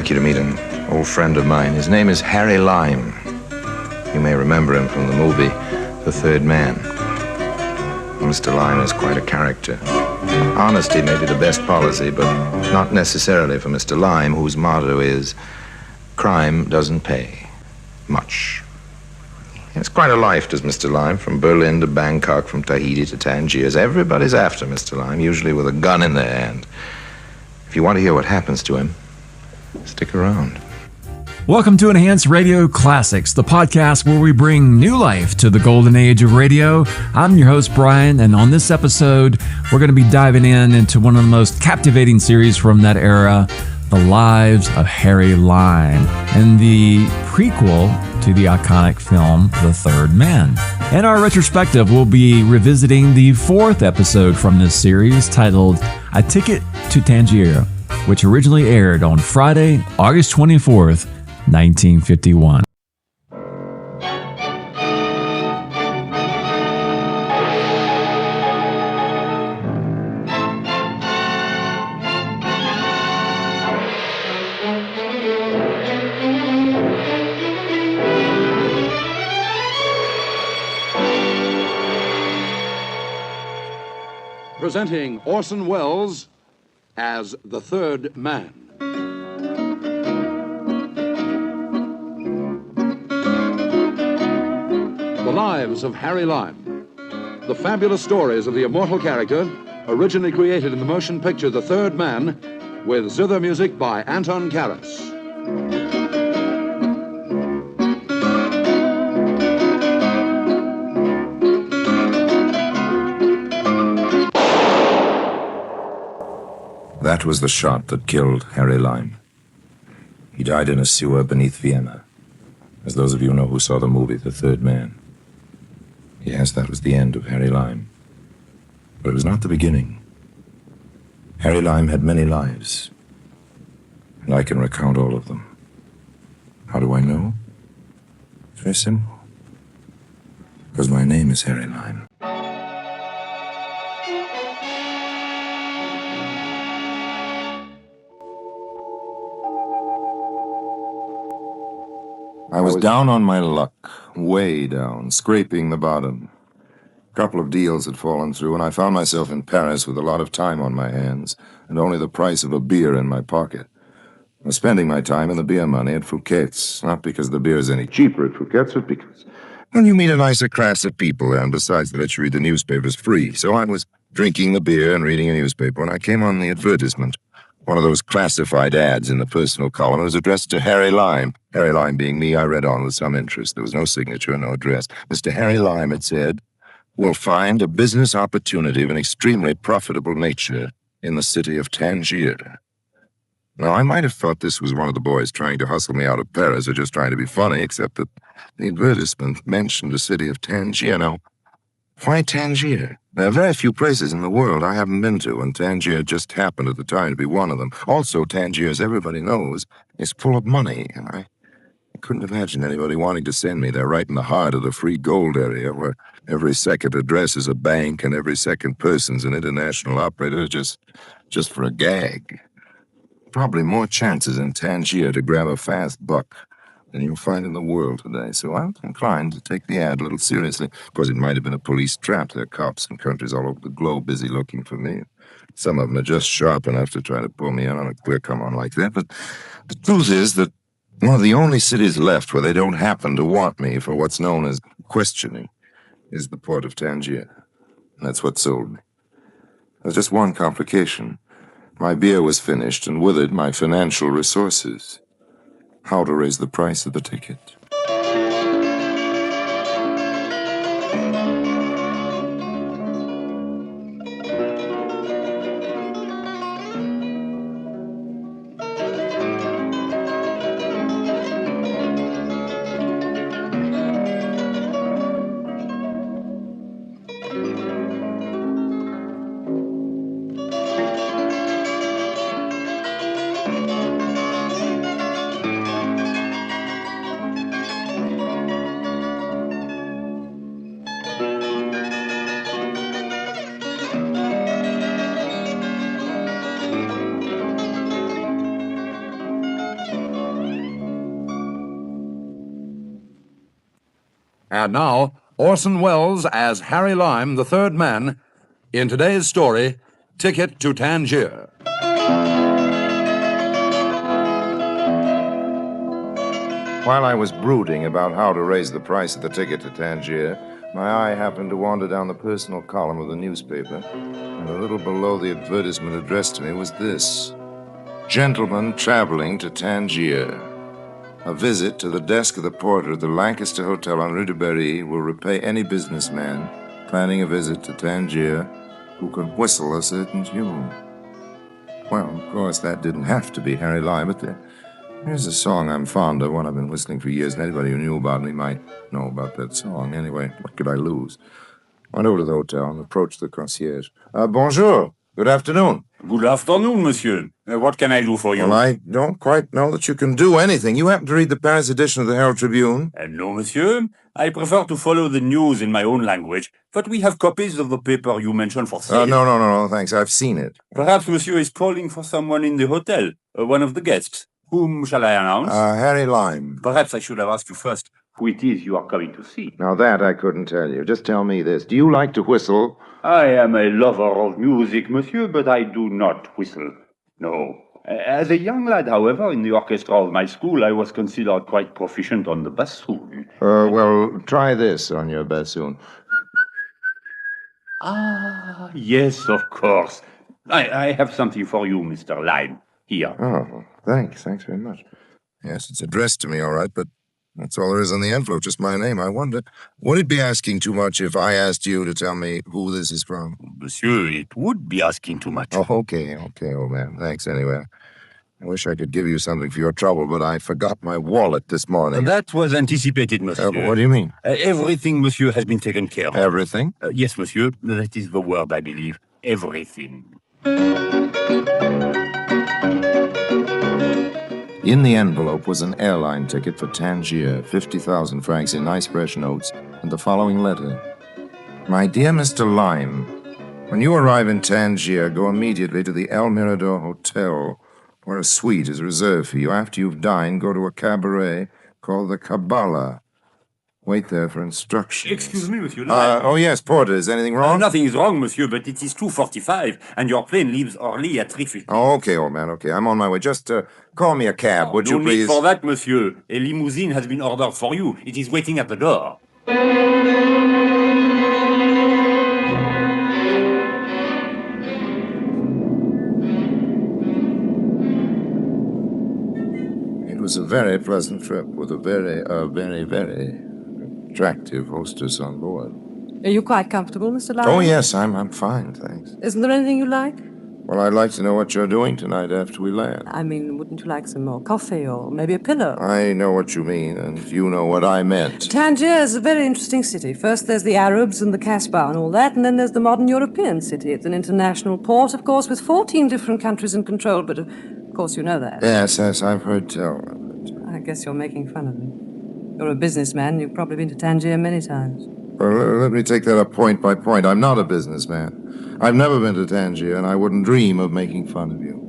like you to meet an old friend of mine. His name is Harry Lime. You may remember him from the movie The Third Man. Mr. Lime is quite a character. Honesty may be the best policy, but not necessarily for Mr. Lime, whose motto is, crime doesn't pay much. He has quite a life, does Mr. Lime, from Berlin to Bangkok, from Tahiti to Tangier. Everybody's after Mr. Lime, usually with a gun in their hand. If you want to hear what happens to him, stick around. Welcome to Enhanced Radio Classics, the podcast where we bring new life to the golden age of radio. I'm your host, Brian, and on this episode, we're going to be diving into one of the most captivating series from that era, The Lives of Harry Lime, and the prequel to the iconic film, The Third Man. In our retrospective, we'll be revisiting the fourth episode from this series titled A Ticket to Tangier, which originally aired on Friday, August 24th, 1951. Presenting Orson Welles as The Third Man. The Lives of Harry Lime. The fabulous stories of the immortal character, originally created in the motion picture The Third Man, with zither music by Anton Karas. That was the shot that killed Harry Lime. He died in a sewer beneath Vienna, as those of you know who saw the movie The Third Man. Yes, that was the end of Harry Lime. But it was not the beginning. Harry Lime had many lives, and I can recount all of them. How do I know? It's very simple. Because my name is Harry Lime. I was down on my luck, way down, scraping the bottom. A couple of deals had fallen through, and I found myself in Paris with a lot of time on my hands and only the price of a beer in my pocket. I was spending my time in the beer money at Fouquet's, not because the beer's any cheaper at Fouquet's, but because, well, you meet a nicer class of people, and besides that, you read the newspapers free. So I was drinking the beer and reading a newspaper when I came on the advertisement. One of those classified ads in the personal column. It was addressed to Harry Lime. Harry Lime being me, I read on with some interest. There was no signature, no address. Mr. Harry Lime, it said, will find a business opportunity of an extremely profitable nature in the city of Tangier. Now, I might have thought this was one of the boys trying to hustle me out of Paris or just trying to be funny, except that the advertisement mentioned the city of Tangier. Now, why Tangier? There are very few places in the world I haven't been to, and Tangier just happened at the time to be one of them. Also, Tangier, as everybody knows, is full of money, and I couldn't imagine anybody wanting to send me there right in the heart of the free gold area, where every second address is a bank and every second person's an international operator just for a gag. Probably more chances in Tangier to grab a fast buck than you'll find in the world today, so I was inclined to take the ad a little seriously. Of course, it might have been a police trap. There are cops in countries all over the globe busy looking for me. Some of them are just sharp enough to try to pull me in on a clear come-on like that, but the truth is that one of the only cities left where they don't happen to want me for what's known as questioning is the port of Tangier. And that's what sold me. There's just one complication. My beer was finished, and with it, my financial resources. How to raise the price of the ticket. And now, Orson Welles as Harry Lime, the third man, in today's story, Ticket to Tangier. While I was brooding about how to raise the price of the ticket to Tangier, my eye happened to wander down the personal column of the newspaper, and a little below the advertisement addressed to me was this: Gentlemen traveling to Tangier. A visit to the desk of the porter at the Lancaster Hotel on Rue de Berry will repay any businessman planning a visit to Tangier who can whistle a certain tune. Well, of course, that didn't have to be Harry Lime, but there's a song I'm fond of, one I've been whistling for years, and anybody who knew about me might know about that song. Anyway, what could I lose? Went over to the hotel and approached the concierge. Bonjour. Good afternoon. Good afternoon, monsieur. What can I do for you? Well, I don't quite know that you can do anything. You happen to read the Paris edition of the Herald Tribune? No, monsieur. I prefer to follow the news in my own language, but we have copies of the paper you mentioned for sale. No, thanks. I've seen it. Perhaps monsieur is calling for someone in the hotel, one of the guests. Whom shall I announce? Harry Lime. Perhaps I should have asked you first who it is you are coming to see. Now that I couldn't tell you. Just tell me this. Do you like to whistle? I am a lover of music, monsieur, but I do not whistle. No. As a young lad, however, in the orchestra of my school, I was considered quite proficient on the bassoon. Well, try this on your bassoon. Ah, yes, of course. I have something for you, Mr. Lime. Here. Oh, thanks. Thanks very much. Yes, it's addressed to me, all right, but that's all there is on the envelope, just my name. I wonder, would it be asking too much if I asked you to tell me who this is from? Monsieur, it would be asking too much. Oh, okay, old man. Thanks anyway. I wish I could give you something for your trouble, but I forgot my wallet this morning. That was anticipated, monsieur. What do you mean? Everything, monsieur, has been taken care of. Everything? Yes, monsieur. That is the word, I believe. Everything. In the envelope was an airline ticket for Tangier, 50,000 francs in nice fresh notes, and the following letter. My dear Mr. Lime, when you arrive in Tangier, go immediately to the El Mirador Hotel, where a suite is reserved for you. After you've dined, go to a cabaret called the Kabbalah. Wait there for instructions. Excuse me, monsieur Lime. Oh, yes, porter. Is anything wrong? Nothing is wrong, monsieur, but it is 2:45, and your plane leaves early at 3:50. Oh, okay, old man, okay. I'm on my way. Just call me a cab, would you No please? need for that, monsieur. A limousine has been ordered for you. It is waiting at the door. It was a very pleasant trip with a very attractive hostess on board. Are you quite comfortable, Mr. Lime? Oh, yes, I'm fine, thanks. Isn't there anything you like? Well, I'd like to know what you're doing tonight after we land. I mean, wouldn't you like some more coffee or maybe a pillow? I know what you mean, and you know what I meant. Tangier is a very interesting city. First there's the Arabs and the Casbah and all that, and then there's the modern European city. It's an international port, of course, with 14 different countries in control, but of course you know that. Yes, I've heard tell of it. I guess you're making fun of me. You're a businessman. You've probably been to Tangier many times. Well, let me take that up point by point. I'm not a businessman. I've never been to Tangier, and I wouldn't dream of making fun of you.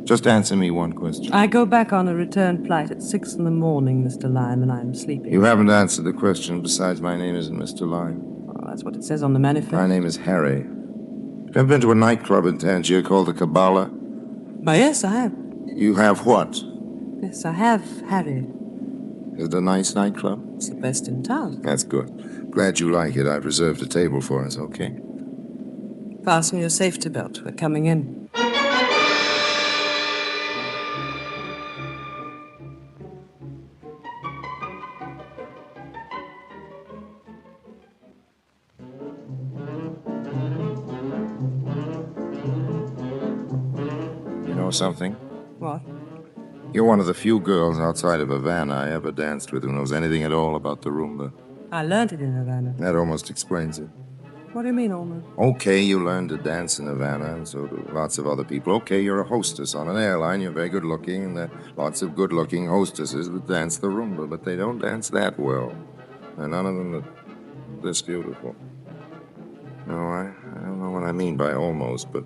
Just answer me one question. I go back on a return flight at 6 in the morning, Mr. Lime, and I'm sleeping. You haven't answered the question. Besides, my name isn't Mr. Lime. Oh, that's what it says on the manifest. My name is Harry. Have you ever been to a nightclub in Tangier called the Kabbalah? Why, yes, I have. You have what? Yes, I have, Harry. Is it a nice nightclub? It's the best in town. That's good. Glad you like it. I've reserved a table for us, okay? Fasten your safety belt. We're coming in. You know something? What? You're one of the few girls outside of Havana I ever danced with who knows anything at all about the rumba. I learned it in Havana. That almost explains it. What do you mean, almost? Okay, you learned to dance in Havana, and so do lots of other people. Okay, you're a hostess on an airline. You're very good-looking, and there are lots of good-looking hostesses that dance the rumba, but they don't dance that well. And none of them are this beautiful. No, I don't know what I mean by almost, but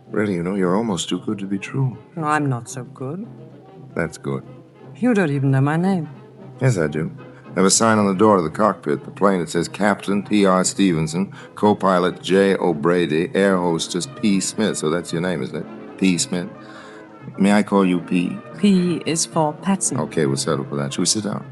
really, you know, you're almost too good to be true. No, I'm not so good. That's good. You don't even know my name. Yes, I do. They have a sign on the door of the cockpit, the plane. It says Captain P.R. Stevenson, co-pilot J. O'Brady, air hostess P. Smith. So that's your name, isn't it? P. Smith. May I call you P? P is for Patsy. Okay, we'll settle for that. Shall we sit down?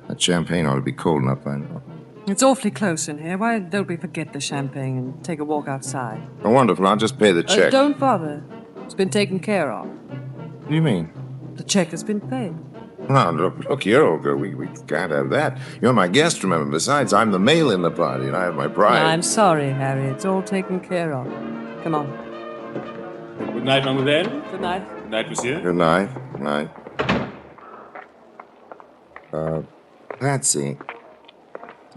That champagne ought to be cold enough, I know. It's awfully close in here. Why don't we forget the champagne and take a walk outside? Oh, wonderful. I'll just pay the check. Don't bother. It's been taken care of. What do you mean? The check has been paid. No, look here, old girl. We can't have that. You're my guest, remember. Besides, I'm the male in the party, and I have my pride. I'm sorry, Harry. It's all taken care of. Come on. Good night, mademoiselle. Good night. Good night, monsieur. Good night. Good night. Patsy,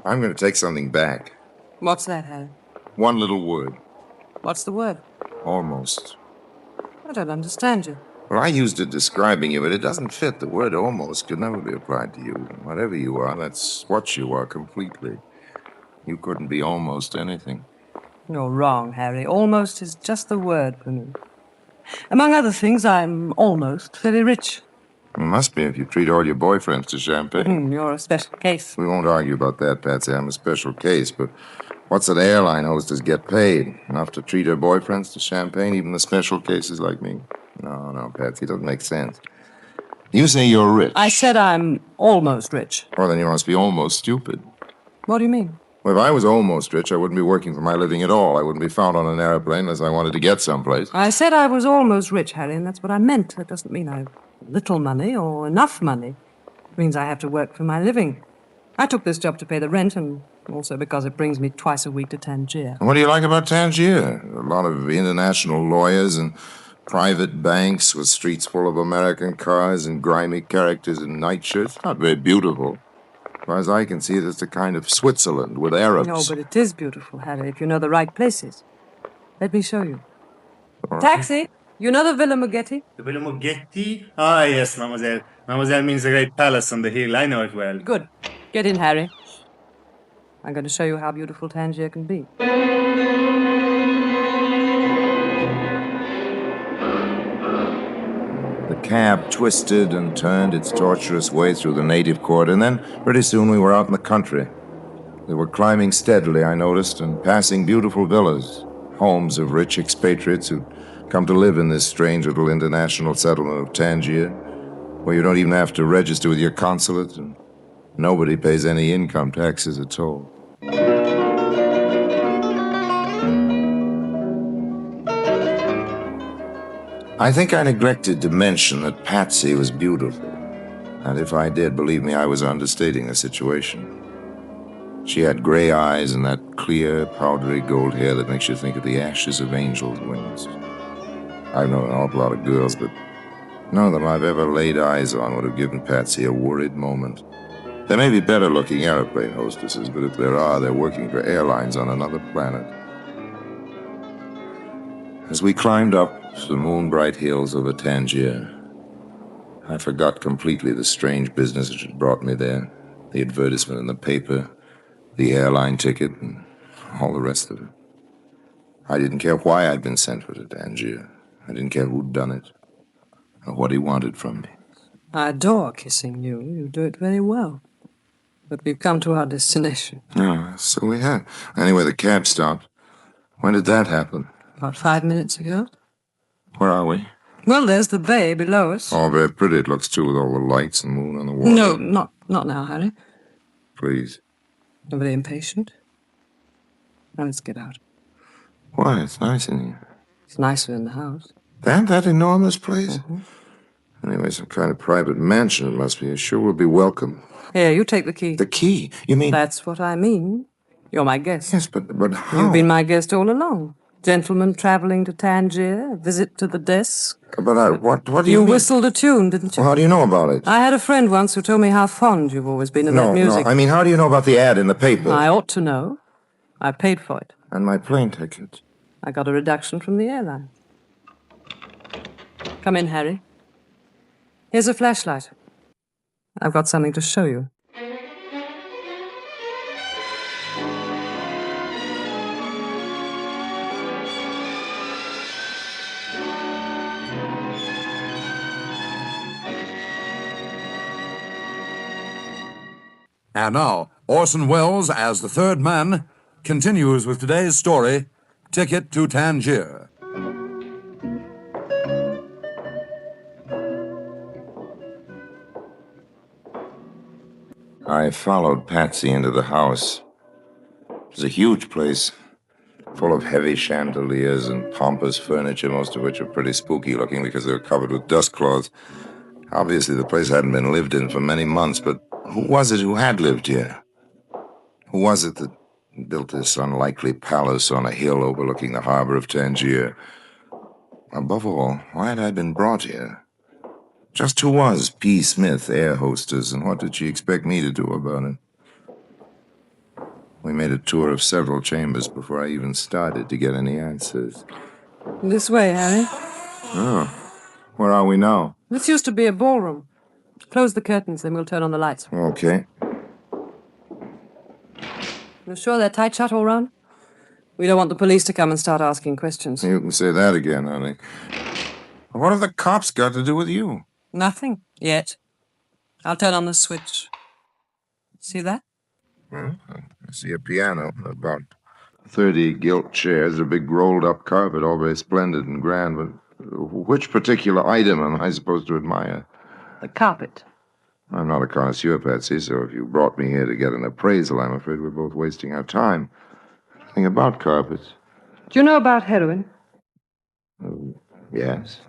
I'm going to take something back. What's that, Harry? One little word. What's the word? Almost. I don't understand you. Well, I used it describing you, but it doesn't fit. The word almost could never be applied to you. Whatever you are, that's what you are completely. You couldn't be almost anything. You're wrong, Harry. Almost is just the word for me. Among other things, I'm almost very rich. You must be if you treat all your boyfriends to champagne. You're a special case. We won't argue about that, Patsy. I'm a special case, but what's an airline hostess get paid? Enough to treat her boyfriends to champagne, even the special cases like me? No, Patsy, it doesn't make sense. You say you're rich. I said I'm almost rich. Well, then you must be almost stupid. What do you mean? Well, if I was almost rich, I wouldn't be working for my living at all. I wouldn't be found on an airplane unless I wanted to get someplace. I said I was almost rich, Harry, and that's what I meant. That doesn't mean I've little money or enough money. It means I have to work for my living. I took this job to pay the rent and also because it brings me twice a week to Tangier. And what do you like about Tangier? A lot of international lawyers and private banks with streets full of American cars and grimy characters in nightshirts. Not very beautiful. As far as I can see, it's a kind of Switzerland with Arabs. No, but it is beautiful, Harry, if you know the right places. Let me show you. Taxi! You know the Villa Muggetti? The Villa Muggetti? Ah, yes, mademoiselle. Mademoiselle means the great palace on the hill. I know it well. Good. Get in, Harry. I'm going to show you how beautiful Tangier can be. The cab twisted and turned its tortuous way through the native quarter, and then pretty soon we were out in the country. They were climbing steadily, I noticed, and passing beautiful villas, homes of rich expatriates who'd come to live in this strange little international settlement of Tangier, where you don't even have to register with your consulate, and nobody pays any income taxes at all. I think I neglected to mention that Patsy was beautiful. And if I did, believe me, I was understating the situation. She had gray eyes and that clear, powdery gold hair that makes you think of the ashes of angels' wings. I've known an awful lot of girls, but none of them I've ever laid eyes on would have given Patsy a worried moment. There may be better-looking airplane hostesses, but if there are, they're working for airlines on another planet. As we climbed up the moon-bright hills over Tangier, I forgot completely the strange business which had brought me there, the advertisement in the paper, the airline ticket, and all the rest of it. I didn't care why I'd been sent for to Tangier. I didn't care who'd done it, or what he wanted from me. I adore kissing you. You do it very well. But we've come to our destination. Oh, so we have. Anyway, the cab stopped. When did that happen? About 5 minutes ago. Where are we? Well, there's the bay below us. Oh, very pretty it looks, too, with all the lights and moon on the water. No, not now, Harry. Please. You're very impatient. Now let's get out. Why? It's nice in here. It's nicer in the house. That enormous place? Mm-hmm. Anyway, some kind of private mansion it must be. Sure we'll be welcome. Here, you take the key. The key? You mean... That's what I mean. You're my guest. Yes, but how? You've been my guest all along. Gentleman traveling to Tangier, a visit to the desk. But what do you mean? You whistled a tune, didn't you? Well, how do you know about it? I had a friend once who told me how fond you've always been of that music. No, I mean, how do you know about the ad in the paper? I ought to know. I paid for it. And my plane ticket. I got a reduction from the airline. Come in, Harry. Here's a flashlight. I've got something to show you. And now, Orson Welles as the third man continues with today's story, Ticket to Tangier. I followed Patsy into the house. It was a huge place, full of heavy chandeliers and pompous furniture, most of which are pretty spooky looking because they were covered with dust cloths. Obviously, the place hadn't been lived in for many months, but who was it who had lived here? Who was it that built this unlikely palace on a hill overlooking the harbor of Tangier? Above all, why had I been brought here? Just who was P. Smith, air hostess, and what did she expect me to do about it? We made a tour of several chambers before I even started to get any answers. This way, Harry. Oh, where are we now? This used to be a ballroom. Close the curtains, then we'll turn on the lights. Okay. You sure they're tight shut all round? We don't want the police to come and start asking questions. You can say that again, honey. What have the cops got to do with you? Nothing, yet. I'll turn on the switch. See that? I see a piano, about 30 gilt chairs, a big rolled-up carpet, all very splendid and grand, but which particular item am I supposed to admire? The carpet. I'm not a connoisseur, Patsy, so if you brought me here to get an appraisal, I'm afraid we're both wasting our time. Nothing about carpets. Do you know about heroin? Yes.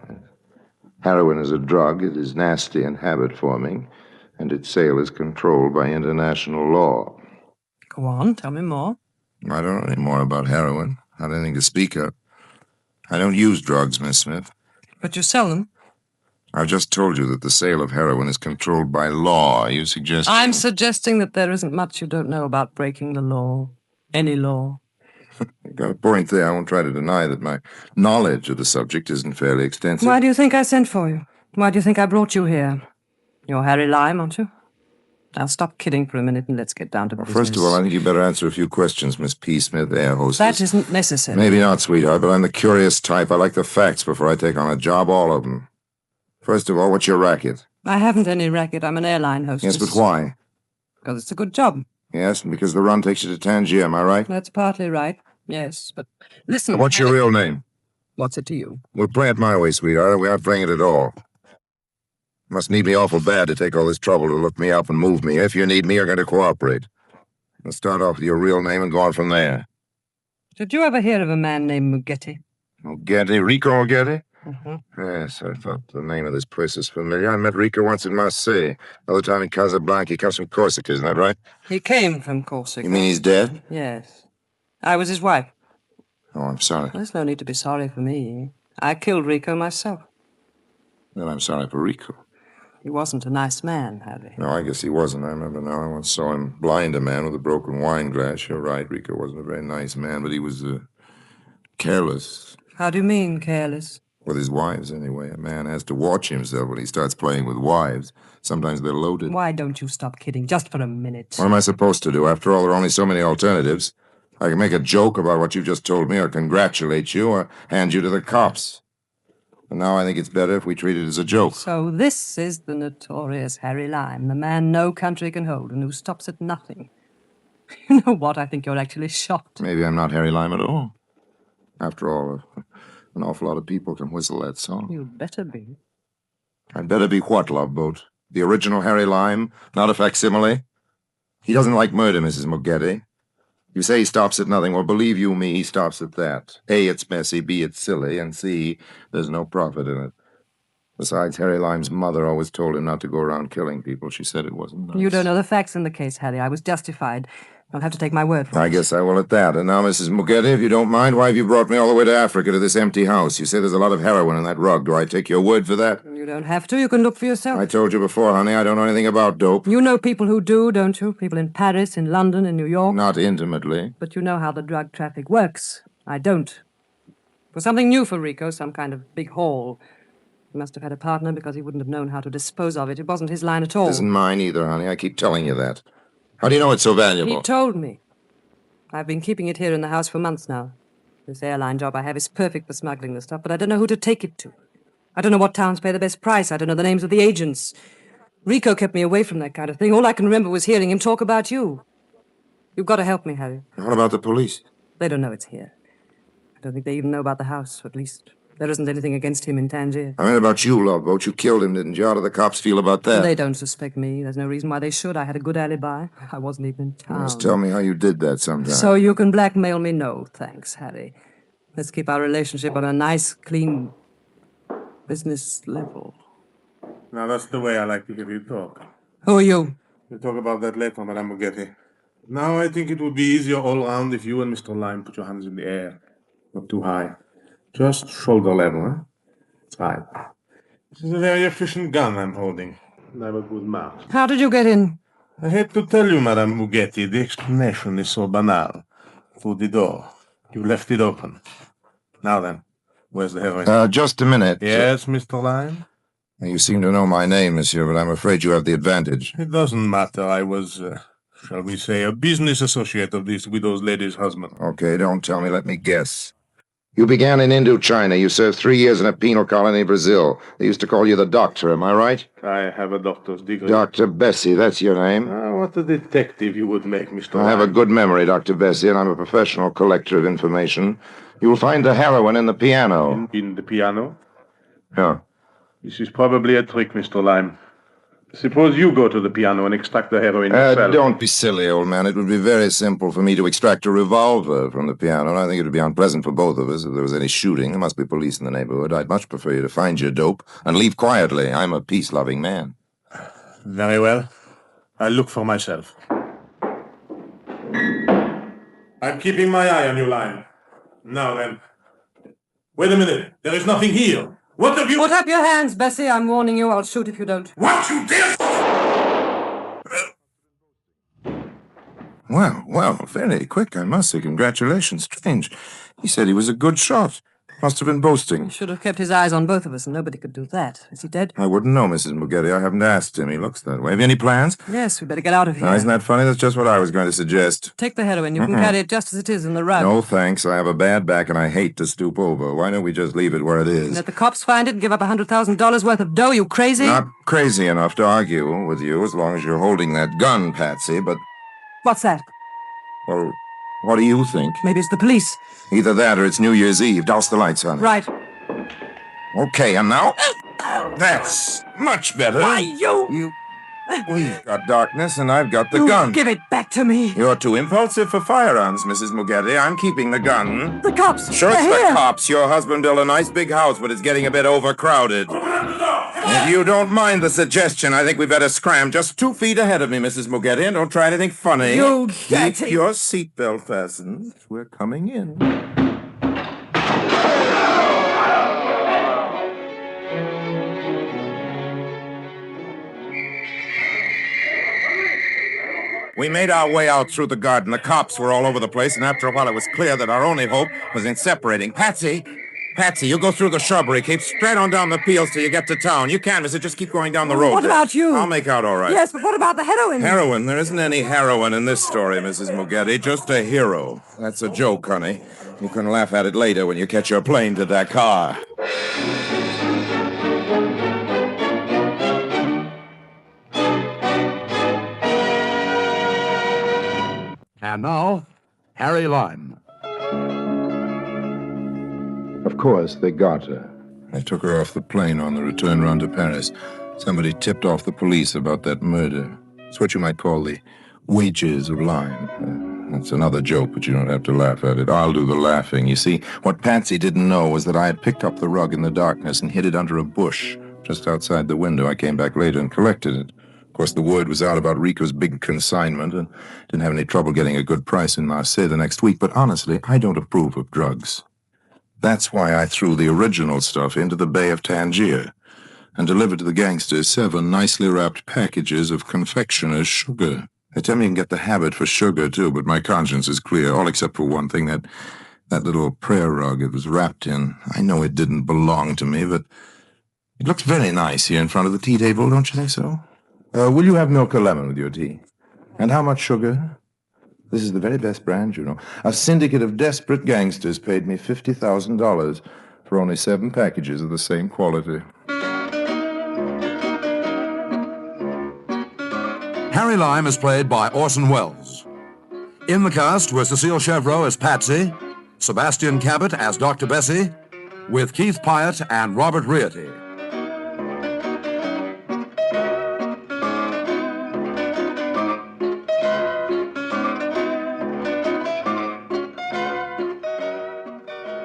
Heroin is a drug. It is nasty and habit-forming, and its sale is controlled by international law. Go on, tell me more. I don't know any more about heroin. Not anything to speak of. I don't use drugs, Miss Smith. But you sell them? I've just told you that the sale of heroin is controlled by law. Are you suggesting? I'm suggesting that there isn't much you don't know about breaking the law. Any law. You've got a point there. I won't try to deny that my knowledge of the subject isn't fairly extensive. Why do you think I sent for you? Why do you think I brought you here? You're Harry Lime, aren't you? Now stop kidding for a minute and let's get down to business. First of all, I think you better answer a few questions, Miss P. Smith, air hostess. That isn't necessary. Maybe not, sweetheart, but I'm the curious type. I like the facts before I take on a job, all of them. First of all, what's your racket? I haven't any racket. I'm an airline hostess. Yes, but why? Because it's a good job. Yes, and because the run takes you to Tangier, am I right? That's partly right. Yes, but listen. What's your real name? What's it to you? We'll play it my way, sweetheart, or we aren't playing it at all. Must need me awful bad to take all this trouble to look me up and move me. If you need me, you're going to cooperate. Let's start off with your real name and go on from there. Did you ever hear of a man named Mugetti? Mugetti? Rico Mugetti? Mm-hmm. Yes, I thought the name of this place is familiar. I met Rico once in Marseille. Another time in Casablanca. He comes from Corsica, isn't that right? He came from Corsica. You mean he's dead? Yes. I was his wife. Oh, I'm sorry. There's no need to be sorry for me. I killed Rico myself. Then I'm sorry for Rico. He wasn't a nice man, Harry. No, I guess he wasn't. I remember now. I once saw him blind a man with a broken wine glass. You're right, Rico wasn't a very nice man, but he was careless. How do you mean, careless? With his wives, anyway. A man has to watch himself when he starts playing with wives. Sometimes they're loaded. Why don't you stop kidding, just for a minute? What am I supposed to do? After all, there are only so many alternatives. I can make a joke about what you just told me, or congratulate you, or hand you to the cops. And now I think it's better if we treat it as a joke. So this is the notorious Harry Lime, the man no country can hold and who stops at nothing. You know what? I think you're actually shocked. Maybe I'm not Harry Lime at all. After all, an awful lot of people can whistle that song. You'd better be. I'd better be what, Love Boat? The original Harry Lime, not a facsimile? He doesn't like murder, Mrs. Mugetti. You say he stops at nothing. Well, believe you me, he stops at that. A, it's messy, B, it's silly, and C, there's no profit in it. Besides, Harry Lime's mother always told him not to go around killing people. She said it wasn't nice. You don't know the facts in the case, Harry. I was justified. You'll have to take my word for it. I guess I will at that. And now, Mrs. Mugetti, if you don't mind, why have you brought me all the way to Africa to this empty house? You say there's a lot of heroin in that rug. Do I take your word for that? You don't have to. You can look for yourself. I told you before, honey, I don't know anything about dope. You know people who do, don't you? People in Paris, in London, in New York. Not intimately. But you know how the drug traffic works. I don't. It was something new for Rico, some kind of big haul. He must have had a partner because he wouldn't have known how to dispose of it. It wasn't his line at all. It isn't mine either, honey. I keep telling you that. How do you know it's so valuable? He told me. I've been keeping it here in the house for months now. This airline job I have is perfect for smuggling the stuff, but I don't know who to take it to. I don't know what towns pay the best price. I don't know the names of the agents. Rico kept me away from that kind of thing. All I can remember was hearing him talk about you. You've got to help me, Harry. What about the police? They don't know it's here. I don't think they even know about the house, at least. There isn't anything against him in Tangier. I mean about you, Love Boat. You killed him, didn't you? How do the cops feel about that? They don't suspect me. There's no reason why they should. I had a good alibi. I wasn't even in town. Just tell me how you did that sometime. So you can blackmail me? No, thanks, Harry. Let's keep our relationship on a nice, clean business level. Now, that's the way I like to hear you talk. Who are you? We'll talk about that later, Madame Mugetti. Now, I think it would be easier all around if you and Mr. Lime put your hands in the air. Not too high. Just shoulder level, huh? That's right. This is a very efficient gun I'm holding. And I have a good mouth. How did you get in? I hate to tell you, Madame Mugetti, the explanation is so banal. Through the door. You left it open. Now then, where's the heroin? Just a minute. Yes, Mr. Lime? You seem to know my name, monsieur, but I'm afraid you have the advantage. It doesn't matter. I was, shall we say, a business associate of this widow's lady's husband. Okay, don't tell me. Let me guess. You began in Indochina. You served 3 years in a penal colony in Brazil. They used to call you the doctor, am I right? I have a doctor's degree. Dr. Bessie, that's your name? What a detective you would make, Mr. I have a good memory, Dr. Bessie, and I'm a professional collector of information. You will find the heroin in the piano. In the piano? Yeah. This is probably a trick, Mr. Lime. Suppose you go to the piano and extract the heroin yourself. Don't be silly, old man. It would be very simple for me to extract a revolver from the piano, and I think it would be unpleasant for both of us if there was any shooting. There must be police in the neighborhood. I'd much prefer you to find your dope and leave quietly. I'm a peace-loving man. Very well. I'll look for myself. I'm keeping my eye on you, Lime. Now then. Wait a minute. There is nothing here. What have you... Put up your hands, Bessie. I'm warning you. I'll shoot if you don't. What you dare... Well, very quick, I must say. Congratulations. Strange. He said he was a good shot. Must have been boasting. He should have kept his eyes on both of us, and nobody could do that. Is he dead? I wouldn't know, Mrs. Mugetti. I haven't asked him. He looks that way. Have you any plans? Yes, we better get out of here. Now, isn't that funny? That's just what I was going to suggest. Take the heroin. You can carry it just as it is in the rug. No, thanks. I have a bad back, and I hate to stoop over. Why don't we just leave it where it is? Let the cops find it and give up $100,000 worth of dough. You crazy? Not crazy enough to argue with you as long as you're holding that gun, Patsy, but... What's that? Well, what do you think? Maybe it's the police. Either that or it's New Year's Eve. Douse the lights, honey. Right. Okay, and now? That's much better. Why, you... We've got darkness, and I've got the gun. Give it back to me. You're too impulsive for firearms, Mrs. Mugetti. I'm keeping the gun. The cops. Sure, it's They're the here. cops. Your husband built a nice big house, but it's getting a bit overcrowded. If you don't mind the suggestion, I think we better scram just 2 feet ahead of me, Mrs. Mugetti, and don't try anything funny. You Keep dirty... your seatbelt fastened. We're coming in. We made our way out through the garden. The cops were all over the place, and after a while it was clear that our only hope was in separating. Patsy, you go through the shrubbery. Keep straight on down the peels till you get to town. You can't, mister. Just keep going down the road. What about you? I'll make out all right. Yes, but what about the heroin? Heroin? There isn't any heroin in this story, Mrs. Mugetti. Just a hero. That's a joke, honey. You can laugh at it later when you catch your plane to Dakar. And now, Harry Lime. Of course, they got her. I took her off the plane on the return run to Paris. Somebody tipped off the police about that murder. It's what you might call the wages of Lime. That's another joke, but you don't have to laugh at it. I'll do the laughing. You see, what Patsy didn't know was that I had picked up the rug in the darkness and hid it under a bush just outside the window. I came back later and collected it. Of course, the word was out about Rico's big consignment, and didn't have any trouble getting a good price in Marseille the next week. But honestly, I don't approve of drugs. That's why I threw the original stuff into the Bay of Tangier and delivered to the gangsters 7 nicely wrapped packages of confectioner's sugar. They tell me you can get the habit for sugar, too, but my conscience is clear, all except for one thing, that little prayer rug it was wrapped in. I know it didn't belong to me, but it looks very nice here in front of the tea table, don't you think so? Will you have milk or lemon with your tea? And how much sugar? This is the very best brand, you know. A syndicate of desperate gangsters paid me $50,000 for only 7 packages of the same quality. Harry Lime is played by Orson Welles. In the cast were Cecile Chevreau as Patsy, Sebastian Cabot as Dr. Bessie, with Keith Pyatt and Robert Rietti.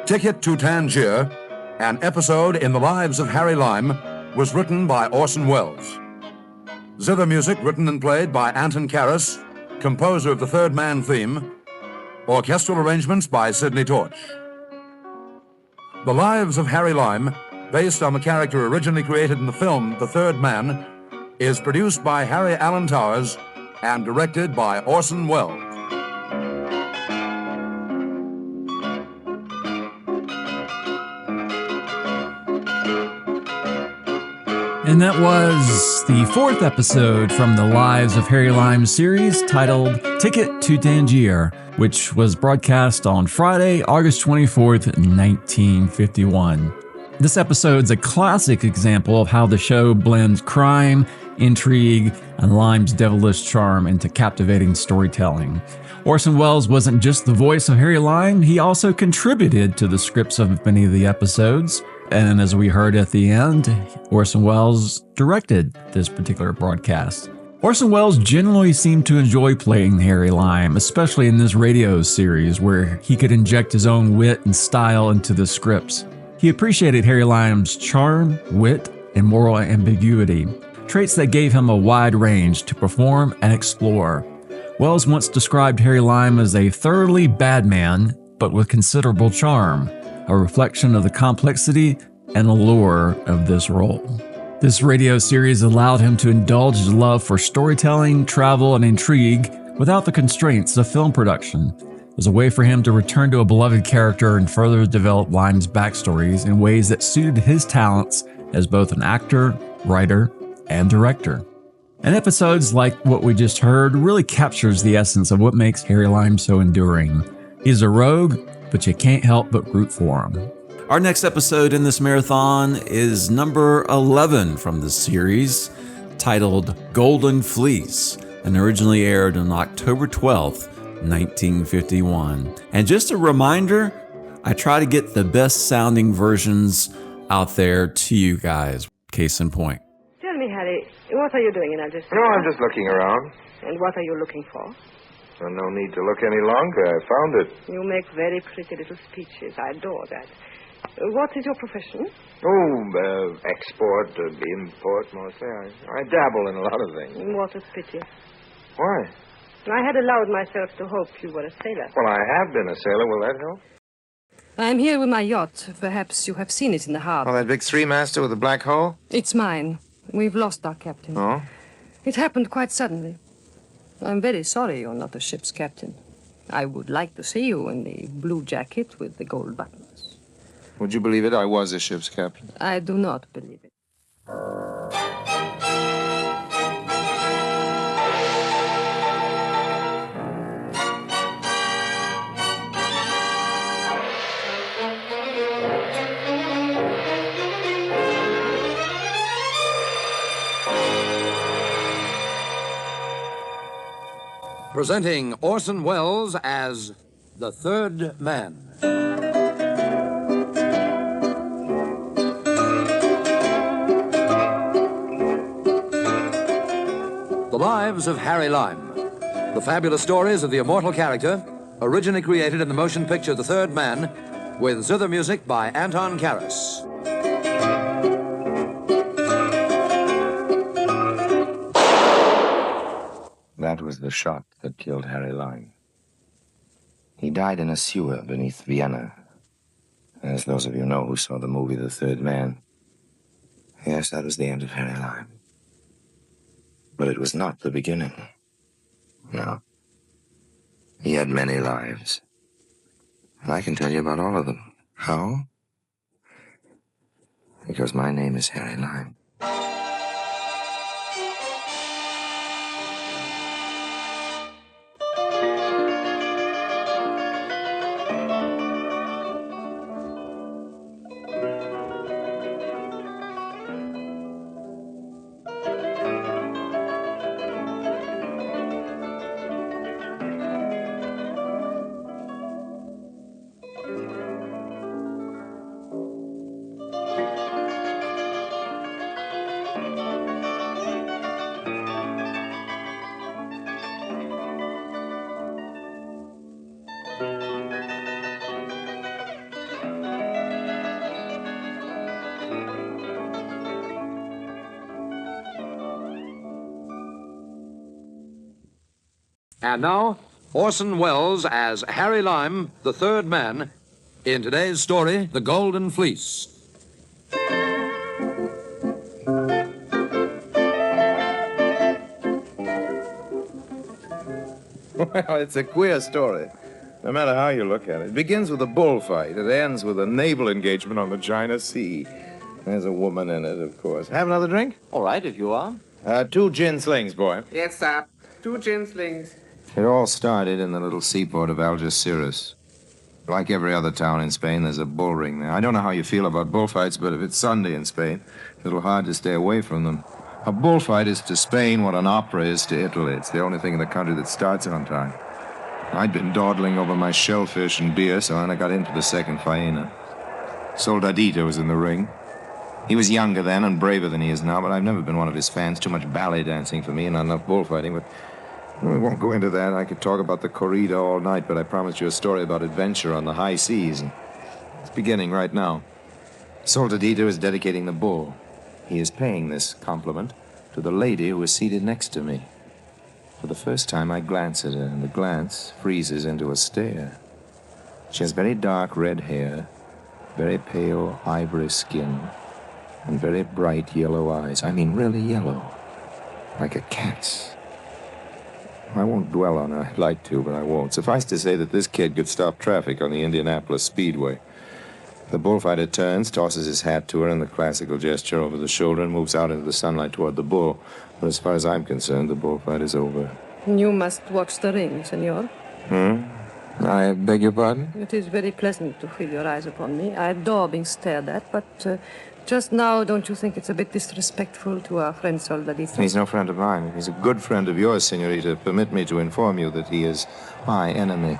Ticket to Tangier, an episode in the lives of Harry Lime, was written by Orson Welles. Zither music written and played by Anton Karas, composer of the Third Man theme. Orchestral arrangements by Sidney Torch. The Lives of Harry Lime, based on the character originally created in the film The Third Man, is produced by Harry Alan Towers and directed by Orson Welles. And that was the fourth episode from the Lives of Harry Lime series titled Ticket to Tangier, which was broadcast on Friday, August 24th, 1951. This episode's a classic example of how the show blends crime, intrigue, and Lime's devilish charm into captivating storytelling. Orson Welles wasn't just the voice of Harry Lime, he also contributed to the scripts of many of the episodes. And as we heard at the end, Orson Welles directed this particular broadcast. Orson Welles generally seemed to enjoy playing Harry Lime, especially in this radio series where he could inject his own wit and style into the scripts. He appreciated Harry Lime's charm, wit, and moral ambiguity, traits that gave him a wide range to perform and explore. Welles once described Harry Lime as a thoroughly bad man, but with considerable charm, a reflection of the complexity and allure of this role. This radio series allowed him to indulge his love for storytelling, travel, and intrigue without the constraints of film production. It was a way for him to return to a beloved character and further develop Lime's backstories in ways that suited his talents as both an actor, writer, and director. And episodes like what we just heard really captures the essence of what makes Harry Lime so enduring. He's a rogue, but you can't help but root for him. Our next episode in this marathon is number 11 from the series, titled Golden Fleece, and originally aired on October 12th, 1951. And just a reminder, I try to get the best sounding versions out there to you guys. Case in point. Tell me, Harry, what are you doing in Algiers? No, I'm just looking around. And what are you looking for? Well, no need to look any longer. I found it. You make very pretty little speeches. I adore that. What is your profession? Oh, export, import, mostly. I dabble in a lot of things. What a pity. Why? I had allowed myself to hope you were a sailor. Well, I have been a sailor. Will that help? I'm here with my yacht. Perhaps you have seen it in the harbor. Oh, that big three-master with the black hole? It's mine. We've lost our captain. Oh? It happened quite suddenly. I'm very sorry you're not a ship's captain. I would like to see you in the blue jacket with the gold buttons. Would you believe it? I was a ship's captain. I do not believe it. Presenting Orson Welles as the Third Man. The Lives of Harry Lime. The fabulous stories of the immortal character, originally created in the motion picture The Third Man, with zither music by Anton Karas. That was the shot that killed Harry Lime. He died in a sewer beneath Vienna. As those of you know who saw the movie The Third Man. Yes, that was the end of Harry Lime. But it was not the beginning. No. He had many lives. And I can tell you about all of them. How? Because my name is Harry Lime. And now, Orson Welles as Harry Lime, the third man, in today's story, The Golden Fleece. Well, it's a queer story, no matter how you look at it. It begins with a bullfight. It ends with a naval engagement on the China Sea. There's a woman in it, of course. Have another drink? All right, if you are. 2 gin slings, boy. Yes, sir. 2 gin slings. It all started in the little seaport of Algeciras. Like every other town in Spain, there's a bull ring there. I don't know how you feel about bullfights, but if it's Sunday in Spain, it's a little hard to stay away from them. A bullfight is to Spain what an opera is to Italy. It's the only thing in the country that starts on time. I'd been dawdling over my shellfish and beer, so then I got into the second faena. Soldadito was in the ring. He was younger then and braver than he is now, but I've never been one of his fans. Too much ballet dancing for me and not enough bullfighting, but we won't go into that. I could talk about the corrida all night, but I promised you a story about adventure on the high seas, and it's beginning right now. Soldadito is dedicating the bull. He is paying this compliment to the lady who is seated next to me. For the first time, I glance at her, and the glance freezes into a stare. She has very dark red hair, very pale ivory skin, and very bright yellow eyes. I mean, really yellow, like a cat's. I won't dwell on her. I'd like to, but I won't. Suffice to say that this kid could stop traffic on the Indianapolis Speedway. The bullfighter turns, tosses his hat to her in the classical gesture over the shoulder, and moves out into the sunlight toward the bull. But as far as I'm concerned, the bullfight is over. You must watch the ring, senor. I beg your pardon? It is very pleasant to feel your eyes upon me. I adore being stared at, but just now, don't you think it's a bit disrespectful to our friend Soldadito? He's no friend of mine. He's a good friend of yours, senorita. Permit me to inform you that he is my enemy.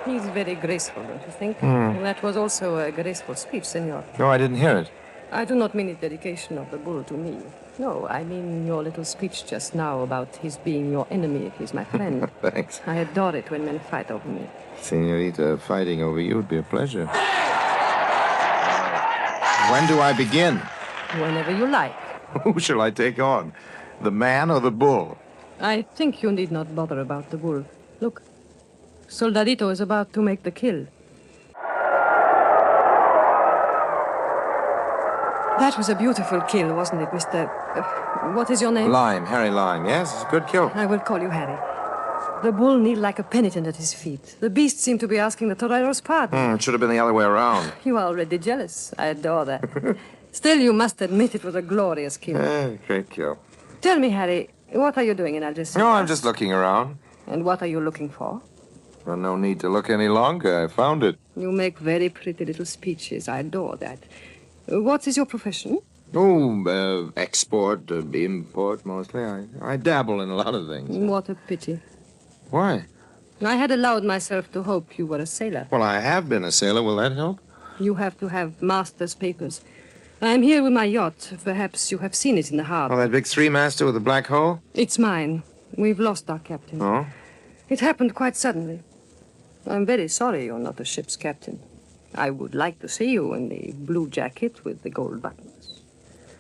He's very graceful, don't you think? That was also a graceful speech, senor. No, I didn't hear it. I do not mean the dedication of the bull to me. No, I mean your little speech just now about his being your enemy if he's my friend. Thanks. I adore it when men fight over me. Senorita, fighting over you would be a pleasure. When do I begin? Whenever you like. Who shall I take on? The man or the bull? I think you need not bother about the bull. Look, Soldadito is about to make the kill. That was a beautiful kill, wasn't it, Mr. What is your name? Lime, Harry Lime. Yes, it's a good kill. I will call you Harry. The bull kneeled like a penitent at his feet. The beast seemed to be asking the torero's pardon. It should have been the other way around. You are already jealous. I adore that. Still, you must admit it was a glorious kill. Great kill. Tell me, Harry, what are you doing in Algeciras? No, I'm just looking around. And what are you looking for? Well, no need to look any longer. I found it. You make very pretty little speeches. I adore that. What is your profession? Oh, export, import, mostly. I dabble in a lot of things. What a pity. Why? I had allowed myself to hope you were a sailor. Well, I have been a sailor. Will that help? You have to have master's papers. I'm here with my yacht. Perhaps you have seen it in the harbor. Oh, that big three-master with the black hole? It's mine. We've lost our captain. Oh? It happened quite suddenly. I'm very sorry you're not a ship's captain. I would like to see you in the blue jacket with the gold buttons.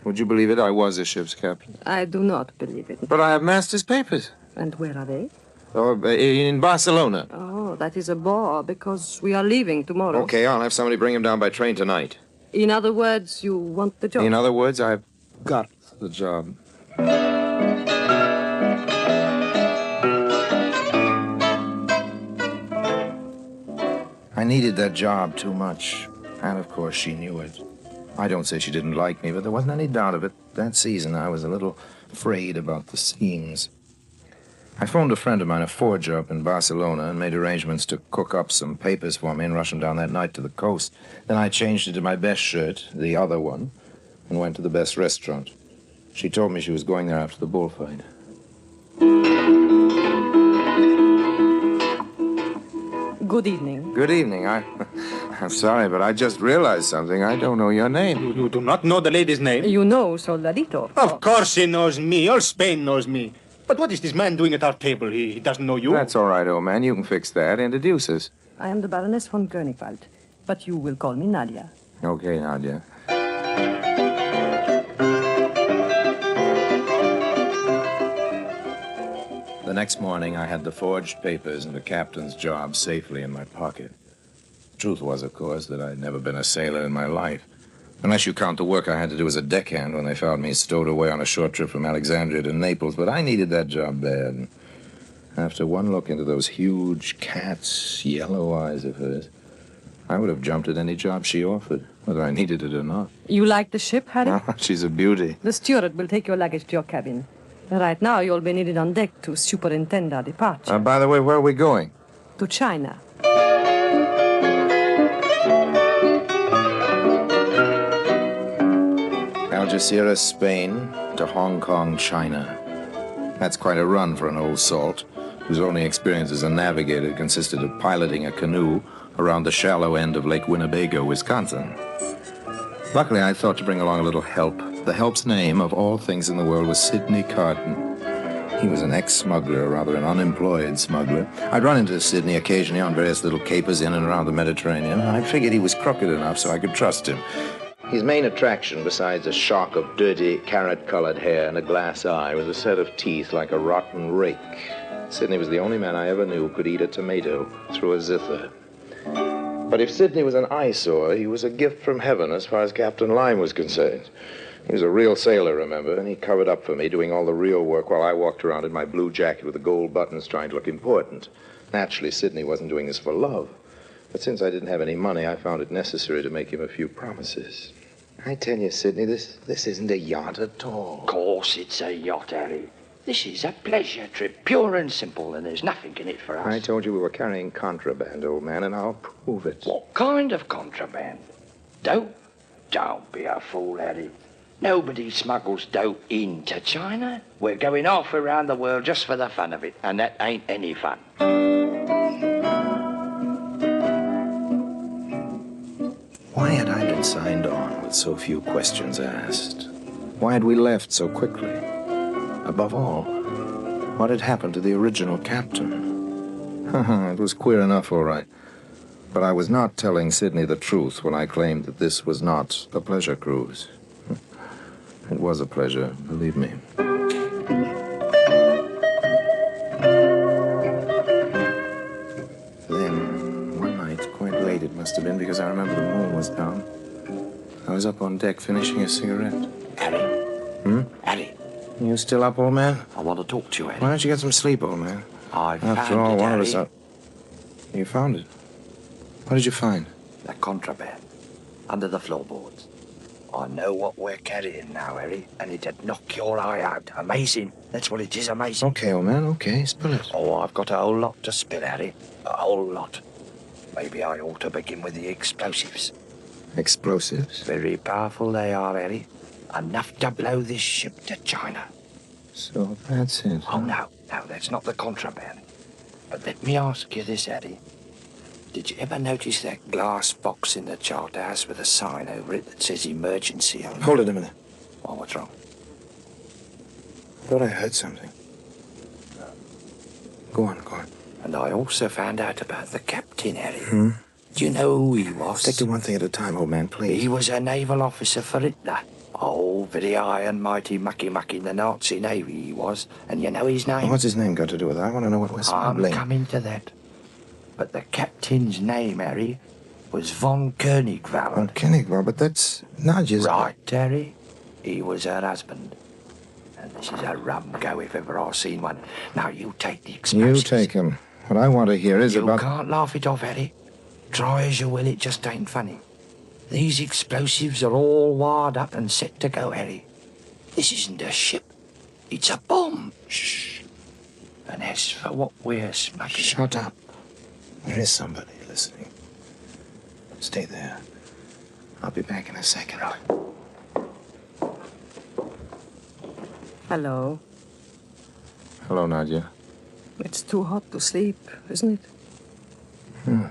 Would you believe it? I was a ship's captain. I do not believe it. But I have master's papers. And where are they? Oh, in Barcelona. Oh, that is a bore, because we are leaving tomorrow. Okay, I'll have somebody bring him down by train tonight. In other words, you want the job? In other words, I've got the job. I needed that job too much. And, of course, she knew it. I don't say she didn't like me, but there wasn't any doubt of it. That season, I was a little afraid about the seams. I phoned a friend of mine, a forger up in Barcelona, and made arrangements to cook up some papers for me and rush them down that night to the coast. Then I changed into my best shirt, the other one, and went to the best restaurant. She told me she was going there after the bullfight. Good evening. Good evening. I'm sorry, but I just realized something. I don't know your name. You do not know the lady's name? You know Soldadito. Of course he knows me. All Spain knows me. But what is this man doing at our table? He doesn't know you? That's all right, old man. You can fix that. Introduce us. I am the Baroness von Grönewald, but you will call me Nadia. Okay, Nadia. next morning, I had the forged papers and the captain's job safely in my pocket. The truth was, of course, that I'd never been a sailor in my life. Unless you count the work I had to do as a deckhand when they found me stowed away on a short trip from Alexandria to Naples. But I needed that job bad. After one look into those huge cat's yellow eyes of hers, I would have jumped at any job she offered, whether I needed it or not. You like the ship, Harry? She's a beauty. The steward will take your luggage to your cabin. Right now, you'll be needed on deck to superintend our departure. By the way, where are we going? To China. Algeciras, Spain, to Hong Kong, China. That's quite a run for an old salt, whose only experience as a navigator consisted of piloting a canoe around the shallow end of Lake Winnebago, Wisconsin. Luckily, I thought to bring along a little help. The help's name, of all things in the world, was Sidney Carton. He was an ex-smuggler, or rather an unemployed smuggler. I'd run into Sidney occasionally on various little capers in and around the Mediterranean. I figured he was crooked enough so I could trust him. His main attraction, besides a shock of dirty, carrot-colored hair and a glass eye, was a set of teeth like a rotten rake. Sidney was the only man I ever knew who could eat a tomato through a zither. But if Sidney was an eyesore, he was a gift from heaven as far as Captain Lime was concerned. He was a real sailor, remember, and he covered up for me, doing all the real work while I walked around in my blue jacket with the gold buttons trying to look important. Naturally, Sidney wasn't doing this for love. But since I didn't have any money, I found it necessary to make him a few promises. I tell you, Sidney, this isn't a yacht at all. Of course it's a yacht, Harry. This is a pleasure trip, pure and simple, and there's nothing in it for us. I told you we were carrying contraband, old man, and I'll prove it. What kind of contraband? Dope? Don't be a fool, Harry. Nobody smuggles dope into China. We're going half around the world just for the fun of it, and that ain't any fun. Why had I been signed on with so few questions asked? Why had we left so quickly? Above all, what had happened to the original captain? It was queer enough, all right. But I was not telling Sidney the truth when I claimed that this was not a pleasure cruise. It was a pleasure, believe me. Then, one night, quite late it must have been, because I remember the moon was down, I was up on deck finishing a cigarette. Harry? Harry? You still up, old man? I want to talk to you, Harry. Why don't you get some sleep, old man? I found After all, it, one of Harry. us up. You found it? What did you find? The contraband. Under the floorboards. I know what we're carrying now, Harry, and it'd knock your eye out. Amazing. That's what it is, amazing. Okay, old man, okay. Spill it. Oh, I've got a whole lot to spill, Harry. A whole lot. Maybe I ought to begin with the explosives. Explosives? Very powerful they are, Harry. Enough to blow this ship to China. So that's it. Oh, no, that's not the contraband. But let me ask you this, Harry. Did you ever notice that glass box in the chart house with a sign over it that says emergency on it? Hold it a minute. Oh, what's wrong? I thought I heard something. Go on. And I also found out about the captain, Harry. Do you know who he was? Stick to one thing at a time, old man, please. He was a naval officer for Hitler. Oh, very high and mighty mucky in the Nazi Navy he was. And you know his name? What's his name got to do with it? I want to know what we're smuggling. I'm coming to that. But the captain's name, Harry, was von Koenigwald. Von Koenigwald, but that's Nadia's... Right, Harry. He was her husband. And this is a rum go if ever I've seen one. Now, you take the explosives. You take him. What I want to hear is about... You can't laugh it off, Harry. Try as you will, it just ain't funny. These explosives are all wired up and set to go, Harry. This isn't a ship. It's a bomb. Shh. And as for what we're smuggling... Shut up. There is somebody listening. Stay there. I'll be back in a second. Right. Hello. Hello, Nadia. It's too hot to sleep, isn't it?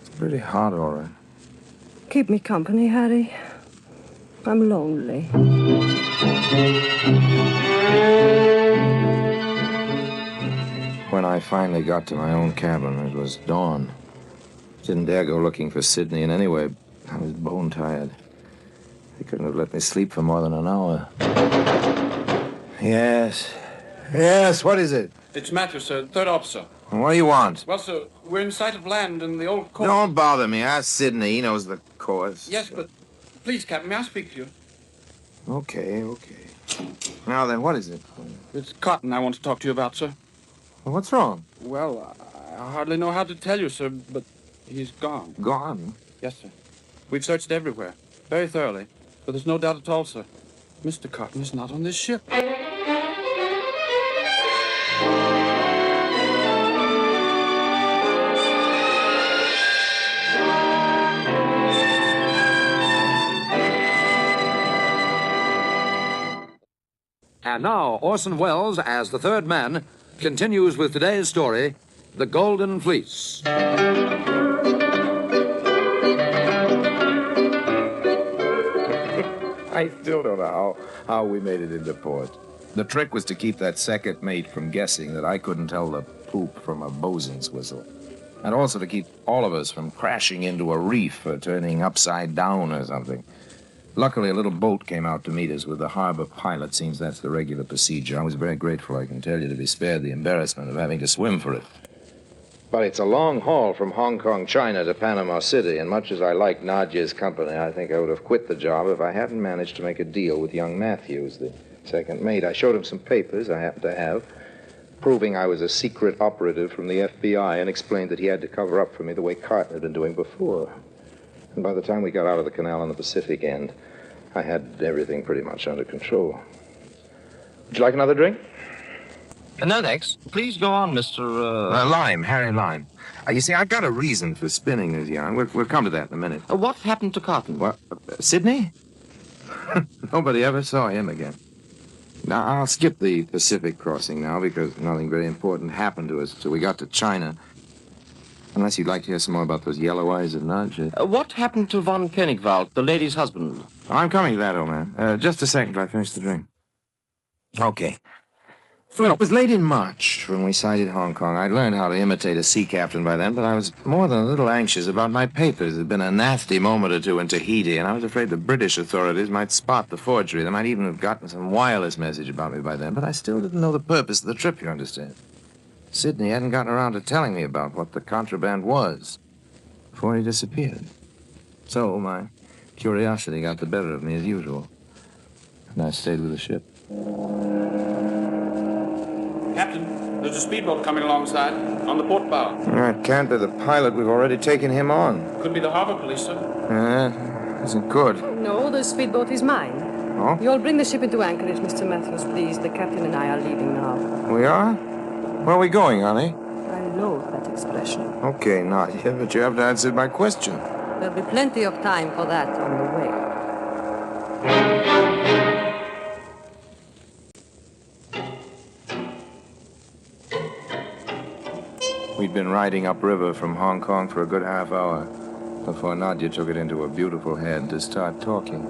It's pretty hot, all right. Keep me company, Harry. I'm lonely. When I finally got to my own cabin, it was dawn. Didn't dare go looking for Sidney in any way. I was bone tired. They couldn't have let me sleep for more than an hour. Yes, what is it? It's Matthew, sir, third officer. What do you want? Well, sir, we're in sight of land in the old court. Don't bother me. Ask Sidney. He knows the course. Yes, but please, Captain, may I speak to you? Okay. Now then, what is it? It's Cotton I want to talk to you about, sir. Well, what's wrong? Well, I hardly know how to tell you, sir, but he's gone. Gone? Yes, sir. We've searched everywhere, very thoroughly, but there's no doubt at all, sir. Mr. Cotton is not on this ship. And now, Orson Welles, as the third man, continues with today's story, The Golden Fleece. I still don't know how we made it into port. The trick was to keep that second mate from guessing that I couldn't tell the poop from a bosun's whistle. And also to keep all of us from crashing into a reef or turning upside down or something. Luckily, a little boat came out to meet us with the harbor pilot. Seems that's the regular procedure. I was very grateful, I can tell you, to be spared the embarrassment of having to swim for it. But it's a long haul from Hong Kong, China to Panama City, and much as I like Nadia's company, I think I would have quit the job if I hadn't managed to make a deal with young Matthews, the second mate. I showed him some papers I happened to have, proving I was a secret operative from the FBI, and explained that he had to cover up for me the way Carton had been doing before. And by the time we got out of the canal on the Pacific end, I had everything pretty much under control. Would you like another drink? No, thanks. Please go on, Mr. Lime, Harry Lime. You see, I've got a reason for spinning this yarn. We'll come to that in a minute. What happened to Cotton? What? Sidney? Nobody ever saw him again. Now, I'll skip the Pacific crossing now because nothing very important happened to us till we got to China. Unless you'd like to hear some more about those yellow eyes of Nadja. What happened to von Koenigwald, the lady's husband? I'm coming to that, old man. Just a second till I finish the drink. Okay. Well, it was late in March when we sighted Hong Kong. I'd learned how to imitate a sea captain by then, but I was more than a little anxious about my papers. There'd been a nasty moment or two in Tahiti, and I was afraid the British authorities might spot the forgery. They might even have gotten some wireless message about me by then, but I still didn't know the purpose of the trip, you understand. Sidney hadn't gotten around to telling me about what the contraband was before he disappeared. So my curiosity got the better of me as usual, and I stayed with the ship. Captain, there's a speedboat coming alongside on the port bow. It can't be the pilot. We've already taken him on. Could be the harbor police, sir. Isn't good. No, the speedboat is mine. Oh? You'll bring the ship into anchorage, Mr. Matthews, please. The captain and I are leaving now. We are? Where are we going, honey? I loathe that expression. Okay, Nadia, but you haven't answered my question. There'll be plenty of time for that on the way. We'd been riding upriver from Hong Kong for a good half hour before Nadia took it into her beautiful head to start talking.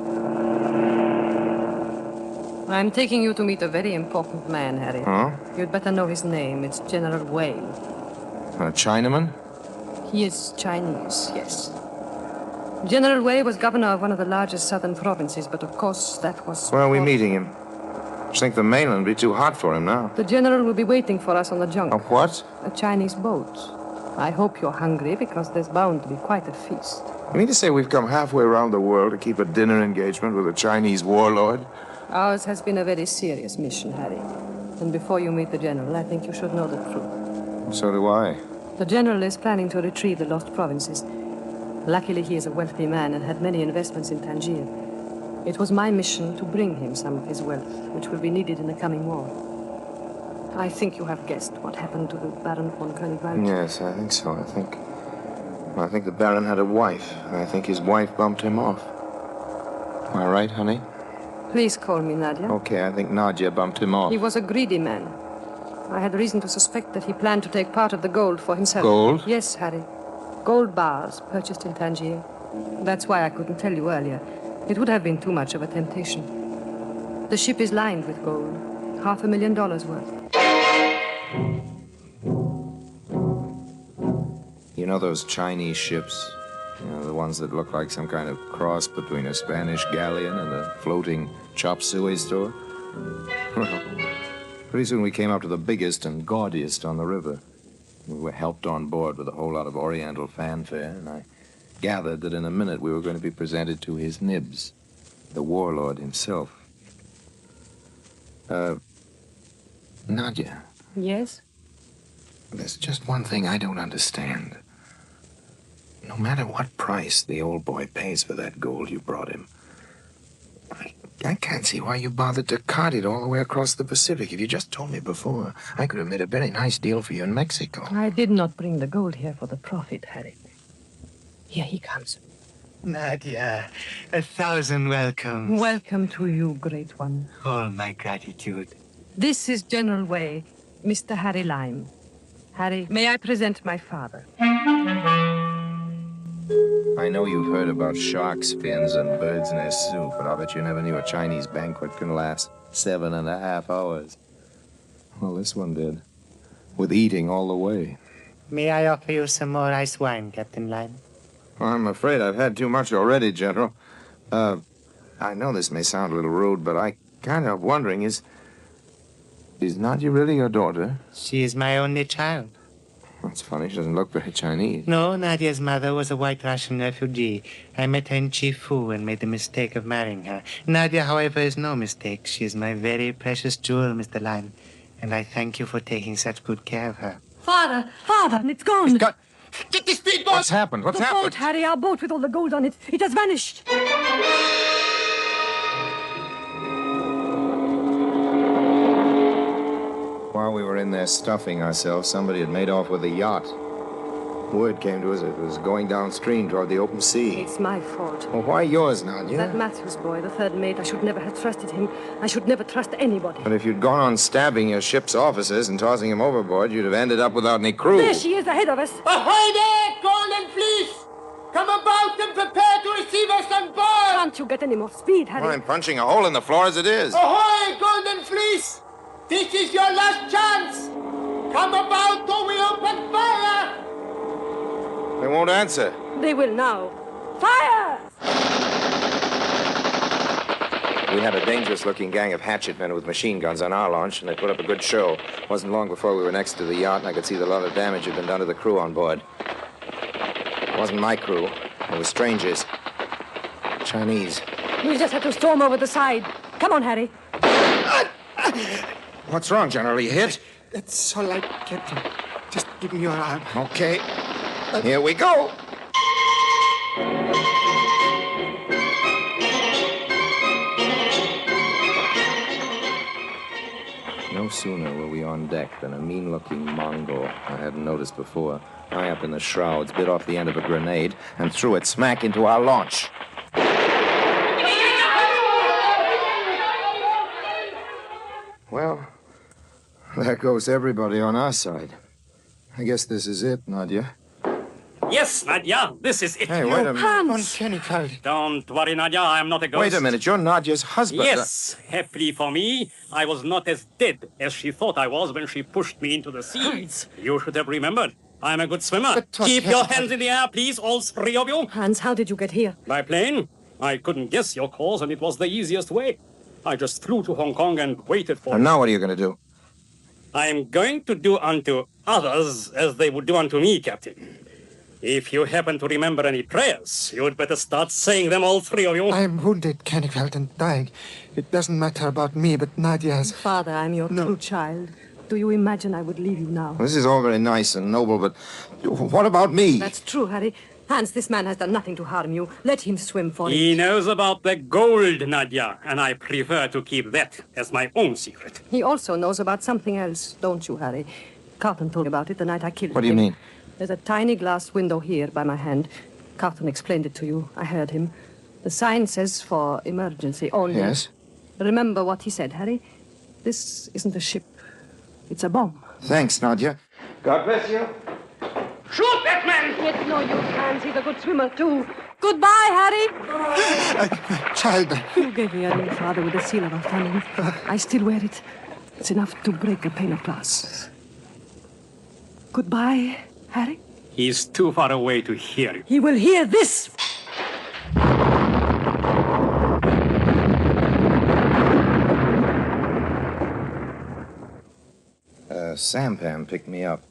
I'm taking you to meet a very important man, Harry. Huh? You'd better know his name. It's General Wei. A Chinaman? He is Chinese, yes. General Wei was governor of one of the largest southern provinces, but of course that was... Where are we meeting him? I think the mainland would be too hot for him now. The general will be waiting for us on the junk. A what? A Chinese boat. I hope you're hungry, because there's bound to be quite a feast. You mean to say we've come halfway around the world to keep a dinner engagement with a Chinese warlord? Ours has been a very serious mission, Harry. And before you meet the general, I think you should know the truth. So do I. The general is planning to retrieve the lost provinces. Luckily, he is a wealthy man and had many investments in Tangier. It was my mission to bring him some of his wealth, which will be needed in the coming war. I think you have guessed what happened to the Baron von Koenigwald. Yes, I think so. I think the Baron had a wife. I think his wife bumped him off. Am I right, honey? Please call me Nadia. Okay, I think Nadia bumped him off. He was a greedy man. I had reason to suspect that he planned to take part of the gold for himself. Gold? Yes, Harry. Gold bars purchased in Tangier. That's why I couldn't tell you earlier. It would have been too much of a temptation. The ship is lined with gold. $500,000 worth. You know those Chinese ships? You know, the ones that look like some kind of cross between a Spanish galleon and a floating chop suey store? Well, Pretty soon we came up to the biggest and gaudiest on the river. We were helped on board with a whole lot of Oriental fanfare, and I gathered that in a minute we were going to be presented to his nibs, the warlord himself. Nadia. Yes? There's just one thing I don't understand. No matter what price the old boy pays for that gold you brought him, I can't see why you bothered to cart it all the way across the Pacific. If you just told me before, I could have made a very nice deal for you in Mexico. I did not bring the gold here for the profit, Harry. Here he comes. Nadia, 1,000 welcomes. Welcome to you, great one. All my gratitude. This is General Way, Mr. Harry Lime. Harry, may I present my father? I know you've heard about shark's fins and bird's nest soup, but I'll bet you never knew a Chinese banquet can last 7.5 hours. Well, this one did. With eating all the way. May I offer you some more ice wine, Captain Lime? Well, I'm afraid I've had too much already, General. I know this may sound a little rude, but I can't help wondering, is Nadia really your daughter? She is my only child. That's funny. She doesn't look very Chinese. No, Nadia's mother was a white Russian refugee. I met her in Chifu and made the mistake of marrying her. Nadia, however, is no mistake. She is my very precious jewel, Mr. Lime. And I thank you for taking such good care of her. Father! Father! It's gone! Get the speedboat! What's happened? What's happened? The boat, Harry, our boat with all the gold on it. It has vanished. While we were in there stuffing ourselves, somebody had made off with a yacht. Word came to us it was going downstream toward the open sea. It's my fault. Well, why yours, Nadia? That Matthews boy, the third mate, I should never have trusted him. I should never trust anybody. But if you'd gone on stabbing your ship's officers and tossing him overboard, you'd have ended up without any crew. There she is ahead of us. Ahoy there, Golden Fleece! Come about and prepare to receive us on board! Can't you get any more speed, Harry? Well, I'm punching a hole in the floor as it is. Ahoy, Golden Fleece! This is your last chance! Come about or we open fire! They won't answer. They will now. Fire! We had a dangerous-looking gang of hatchetmen with machine guns on our launch, and they put up a good show. It wasn't long before we were next to the yacht, and I could see that a lot of damage had been done to the crew on board. It wasn't my crew. It was strangers. Chinese. We just have to storm over the side. Come on, Harry. What's wrong, General? Are you hit? That's all right, Captain. Just give me your arm. Okay. Here we go. No sooner were we on deck than a mean-looking Mongol I hadn't noticed before, high up in the shrouds, bit off the end of a grenade and threw it smack into our launch. Well, there goes everybody on our side. I guess this is it, Nadia. Yes, Nadia, this is it. Hey, wait a minute. Hans! Don't worry, Nadia, I am not a ghost. Wait a minute, you're Nadia's husband. Yes, happily for me, I was not as dead as she thought I was when she pushed me into the sea. Hans. You should have remembered. I'm a good swimmer. Keep your hands in the air, please, all three of you. Hans, how did you get here? By plane. I couldn't guess your course, and it was the easiest way. I just flew to Hong Kong and waited for And now what are you going to do? I'm going to do unto others as they would do unto me, Captain. If you happen to remember any prayers, you'd better start saying them, all three of you. I'm wounded, Canigfeld, and dying. It doesn't matter about me, but Nadia's... Father, I'm your true child. Do you imagine I would leave you now? This is all very nice and noble, but what about me? That's true, Harry. Hans, this man has done nothing to harm you. Let him swim for He it. knows about the gold, Nadia, and I prefer to keep that as my own secret. He also knows about something else, don't you, Harry? Carton told me about it the night I killed him. What do you mean? There's a tiny glass window here by my hand. Carton explained it to you. I heard him. The sign says for emergency only. Yes? Remember what he said, Harry? This isn't a ship. It's a bomb. Thanks, Nadia. God bless you. Shoot that man! It's no use, Hans. He's a good swimmer, too. Goodbye, Harry. Child. You gave me a ring, Father, with the seal of our family. I still wear it. It's enough to break a pane of glass. Goodbye, Harry. He's too far away to hear you. He will hear this. a sampan picked me up.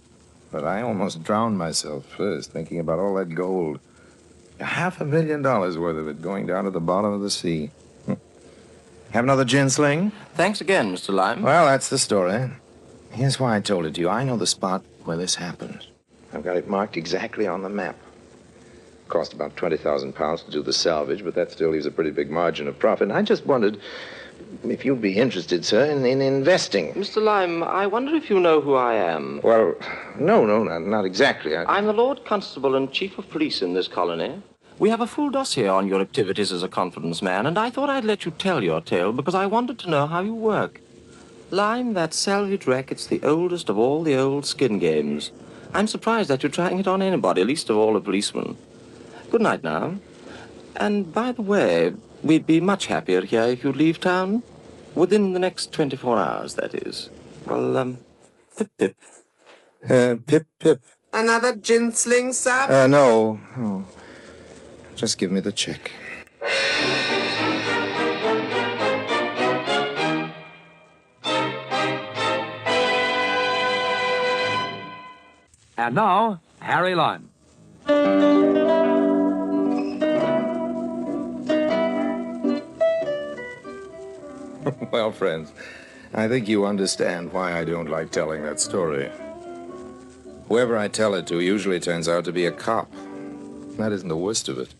But I almost drowned myself first, thinking about all that gold. $500,000 worth of it going down to the bottom of the sea. Have another gin sling? Thanks again, Mr. Lime. Well, that's the story. Here's why I told it to you. I know the spot where this happened. I've got it marked exactly on the map. Cost about 20,000 pounds to do the salvage, but that still leaves a pretty big margin of profit. And I just wondered if you'd be interested, sir, in investing. Mr. Lime, I wonder if you know who I am. Well, no, not exactly. I'm the Lord Constable and Chief of Police in this colony. We have a full dossier on your activities as a confidence man, and I thought I'd let you tell your tale because I wanted to know how you work. Lime, that salvage racket's the oldest of all the old skin games. I'm surprised that you're trying it on anybody, least of all a policeman. Good night now. And by the way, we'd be much happier here if you'd leave town. Within the next 24 hours, that is. Well, pip-pip. Pip. Another gin sling, sir? No. Just give me the check. And now, Harry Lime. Well, friends, I think you understand why I don't like telling that story. Whoever I tell it to usually turns out to be a cop. That isn't the worst of it.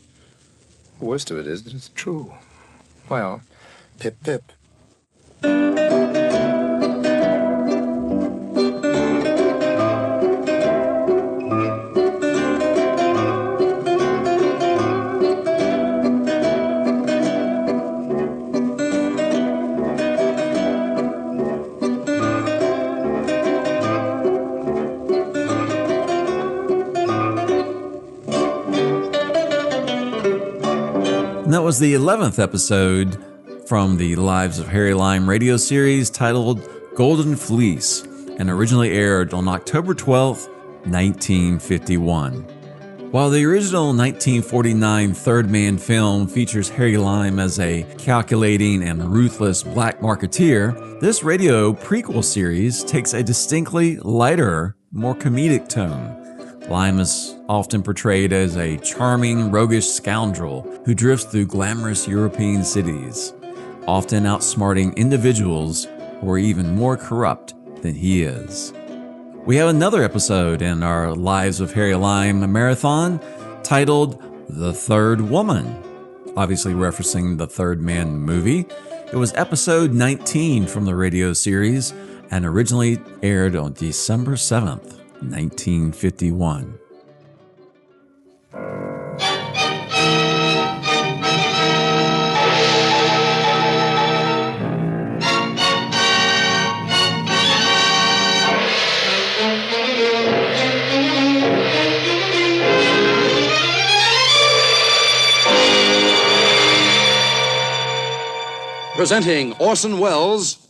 The worst of it is that it's true. Well, pip. And that was the 11th episode from the Lives of Harry Lime radio series titled Golden Fleece, and originally aired on October 12th, 1951. While the original 1949 Third Man film features Harry Lime as a calculating and ruthless black marketeer, this radio prequel series takes a distinctly lighter, more comedic tone. Lime is often portrayed as a charming, roguish scoundrel who drifts through glamorous European cities, often outsmarting individuals who are even more corrupt than he is. We have another episode in our Lives of Harry Lime marathon titled The Third Woman, obviously referencing the Third Man movie. It was episode 19 from the radio series and originally aired on December 7th. 1951. Presenting Orson Welles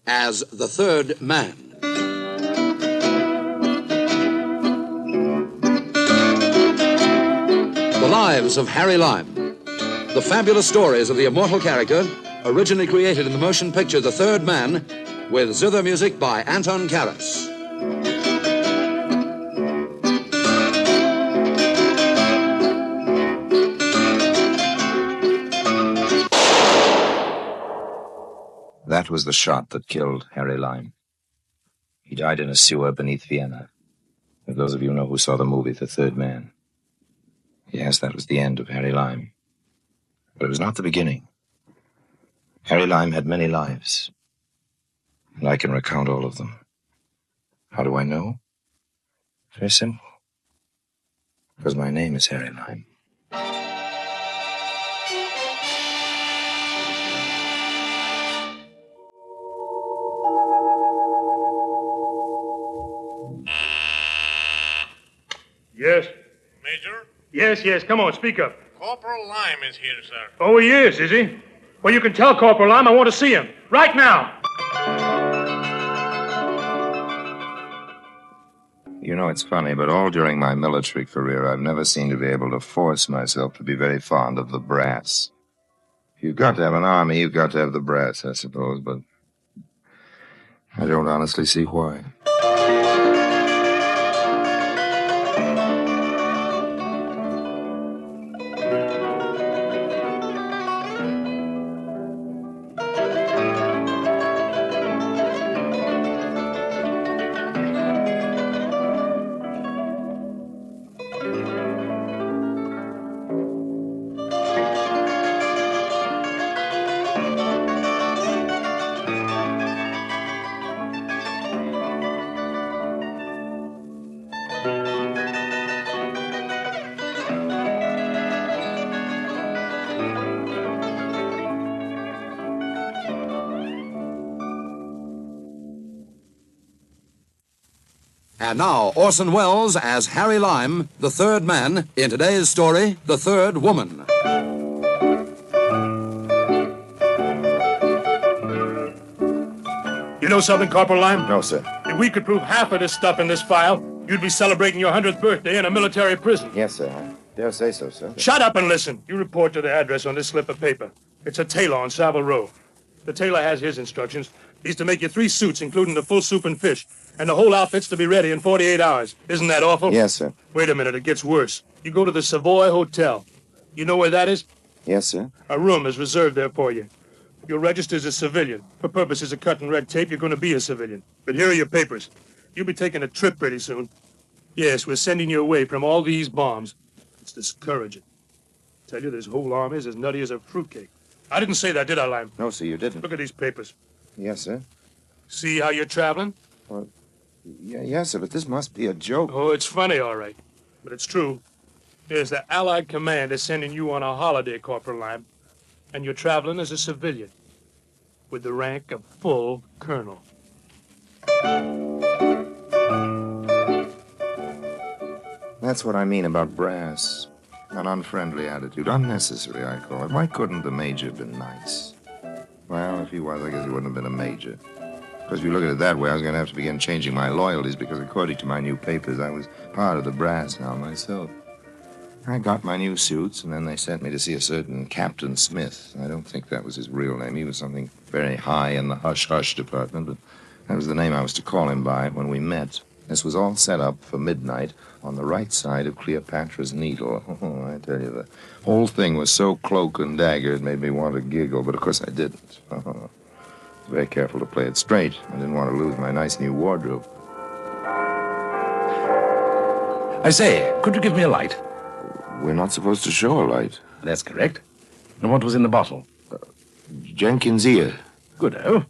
as the Third Man. The Lives of Harry Lime. The fabulous stories of the immortal character, originally created in the motion picture The Third Man, with zither music by Anton Karas. That was the shot that killed Harry Lime. He died in a sewer beneath Vienna. For those of you who know who saw the movie The Third Man. Yes, that was the end of Harry Lime. But it was not the beginning. Harry Lime had many lives. And I can recount all of them. How do I know? Very simple. Because my name is Harry Lime. Yes? Major? Yes, come on, speak up. Corporal Lime is here, sir. Oh, he is he? Well, you can tell Corporal Lime I want to see him. Right now! You know, it's funny, but all during my military career, I've never seemed to be able to force myself to be very fond of the brass. If you've got to have an army, you've got to have the brass, I suppose, but I don't honestly see why. And now, Orson Welles as Harry Lime, the third man, in today's story, The Third Woman. You know something, Corporal Lime? No, sir. If we could prove half of this stuff in this file, you'd be celebrating your 100th birthday in a military prison. Yes, sir. I dare say so, sir. Shut up and listen. You report to the address on this slip of paper. It's a tailor on Savile Row. The tailor has his instructions. He's to make you 3 suits, including the full soup and fish. And the whole outfit's to be ready in 48 hours. Isn't that awful? Yes, sir. Wait a minute, it gets worse. You go to the Savoy Hotel. You know where that is? Yes, sir. A room is reserved there for you. You'll register as a civilian. For purposes of cutting red tape, you're going to be a civilian. But here are your papers. You'll be taking a trip pretty soon. Yes, we're sending you away from all these bombs. It's discouraging. I tell you, this whole army is as nutty as a fruitcake. I didn't say that, did I, Lime? No, sir, you didn't. Look at these papers. Yes, sir. See how you're traveling? Well, yes, sir, but this must be a joke. Oh, it's funny, all right. But it's true. Yes, the Allied command is sending you on a holiday, Corporal Lime. And you're traveling as a civilian. With the rank of full colonel. That's what I mean about brass. An unfriendly attitude. Unnecessary, I call it. Why couldn't the major have been nice? Well, if he was, I guess he wouldn't have been a major. Because if you look at it that way, I was going to have to begin changing my loyalties because according to my new papers, I was part of the brass now myself. I got my new suits, and then they sent me to see a certain Captain Smith. I don't think that was his real name. He was something very high in the hush-hush department, but that was the name I was to call him by when we met. This was all set up for midnight on the right side of Cleopatra's Needle. Oh, I tell you, the whole thing was so cloak and dagger it made me want to giggle, but of course I didn't. Oh, very careful to play it straight. I didn't want to lose my nice new wardrobe. I say, could you give me a light? We're not supposed to show a light. That's correct. And what was in the bottle? Jenkins' ear. Good-o.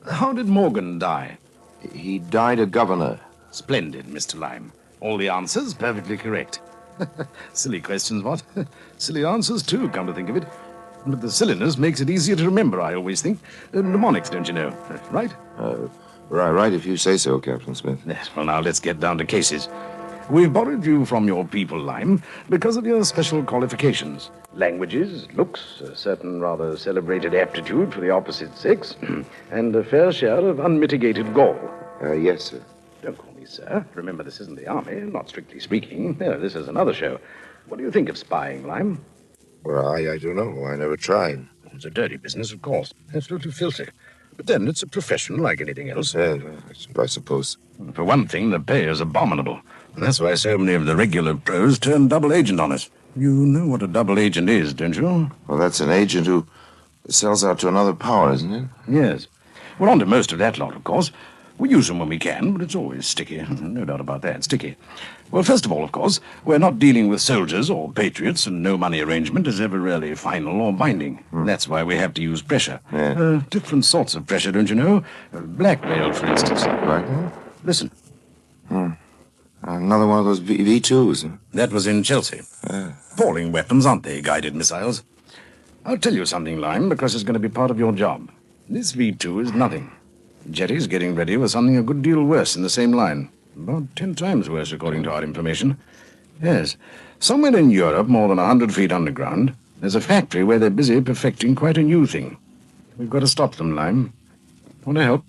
How did Morgan die? He died a governor. Splendid, Mr. Lime. All the answers perfectly correct. Silly questions, what? Silly answers, too, come to think of it. But the silliness makes it easier to remember, I always think. Mnemonics, don't you know? Right? Right, if you say so, Captain Smith. Yes, well, now let's get down to cases. We've borrowed you from your people, Lime, because of your special qualifications. Languages, looks, a certain rather celebrated aptitude for the opposite sex, and a fair share of unmitigated gall. Yes, sir. Don't call me sir. Remember, this isn't the army, not strictly speaking. No, this is another show. What do you think of spying, Lime? Well, I don't know. I never tried. It's a dirty business, of course. Absolutely filthy. But then it's a profession like anything else. I suppose. For one thing, the pay is abominable. And that's why so many of the regular pros turn double agent on us. You know what a double agent is, don't you? Well, that's an agent who sells out to another power, isn't it? Yes. We're on to most of that lot, of course. We use them when we can, but it's always sticky. No doubt about that, sticky. Well, first of all, of course, we're not dealing with soldiers or patriots, and no money arrangement is ever really final or binding. That's why we have to use pressure. Yeah. Different sorts of pressure, don't you know? Blackmail, for instance. Right. Listen. Another one of those V2s. That was in Chelsea. Falling weapons, aren't they, guided missiles? I'll tell you something, Lime, because it's going to be part of your job. This V2 is nothing. Jetty's getting ready with something a good deal worse in the same line. About 10 times worse, according to our information. Yes. Somewhere in Europe, more than 100 feet underground, there's a factory where they're busy perfecting quite a new thing. We've got to stop them, Lime. Want to help?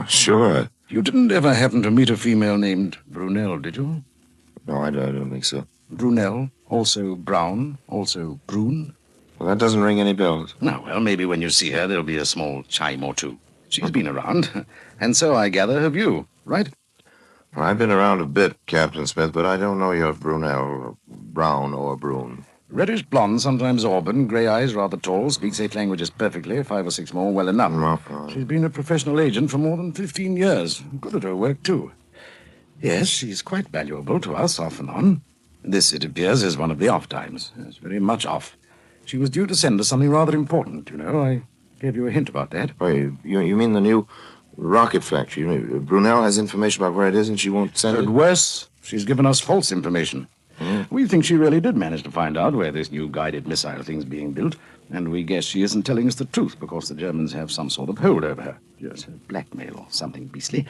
Sure. You didn't ever happen to meet a female named Brunel, did you? No, I don't think so. Brunel, also Brown, also Brune. Well, that doesn't ring any bells. No, well, maybe when you see her, there'll be a small chime or two. She's been around, and so I gather have you, right? Well, I've been around a bit, Captain Smith, but I don't know your Brunel, or Brown, or Brune. Reddish blonde, sometimes auburn, grey eyes, rather tall, speaks 8 languages perfectly, 5 or 6 more, well enough. She's been a professional agent for more than 15 years. Good at her work, too. Yes, she's quite valuable to us, off and on. This, it appears, is one of the off times. It's very much off. She was due to send us something rather important, you know. I gave you a hint about that. Oh, you mean the new rocket factory? Brunel has information about where it is and she won't send it? Worse, she's given us false information. We think she really did manage to find out where this new guided missile thing's being built, and we guess she isn't telling us the truth because the Germans have some sort of hold over her. Yes, blackmail or something beastly.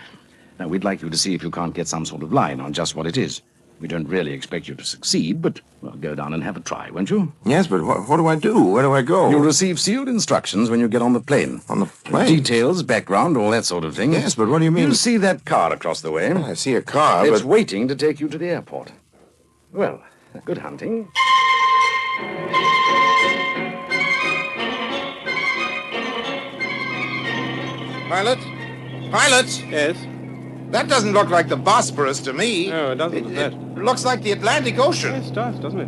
Now, we'd like you to see if you can't get some sort of line on just what it is. We don't really expect you to succeed, but, well, go down and have a try, won't you? Yes, but what do I do? Where do I go? You'll receive sealed instructions when you get on the plane. On the plane? Details, background, all that sort of thing. Yes, but what do you mean? You see that car across the way? I see a car, It's but... waiting to take you to the airport. Well, good hunting. Pilot? Pilot? Yes? That doesn't look like the Bosporus to me. No, it doesn't. It looks like the Atlantic Ocean. Yes, it does, doesn't it?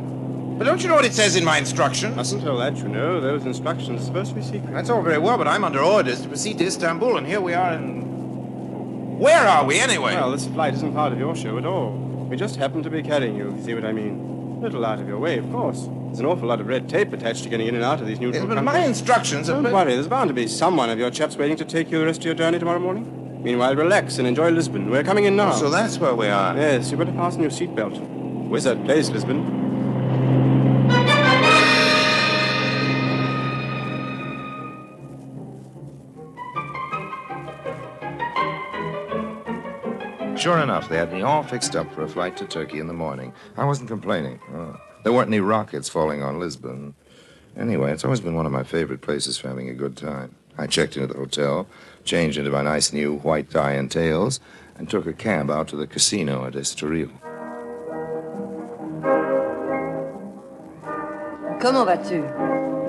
But don't you know what it says in my instructions? Mustn't tell that, you know. Those instructions are supposed to be secret. That's all very well, but I'm under orders to proceed to Istanbul, and here we are in... Where are we, anyway? Well, this flight isn't part of your show at all. We just happen to be carrying you, if you see what I mean. A little out of your way, of course. There's an awful lot of red tape attached to getting in and out of these neutral But countries. my instructions are... Don't worry, there's bound to be someone of your chaps waiting to take you the rest of your journey tomorrow morning. Meanwhile, relax and enjoy Lisbon. We're coming in now. Oh, so that's where we are. Yes, you better fasten your seatbelt. Wizard place, Lisbon. Sure enough, they had me all fixed up for a flight to Turkey in the morning. I wasn't complaining. There weren't any rockets falling on Lisbon. Anyway, it's always been one of my favorite places for having a good time. I checked into the hotel, changed into my nice new white tie and tails, and took a cab out to the casino at Estoril. Comment vas-tu?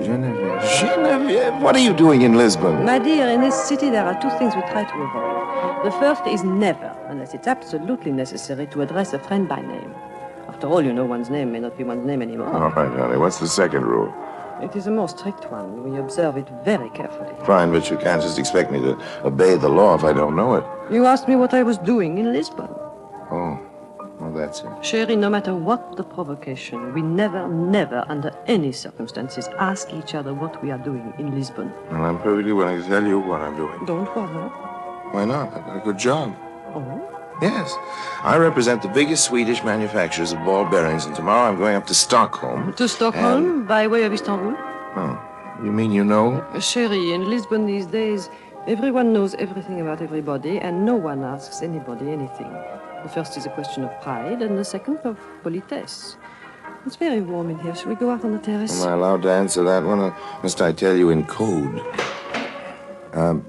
Geneviève, what are you doing in Lisbon? My dear, in this city there are two things we try to avoid. The first is never, unless it's absolutely necessary, to address a friend by name. After all, you know one's name may not be one's name anymore. All right, honey, what's the second rule? It is a more strict one. We observe it very carefully. Fine, but you can't just expect me to obey the law if I don't know it. You asked me what I was doing in Lisbon. Oh, well, that's it. Sherry, no matter what the provocation, we never, never, under any circumstances, ask each other what we are doing in Lisbon. Well, I'm perfectly willing to tell you what I'm doing. Don't bother. Why not? I've got a good job. Oh? Yes. I represent the biggest Swedish manufacturers of ball bearings, and tomorrow I'm going up to Stockholm. To Stockholm, by way of Istanbul? Oh, you mean you know? Sherry, in Lisbon these days, everyone knows everything about everybody, and no one asks anybody anything. The first is a question of pride, and the second of politesse. It's very warm in here. Shall we go out on the terrace? Am I allowed to answer that one, or must I tell you in code?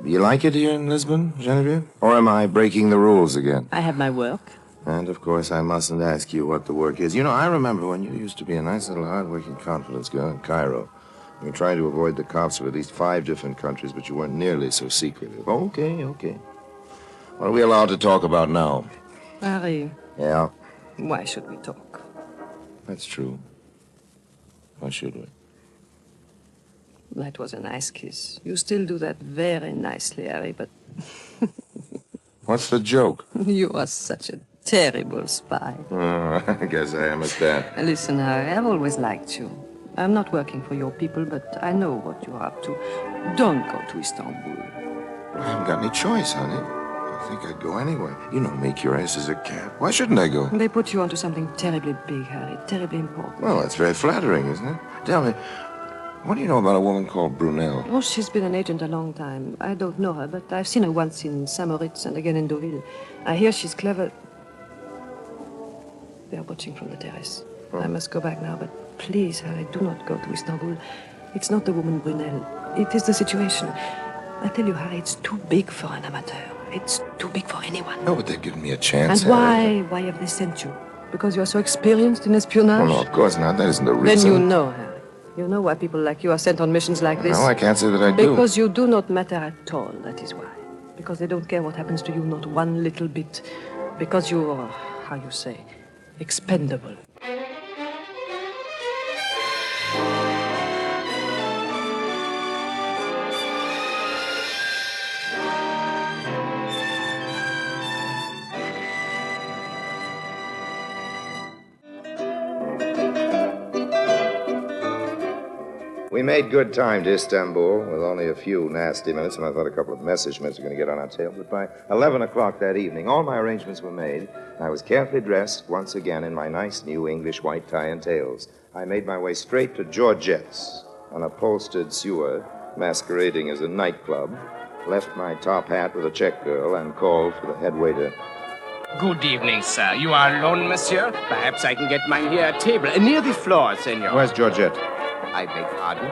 You like it here in Lisbon, Genevieve? Or am I breaking the rules again? I have my work. And, of course, I mustn't ask you what the work is. You know, I remember when you used to be a nice little hard-working confidence girl in Cairo. You were trying to avoid the cops of at least 5 different countries, but you weren't nearly so secretive. Okay. What are we allowed to talk about now? Harry. Yeah, Why should we talk? that's true. Why should we? That was a nice kiss. You still do that very nicely, Harry, but What's the joke? you are such a terrible spy. Oh, I guess I am at that. Listen, Harry, I've always liked you. I'm not working for your people, but I know what you're up to. Don't go to Istanbul. I haven't got any choice, honey. I think I'd go anywhere. You know me, curious as a cat. Why shouldn't I go? They put you onto something terribly big, Harry, terribly important. Well, that's very flattering, isn't it? Tell me, what do you know about a woman called Brunel? Oh, she's been an agent a long time. I don't know her, but I've seen her once in Saint-Moritz and again in Deauville. I hear she's clever. They're watching from the terrace. Oh. I must go back now, but please, Harry, do not go to Istanbul. It's not the woman Brunel. It is the situation. I tell you, Harry, it's too big for an amateur. It's too big for anyone. No, but they've given me a chance. And Harry. why have they sent you? Because you're so experienced in espionage? Well, no, of course not. That isn't the Then reason. you know, Harry. You know why people like you are sent on missions like this? No, I can't say that I do. Because you do not matter at all, that is why. Because they don't care what happens to you, not one little bit. Because you are, how you say, expendable. We made good time to Istanbul with only a few nasty minutes, and I thought a couple of message minutes were going to get on our tail. But by 11 o'clock that evening, all my arrangements were made. I was carefully dressed once again in my nice new English white tie and tails. I made my way straight to Georgette's, an upholstered sewer masquerading as a nightclub, left my top hat with a check girl, and called for the head waiter. Good evening, sir. You are alone, monsieur? Perhaps I can get mine here at table, near the floor, senor. Where's Georgette? I beg pardon?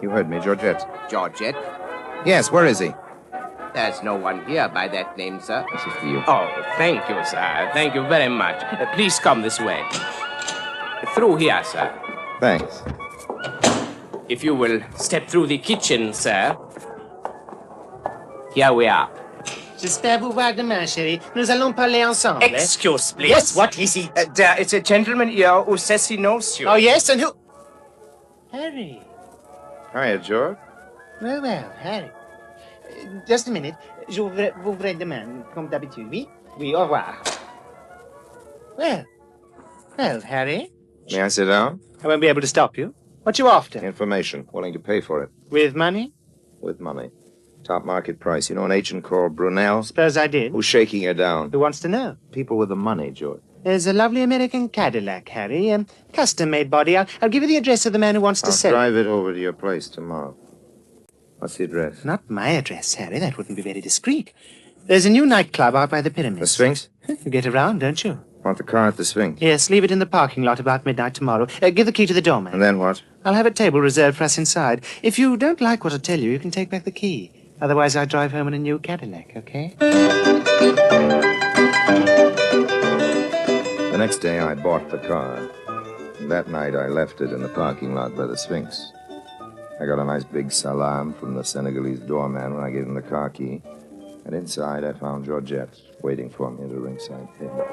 You heard me, Georgette. Georgette? Yes, where is he? There's no one here by that name, sir. This is for you. Oh, thank you, sir. Thank you very much. Please come this way. Through here, sir. Thanks. If you will step through the kitchen, sir. Here we are. J'espère vous voir demain, chérie. Nous allons parler ensemble. Excuse, please. Yes, what is it? It's a gentleman here who says he knows you. Oh, yes, and who? Harry. Hiya, George. Well, Harry. Just a minute. Je vous verrai demain, comme d'habitude, oui? Oui, au revoir. Well, Harry. May I sit down? I won't be able to stop you. What you after? Information. Willing to pay for it. With money? With money. Top market price. You know an agent called Brunel? Suppose I did. Who's shaking her down? Who wants to know? People with the money, George. There's a lovely American Cadillac, Harry. Custom-made body. I'll give you the address of the man who wants to sell it. I'll drive it over to your place tomorrow. What's the address? Not my address, Harry. That wouldn't be very discreet. There's a new nightclub out by the pyramids. The Sphinx? You get around, don't you? Want the car at the Sphinx? Yes, leave it in the parking lot about midnight tomorrow. Give the key to the doorman. And then what? I'll have a table reserved for us inside. If you don't like what I tell you, you can take back the key. Otherwise, I drive home in a new Cadillac, okay? The next day, I bought the car. And that night, I left it in the parking lot by the Sphinx. I got a nice big salam from the Senegalese doorman when I gave him the car key. And inside, I found Georgette waiting for me at a ringside table.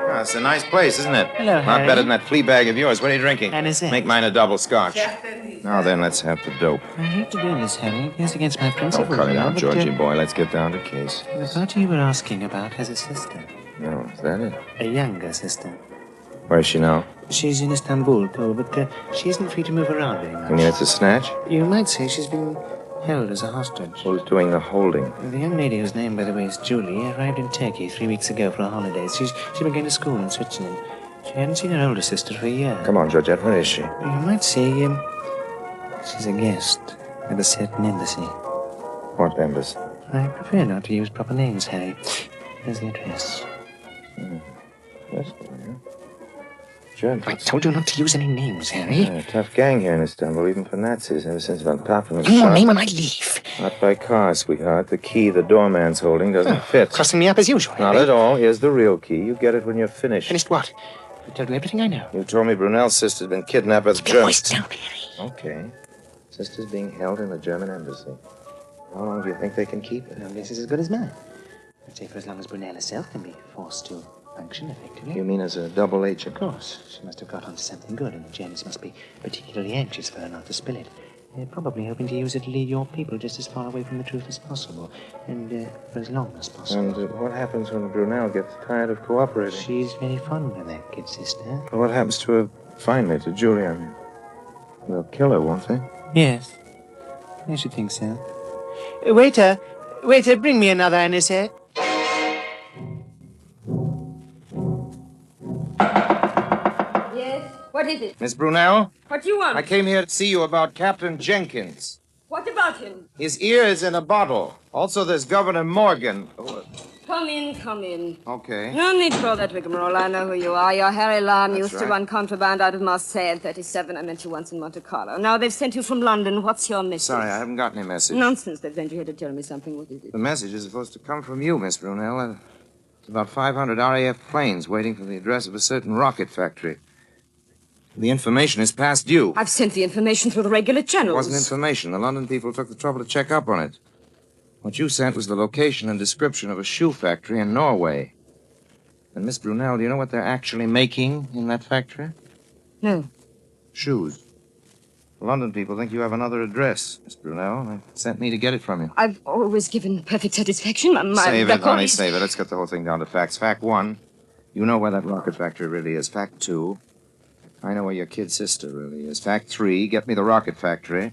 Ah, it's a nice place, isn't it? Hello, Not Harry. better than that flea bag of yours. What are you drinking? Anisette. Make mine a double scotch. Now then, let's have the dope. I hate to do this, Harry. It goes against my Don't principles. cut it you know, out, but, Georgie boy. Let's get down to case. The party you were asking about has a sister. No, is that it? A younger sister. Where's she now? She's in Istanbul, too, but she isn't free to move around very much. You mean it's a snatch? You might say she's been held as a hostage. Who's doing the holding? The young lady whose name, by the way, is Julie, arrived in Turkey 3 weeks ago for a holiday. She's been going to school in Switzerland. She hadn't seen her older sister for a year. Come on, Georgette, where is she? You might say she's a guest at a certain embassy. What embassy? I prefer not to use proper names, Harry. Here's the address. Yes, George. I told you not to use any names, Harry. Yeah, tough gang here in Istanbul, even for Nazis, ever since Van Papen was Give me your shot. name and I leave. Not by car, sweetheart. The key the doorman's holding doesn't fit. Crossing me up as usual, Not Harry. at all. Here's the real key. You get it when you're finished. Finished what? I told you everything I know. You told me Brunel's sister's been kidnapped by the Keep your voice Germans. down, Harry. Okay. Sister's being held in the German embassy. How long do you think they can keep her? No guess is as good as mine. I'd say for as long as Brunel herself can be forced to function effectively. You mean as a double agent? Of course. She must have got onto something good, and the Germans must be particularly anxious for her not to spill it. They're probably hoping to use it to lead your people just as far away from the truth as possible, and for as long as possible. And what happens when Brunel gets tired of cooperating? She's very fond of that kid sister. Well, what happens to her finally, to Julie, I mean? They'll kill her, won't they? Yes. I should think so. Waiter, bring me another anisette. Yes? What is it? Miss Brunel? What do you want? I came here to see you about Captain Jenkins. What about him? His ear is in a bottle. Also, there's Governor Morgan. Oh, Come in, come in. okay. No need for all that rigmarole. I know who you are. You're Harry Lamb. That's Used to right. run contraband out of Marseille in 37. I met you once in Monte Carlo. Now they've sent you from London. What's your message? Sorry, I haven't got any message. Nonsense. They've sent you here to tell me something. What is it? The message is supposed to come from you, Miss Brunel. It's about 500 RAF planes waiting for the address of a certain rocket factory. The information is past you. I've sent the information through the regular It channels. wasn't information. The London people took the trouble to check up on it. What you sent was the location and description of a shoe factory in Norway. And Miss Brunel, do you know what they're actually making in that factory? No. Shoes. The London people think you have another address, Miss Brunel, and they sent me to get it from you. I've always given perfect satisfaction. My Save it, record honey, is- save it. Let's get the whole thing down to facts. Fact 1, you know where that rocket factory really is. Fact 2, I know where your kid sister really is. Fact 3, get me the rocket factory,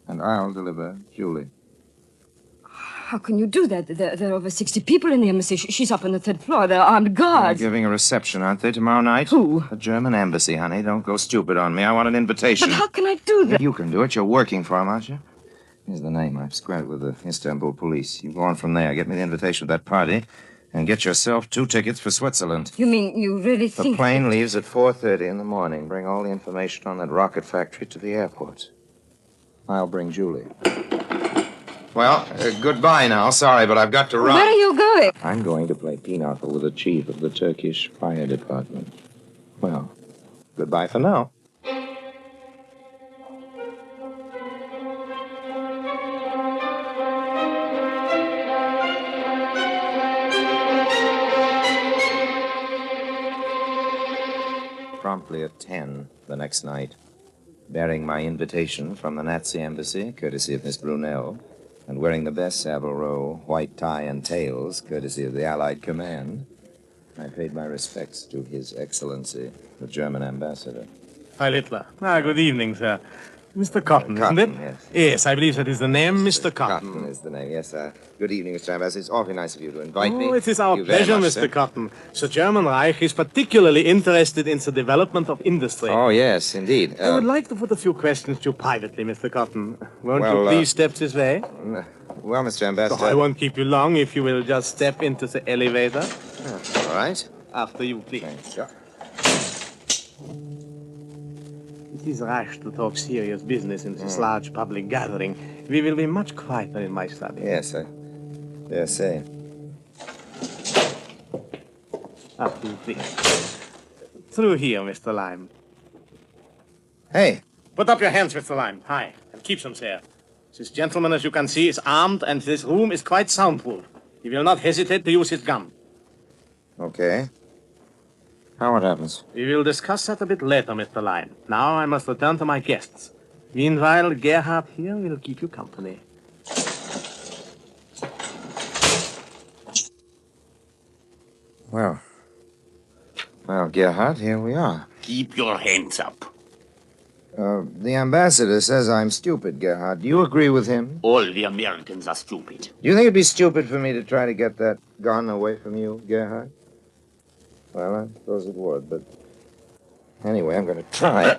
and I'll deliver Julie. How can you do that? There are over 60 people in the embassy. She's up on the 3rd floor. There are armed guards. They're giving a reception, aren't they, tomorrow night? Who? The German embassy, honey. Don't go stupid on me. I want an invitation. But how can I do that? You can do it. You're working for them, aren't you? Here's the name. I've squared with the Istanbul police. You go on from there. Get me the invitation to that party and get yourself 2 tickets for Switzerland. You mean you really think... The plane leaves at 4:30 in the morning. Bring all the information on that rocket factory to the airport. I'll bring Julie. Well, goodbye now. Sorry, but I've got to run. Where are you going? I'm going to play pinochle with the chief of the Turkish fire department. Well, goodbye for now. Promptly at 10 the next night, bearing my invitation from the Nazi embassy, courtesy of Miss Brunel, and wearing the best Savile Row white tie and tails, courtesy of the Allied command, I paid my respects to His Excellency, the German ambassador. Hi, Hitler. Good evening, sir. Mr. Cotton, Cotton, isn't it? yes. Yes, I believe that is the name, Mr. Cotton. Cotton is the name, yes, sir. Good evening, Mr. Ambassador. It's awfully nice of you to invite me. Oh, it is our Thank you very pleasure, much, Mr. sir. Cotton. The German Reich is particularly interested in the development of industry. Oh, yes, indeed. I would like to put a few questions to you privately, Mr. Cotton. Won't Well, you please step this way? Well, Mr. Ambassador... I won't keep you long if you will just step into the elevator. All right. After you, please. Thanks. Yeah. It is rash to talk serious business in this large public gathering. We will be much quieter in my study. Yes, I dare say. After you, please. Through here, Mr. Lime. Hey. Put up your hands, Mr. Lime. High. And keep them there. This gentleman, as you can see, is armed, and this room is quite soundproof. He will not hesitate to use his gun. Okay. Now what happens? We will discuss that a bit later, Mr. Lime. Now I must return to my guests. Meanwhile, Gerhard here will keep you company. Well, Gerhard, here we are. Keep your hands up. The ambassador says I'm stupid, Gerhard. Do you agree with him? All the Americans are stupid. Do you think it'd be stupid for me to try to get that gun away from you, Gerhard? Well, I suppose it would, but... Anyway, I'm going to try.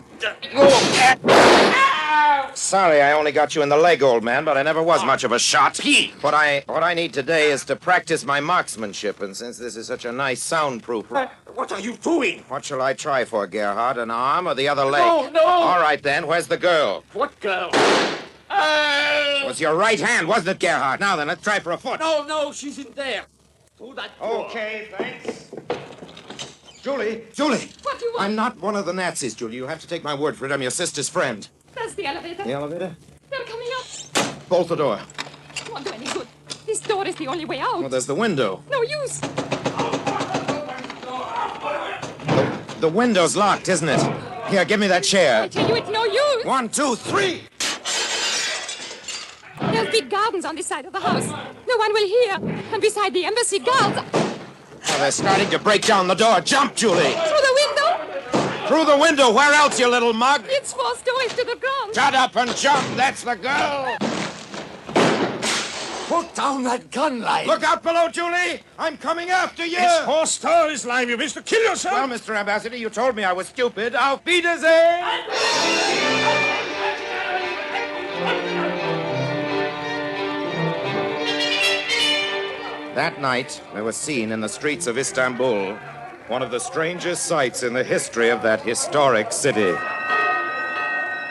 Sorry I only got you in the leg, old man, but I never was much of a shot. What I need today is to practice my marksmanship, and since this is such a nice soundproof... What are you doing? What shall I try for, Gerhard? An arm or the other leg? No! All right, then. Where's the girl? What girl? It was your right hand, wasn't it, Gerhard? Now then, let's try for a foot. No, she's in there. Through that door. Okay, thanks. Julie! What do you want? I'm not one of the Nazis, Julie. You have to take my word for it. I'm your sister's friend. There's the elevator. The elevator? They're coming up. Bolt the door. It won't do any good. This door is the only way out. Well, there's the window. No use. The window's locked, isn't it? Here, give me that chair. I tell you, it's no use. 1, 2, 3. There's big gardens on this side of the house. No one will hear. And beside the embassy guards. Oh, they're starting to break down the door. Jump, Julie. Through the window. Through the window. Where else, you little mug? It's 4 stories to the ground. Shut up and jump. That's the girl. Put down that gun, Lime. Look out below, Julie. I'm coming after you. It's 4 stories, Lime. You wish to kill yourself? Well, Mr. Ambassador, you told me I was stupid. Auf Wiedersehen. That night, there was seen in the streets of Istanbul one of the strangest sights in the history of that historic city.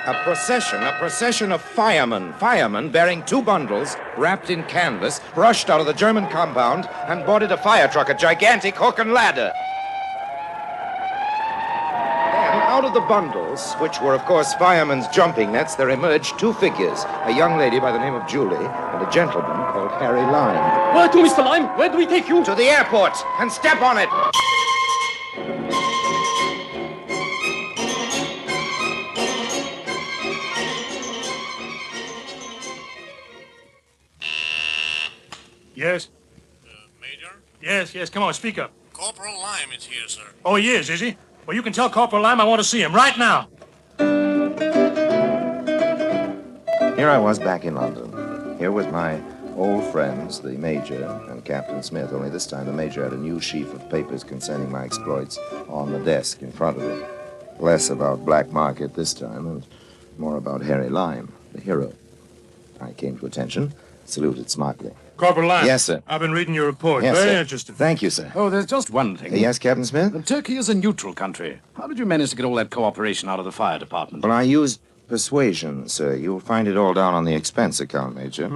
A procession of firemen bearing 2 bundles wrapped in canvas, rushed out of the German compound and boarded a fire truck, a gigantic hook and ladder. Then, out of the bundles, which were, of course, firemen's jumping nets, there emerged 2 figures, a young lady by the name of Julie and a gentleman called Harry Lime. Where to, Mr. Lime? Where do we take you? To the airport, and step on it! Yes? Major? Yes, come on, speak up. Corporal Lime is here, sir. Oh, he is he? Well, you can tell Corporal Lime I want to see him right now. Here I was back in London. Here was my Old friends, the Major and Captain Smith, only this time the Major had a new sheaf of papers concerning my exploits on the desk in front of him. Less about black market this time, and more about Harry Lime, the hero. I came to attention, saluted smartly. Corporal Lime. Yes, sir. I've been reading your report. Yes, Very sir. interesting. Thank you, sir. Oh, there's just one thing. Yes, Captain Smith? Turkey is a neutral country. How did you manage to get all that cooperation out of the fire department? Well, I used persuasion, sir. You'll find it all down on the expense account, Major.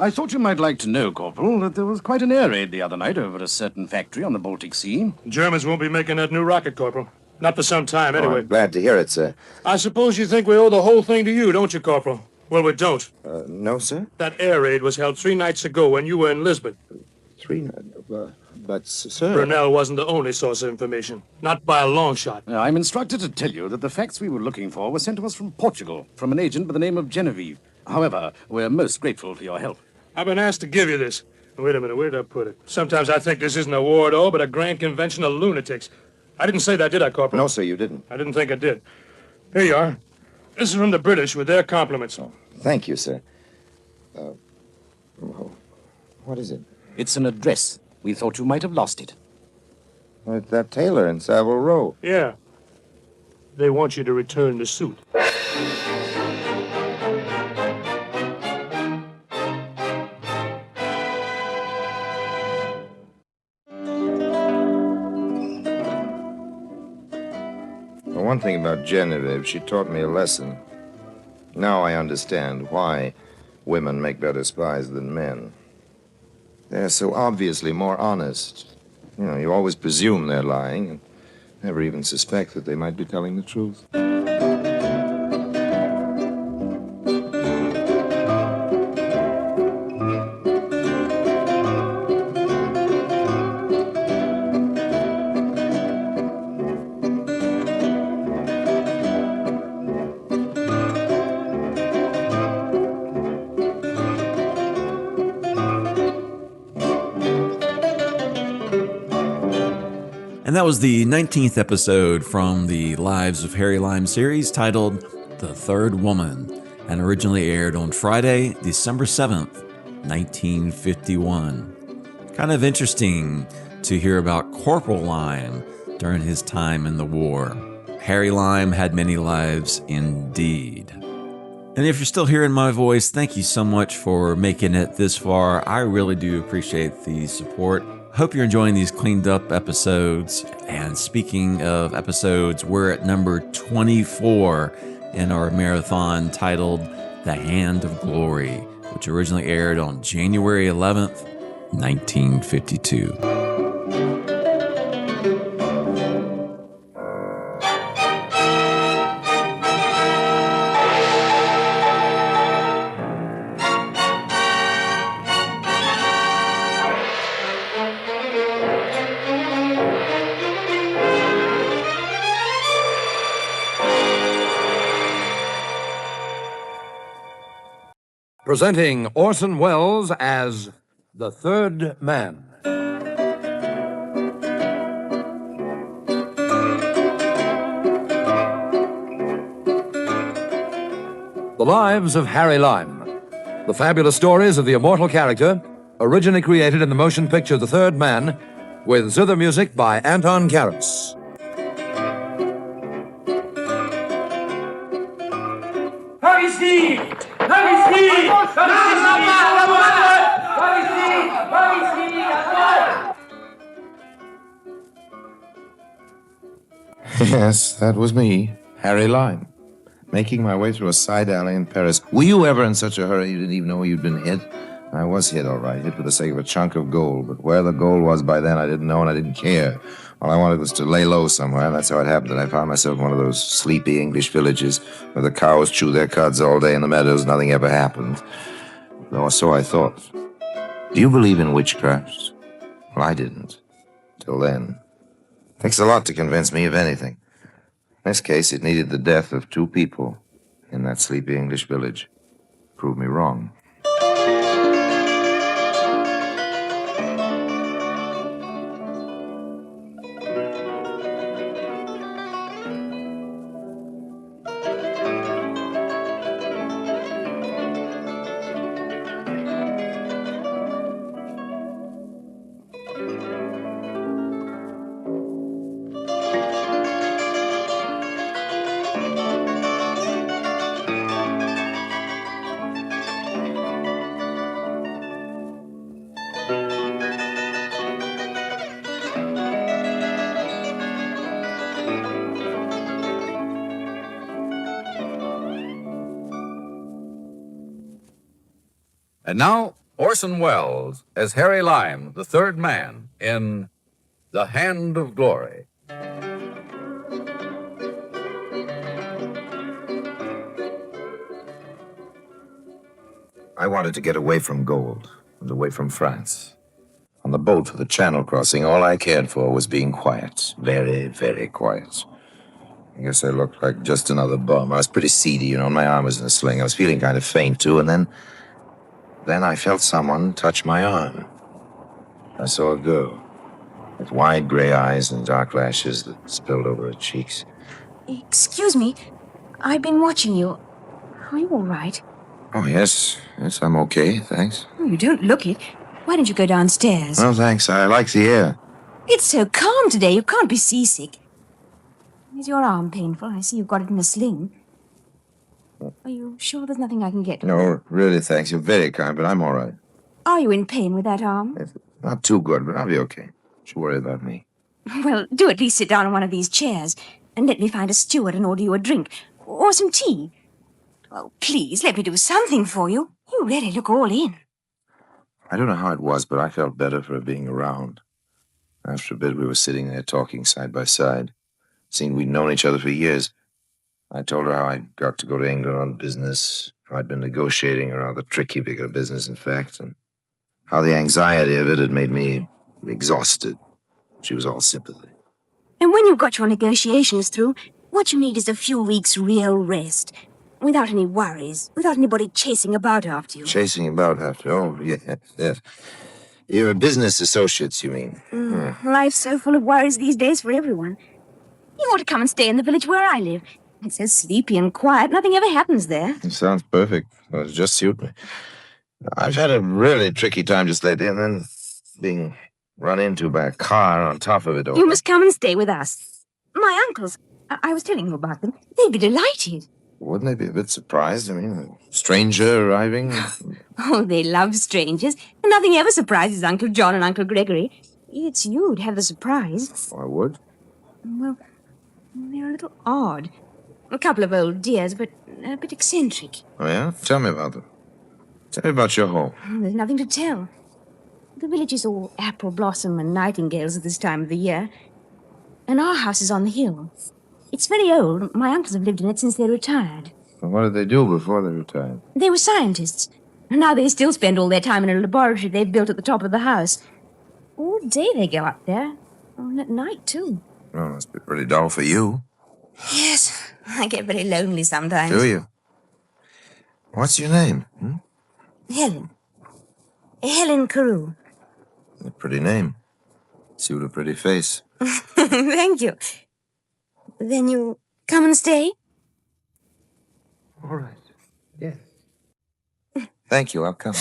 I thought you might like to know, Corporal, that there was quite an air raid the other night over a certain factory on the Baltic Sea. Germans won't be making that new rocket, Corporal. Not for some time, anyway. I'm glad to hear it, sir. I suppose you think we owe the whole thing to you, don't you, Corporal? Well, we don't. No, sir? That air raid was held 3 nights ago when you were in Lisbon. 3 nights? But, sir... Brunel wasn't the only source of information. Not by a long shot. I'm instructed to tell you that the facts we were looking for were sent to us from Portugal, from an agent by the name of Genevieve. However, we're most grateful for your help. I've been asked to give you this. Wait a minute, where did I put it? Sometimes I think this isn't a war at all, but a grand convention of lunatics. I didn't say that, did I, Corporal? No, sir, you didn't. I didn't think I did. Here you are. This is from the British with their compliments. Thank you, sir. What is it? It's an address. We thought you might have lost it. It's that tailor in Savile Row. Yeah. They want you to return the suit. One thing about Genevieve, she taught me a lesson. Now I understand why women make better spies than men. They're so obviously more honest. You know, you always presume they're lying and never even suspect that they might be telling the truth. And that was the 19th episode from the Lives of Harry Lime series titled The Third Woman, and originally aired on Friday, December 7th, 1951. Kind of interesting to hear about Corporal Lime during his time in the war. Harry Lime had many lives indeed. And if you're still hearing my voice, thank you so much for making it this far. I really do appreciate the support. Hope you're enjoying these cleaned up episodes. And speaking of episodes, we're at number 24 in our marathon titled The Hand of Glory, which originally aired on January 11th, 1952. Presenting Orson Welles as the Third Man. The Lives of Harry Lime. The fabulous stories of the immortal character, originally created in the motion picture The Third Man, with zither music by Anton Karas. Harry Steve! Harry Steve! Yes, that was me, Harry Lime, making my way through a side alley in Paris. Were you ever in such a hurry you didn't even know you'd been hit? I was hit, all right, hit for the sake of a chunk of gold, but where the gold was by then I didn't know and I didn't care. All I wanted was to lay low somewhere, and that's how it happened that I found myself in one of those sleepy English villages where the cows chew their cuds all day in the meadows, nothing ever happened. Or so I thought. Do you believe in witchcraft? Well, I didn't. Till then. Takes a lot to convince me of anything. In this case, it needed the death of 2 people in that sleepy English village. Proved me wrong. And now, Orson Welles as Harry Lime, the third man, in The Hand of Glory. I wanted to get away from gold and away from France. On the boat for the Channel crossing, all I cared for was being quiet. Very, very quiet. I guess I looked like just another bum. I was pretty seedy, you know, and my arm was in a sling. I was feeling kind of faint, too, and then I felt someone touch my arm. I saw a girl with wide gray eyes and dark lashes that spilled over her cheeks. Excuse me. I've been watching you. Are you all right? Oh, yes, I'm okay, thanks. Oh, you don't look it. Why don't you go downstairs? Well, thanks, I like the air. It's so calm today, you can't be seasick. Is your arm painful? I see you've got it in a sling. Are you sure there's nothing I can get? No, really, thanks. You're very kind, but I'm all right. Are you in pain with that arm? Not too good, but I'll be okay. Don't you worry about me. Well, do at least sit down on one of these chairs and let me find a steward and order you a drink. Or some tea. Oh, please, let me do something for you. You really look all in. I don't know how it was, but I felt better for her being around. After a bit, we were sitting there talking side by side. Seemed we'd known each other for years. I told her how I got to go to England on business, how I'd been negotiating a rather tricky bit of business, in fact, and how the anxiety of it had made me exhausted. She was all sympathy. And when you've got your negotiations through, what you need is a few weeks' real rest. Without any worries, without anybody chasing about after you. Chasing about after, oh, yes. You're business associates, you mean? Life's so full of worries these days for everyone. You ought to come and stay in the village where I live. It's so sleepy and quiet, nothing ever happens there. It sounds perfect. Well, it just suit me. I've had a really tricky time just lately, and then being run into by a car on top of it all. You must come and stay with us. My uncles, I was telling you about them. They'd be delighted. Wouldn't they be a bit surprised? I mean, a stranger arriving? Oh, they love strangers. And nothing ever surprises Uncle John and Uncle Gregory. It's you who'd have the surprise. I would. Well, they're a little odd. A couple of old dears, but a bit eccentric. Oh, yeah? Tell me about them. Tell me about your home. There's nothing to tell. The village is all apple blossom and nightingales at this time of the year. And our house is on the hill. It's very old. My uncles have lived in it since they retired. Well, what did they do before they retired? They were scientists. And now they still spend all their time in a laboratory they've built at the top of the house. All day they go up there. And at night, too. Well, must be pretty dull for you. Yes, I get very lonely sometimes. Do you? What's your name? Helen. Helen Carew. A pretty name. Suit a pretty face. Thank you. Then you come and stay? All right. Yes. Thank you, I'll come.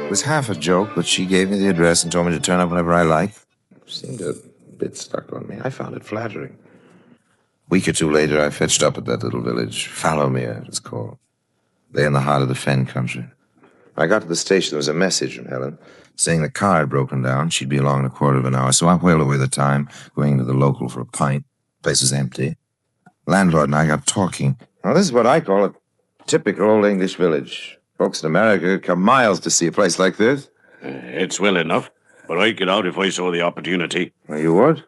It was half a joke, but she gave me the address and told me to turn up whenever I like. Seemed a bit stuck on me. I found it flattering. A week or two later, I fetched up at that little village, Fallowmere, it's called. There in the heart of the fen country. When I got to the station, there was a message from Helen saying the car had broken down. She'd be along in a quarter of an hour, so I whaled away the time, going to the local for a pint. The place was empty. Landlord and I got talking. Now, this is what I call a typical old English village. Folks in America come miles to see a place like this. It's well enough, but I'd get out if I saw the opportunity. Well, you would?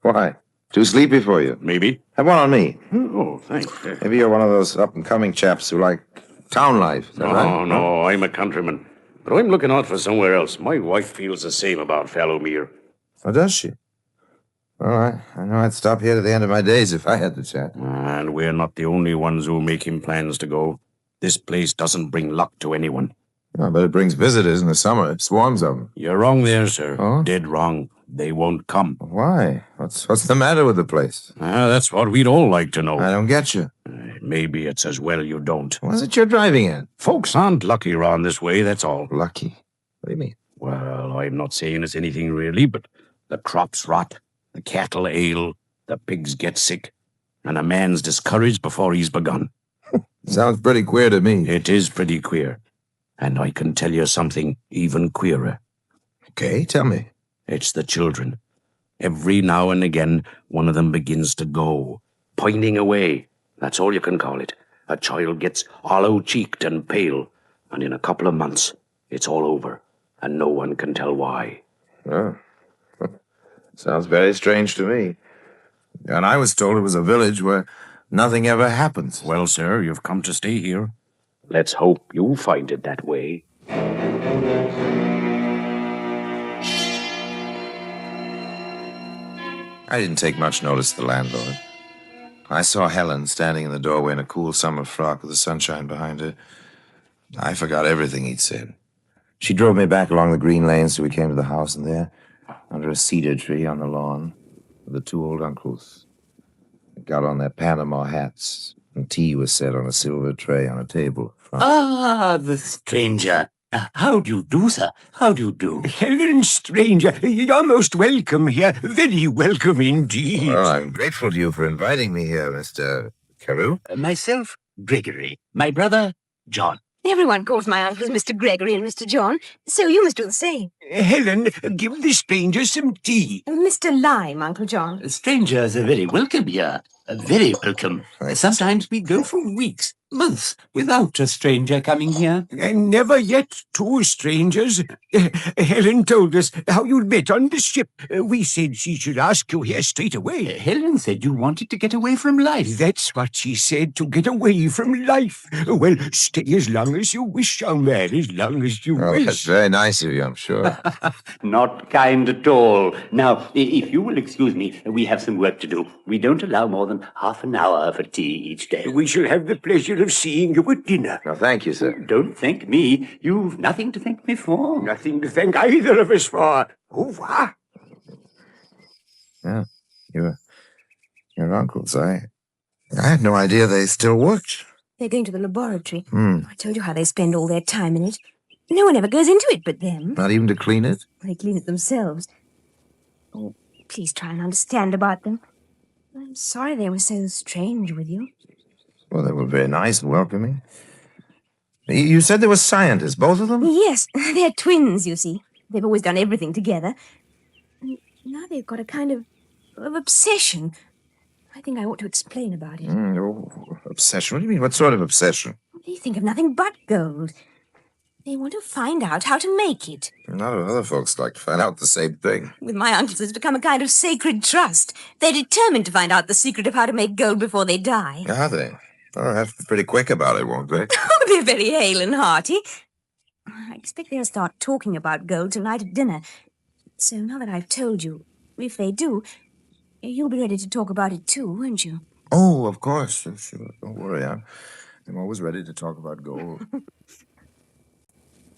Why? Too sleepy for you? Maybe. Have one on me. Oh, thanks. Maybe you're one of those up-and-coming chaps who like town life. Is that right? No, I'm a countryman. But I'm looking out for somewhere else. My wife feels the same about Fallowmere. Oh, does she? Well, I know I'd stop here to the end of my days if I had the chance. And we're not the only ones who are making plans to go. This place doesn't bring luck to anyone. Oh, but it brings visitors in the summer. Swarms of them. You're wrong there, sir. Oh? Dead wrong. They won't come. Why? What's the matter with the place? That's what we'd all like to know. I don't get you. Maybe it's as well you don't. What's it you're driving at? Folks aren't lucky around this way, that's all. Lucky? What do you mean? Well, I'm not saying it's anything really, but the crops rot, the cattle ail, the pigs get sick, and a man's discouraged before he's begun. Sounds pretty queer to me. It is pretty queer. And I can tell you something even queerer. Okay, tell me. It's the children. Every now and again, one of them begins to go, pointing away. That's all you can call it. A child gets hollow-cheeked and pale, and in a couple of months, it's all over, and no one can tell why. Oh. Sounds very strange to me. And I was told it was a village where nothing ever happens. Well, sir, you've come to stay here. Let's hope you find it that way. I didn't take much notice of the landlord. I saw Helen standing in the doorway in a cool summer frock with the sunshine behind her. I forgot everything he'd said. She drove me back along the green lanes till we came to the house, and there, under a cedar tree on the lawn, were the two old uncles. They got on their Panama hats, and tea was set on a silver tray on a table. Ah, the stranger. How do you do, sir? How do you do? Helen Stranger, you're most welcome here. Very welcome indeed. Well, I'm grateful to you for inviting me here, Mr. Carew. Myself, Gregory. My brother, John. Everyone calls my uncles Mr. Gregory and Mr. John, so you must do the same. Helen, give the stranger some tea. Mr. Lime, Uncle John. Strangers are very welcome here. Very welcome. Sometimes we go for weeks, months, without a stranger coming here. And never yet two strangers. Helen told us how you met on the ship. We said she should ask you here straight away. Helen said you wanted to get away from life. That's what she said, to get away from life. Well, stay as long as you wish, young man, as long as you wish. That's very nice of you, I'm sure. Not kind at all. Now, if you will excuse me, we have some work to do. We don't allow more than half an hour for tea each day. We shall have the pleasure of seeing you at dinner. Well, thank you, sir. Don't thank me. You've nothing to thank me for. Nothing to thank either of us for. Au revoir. Yeah, your uncles. I had no idea they still worked. They're going to the laboratory. Hmm. I told you how they spend all their time in it. No one ever goes into it but them. Not even to clean it? They clean it themselves. Oh, please try and understand about them. I'm sorry they were so strange with you. Well, they were very nice and welcoming. You said they were scientists, both of them? Yes, they're twins, you see. They've always done everything together. And now they've got a kind of obsession. I think I ought to explain about it. Obsession? What do you mean? What sort of obsession? They think of nothing but gold. They want to find out how to make it. A lot of other folks like to find out the same thing. With my uncles, it's become a kind of sacred trust. They're determined to find out the secret of how to make gold before they die. Are they? They'll have to be pretty quick about it, won't they? Oh, they're very hale and hearty. I expect they'll start talking about gold tonight at dinner. So now that I've told you, if they do, you'll be ready to talk about it too, won't you? Oh, of course. Sure. Don't worry. I'm always ready to talk about gold.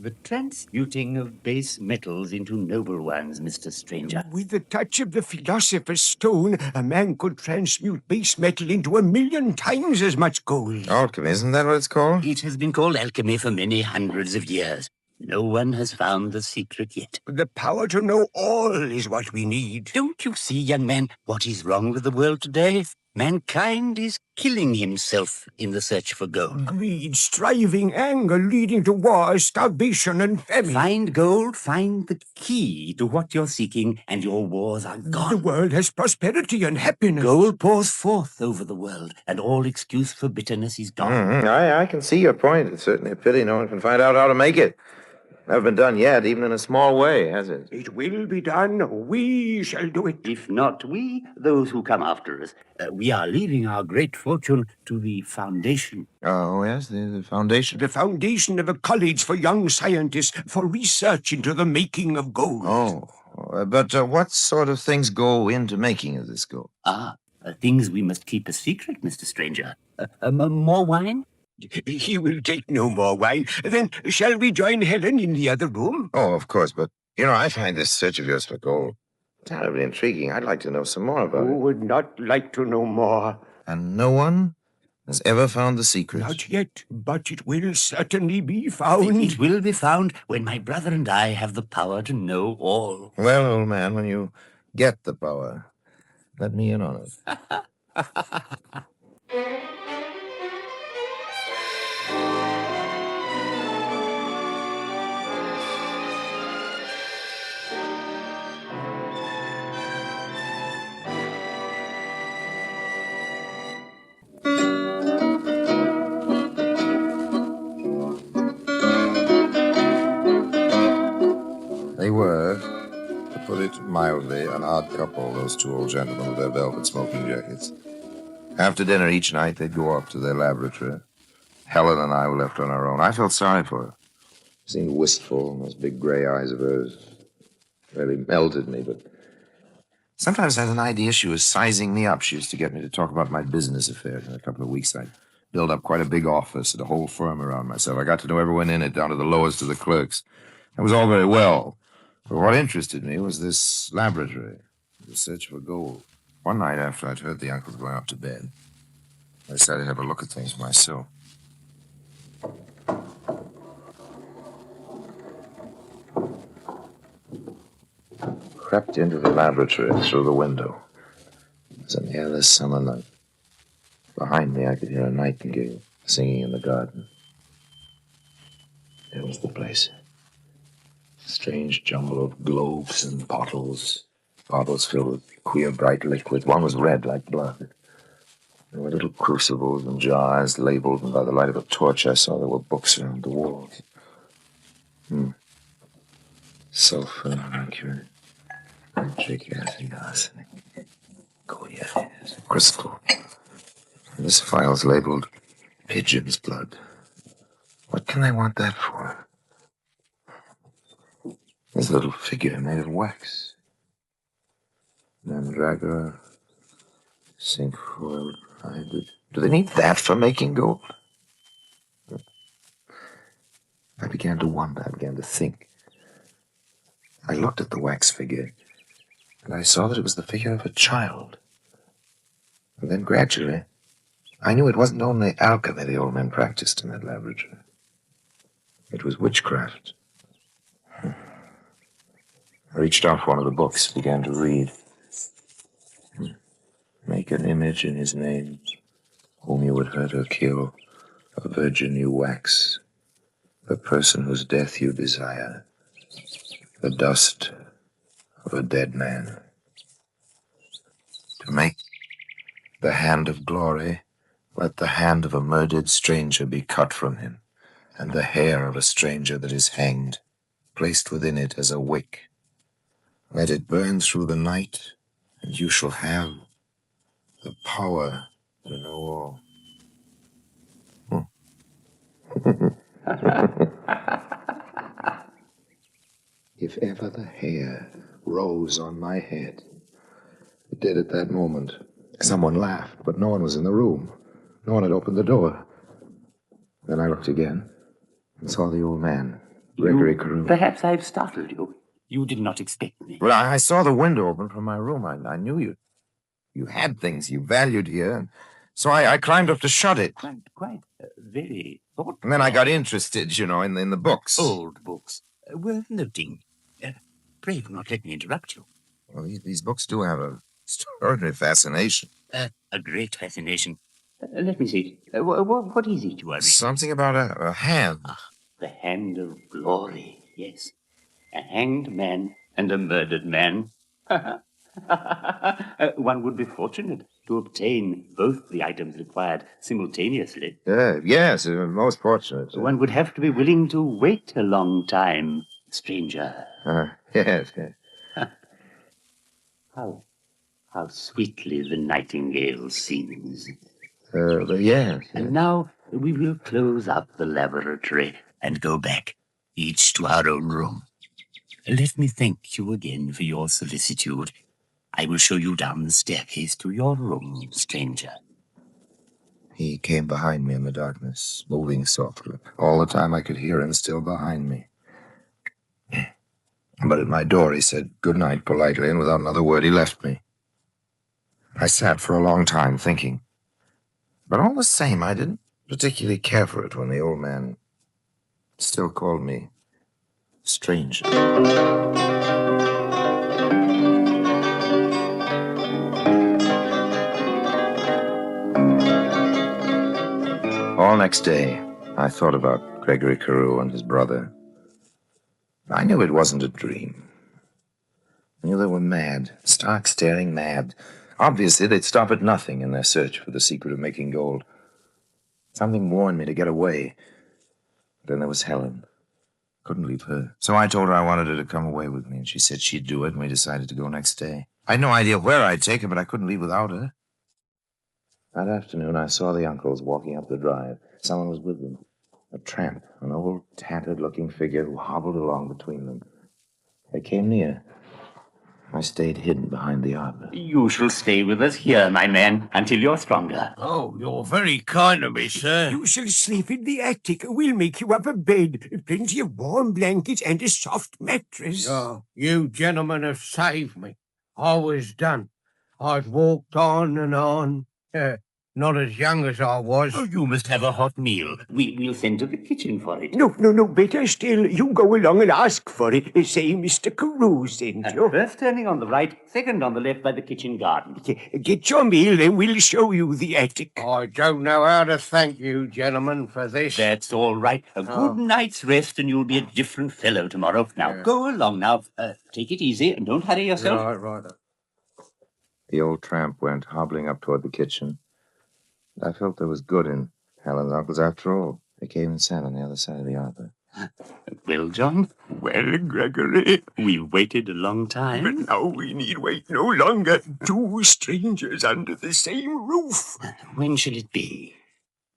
The transmuting of base metals into noble ones, Mr. Stranger. With the touch of the philosopher's stone, a man could transmute base metal into 1,000,000 times as much gold. Alchemy, isn't that what it's called? It has been called alchemy for many hundreds of years. No one has found the secret yet. The power to know all is what we need. Don't you see, young man, what is wrong with the world today? Mankind is killing himself in the search for gold. Greed, striving, anger, leading to war, starvation, and famine. Find gold, find the key to what you're seeking, and your wars are gone. The world has prosperity and happiness. Gold pours forth over the world, and all excuse for bitterness is gone. I can see your point. It's certainly a pity no one can find out how to make it. Never been done yet, even in a small way, has it? It will be done. We shall do it. If not we, those who come after us. We are leaving our great fortune to the foundation. Oh, yes, the foundation? The foundation of a college for young scientists for research into the making of gold. Oh, but what sort of things go into making of this gold? Things we must keep a secret, Mr. Stranger. More wine? He will take no more wine. Then shall we join Helen in the other room? Oh, of course, but, I find this search of yours for gold terribly intriguing. I'd like to know some more about Who it. would not like to know more? And no one has ever found the secret? Not yet, but it will certainly be found. It will be found when my brother and I have the power to know all. Well, old man, when you get the power, let me in on it. mildly an odd couple, those two old gentlemen with their velvet smoking jackets. After dinner each night, they'd go off to their laboratory. Helen and I were left on our own. I felt sorry for her. She seemed wistful, and those big gray eyes of hers really melted me, but sometimes I had an idea she was sizing me up. She used to get me to talk about my business affairs. In a couple of weeks, I'd build up quite a big office and a whole firm around myself. I got to know everyone in it, down to the lowest of the clerks. That was all very well. But what interested me was this laboratory, the search for gold. One night after I'd heard the uncles going up to bed, I decided to have a look at things myself. Crept into the laboratory through the window. It was an airless summer night. Behind me, I could hear a nightingale singing in the garden. There was the place. A strange jumble of globes and bottles filled with queer bright liquid. One was red like blood. There were little crucibles and jars labeled, and by the light of a torch I saw there were books around the walls. Sulfur, mercury, nitric acid, arsenic, cognac, crystal. And this file's labeled pigeon's blood. What can they want that for? There's a little figure made of wax. Mandragora, cinquefoil, hybrid. Do they need that for making gold? I began to wonder. I began to think. I looked at the wax figure, and I saw that it was the figure of a child. And then gradually, I knew it wasn't only alchemy the old men practiced in that laboratory. It was witchcraft. I reached out for one of the books, began to read. Make an image in his name, whom you would hurt or kill, a virgin you wax, the person whose death you desire, the dust of a dead man. To make the hand of glory, let the hand of a murdered stranger be cut from him, and the hair of a stranger that is hanged, placed within it as a wick. Let it burn through the night, and you shall have the power to know all. If ever the hair rose on my head, it did at that moment. Someone laughed, but no one was in the room. No one had opened the door. Then I looked again and saw the old man, Gregory Carew. Perhaps I've startled you. You did not expect me. Well, I saw the window open from my room. I knew you had things you valued here, and so I climbed up to shut it. Quite very thoughtful. And then I got interested, in the books. Old books. Worth noting. Pray do not let me interrupt you. Well, these books do have an extraordinary fascination. A great fascination. Let me see. What is it you are reading? Something about a hand. The hand of glory, yes. A hanged man and a murdered man. One would be fortunate to obtain both the items required simultaneously. Yes, most fortunate. One would have to be willing to wait a long time, stranger. Yes. How sweetly the nightingale sings. Yes. And now we will close up the laboratory and go back, each to our own room. Let me thank you again for your solicitude. I will show you down the staircase to your room, stranger. He came behind me in the darkness, moving softly. All the time I could hear him still behind me. But at my door he said good night politely, and without another word he left me. I sat for a long time thinking. But all the same, I didn't particularly care for it when the old man still called me stranger. All next day, I thought about Gregory Carew and his brother. I knew it wasn't a dream. I knew they were mad, stark staring mad. Obviously, they'd stop at nothing in their search for the secret of making gold. Something warned me to get away. Then there was Helen. Couldn't leave her. So I told her I wanted her to come away with me, and she said she'd do it, and we decided to go next day. I had no idea where I'd take her, but I couldn't leave without her. That afternoon, I saw the uncles walking up the drive. Someone was with them. A tramp, an old, tattered-looking figure who hobbled along between them. They came near. I stayed hidden behind the arbor. You shall stay with us here, my man, until you're stronger. Oh, you're very kind of me, sir. You shall sleep in the attic. We'll make you up a bed, plenty of warm blankets, and a soft mattress. Oh, you gentlemen have saved me. I was done. I'd walked on and on. Not as young as I was. Oh, you must have a hot meal. We'll send to the kitchen for it. No, better still. You go along and ask for it. Say Mr. Carew sent you. First turning on the right, second on the left by the kitchen garden. Get your meal, then we'll show you the attic. I don't know how to thank you, gentlemen, for this. That's all right. A good night's rest and you'll be a different fellow tomorrow. Now, go along now. Take it easy and don't hurry yourself. Right. The old tramp went hobbling up toward the kitchen. I felt there was good in Helen's uncles after all. They came and sat on the other side of the arbor. Well, John? Well, Gregory. We've waited a long time. But now we need wait no longer. Two strangers under the same roof. When shall it be?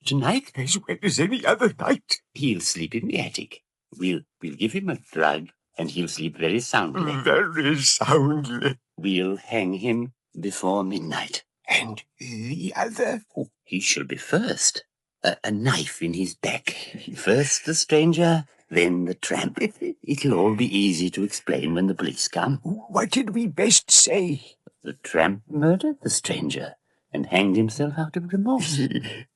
Tonight? As well as any other night. He'll sleep in the attic. We'll give him a drug, and he'll sleep very soundly. Very soundly. We'll hang him before midnight. And the other? Oh, he shall be first. A knife in his back. First the stranger, then the tramp. It'll all be easy to explain when the police come. What did we best say? The tramp murdered the stranger and hanged himself out of remorse.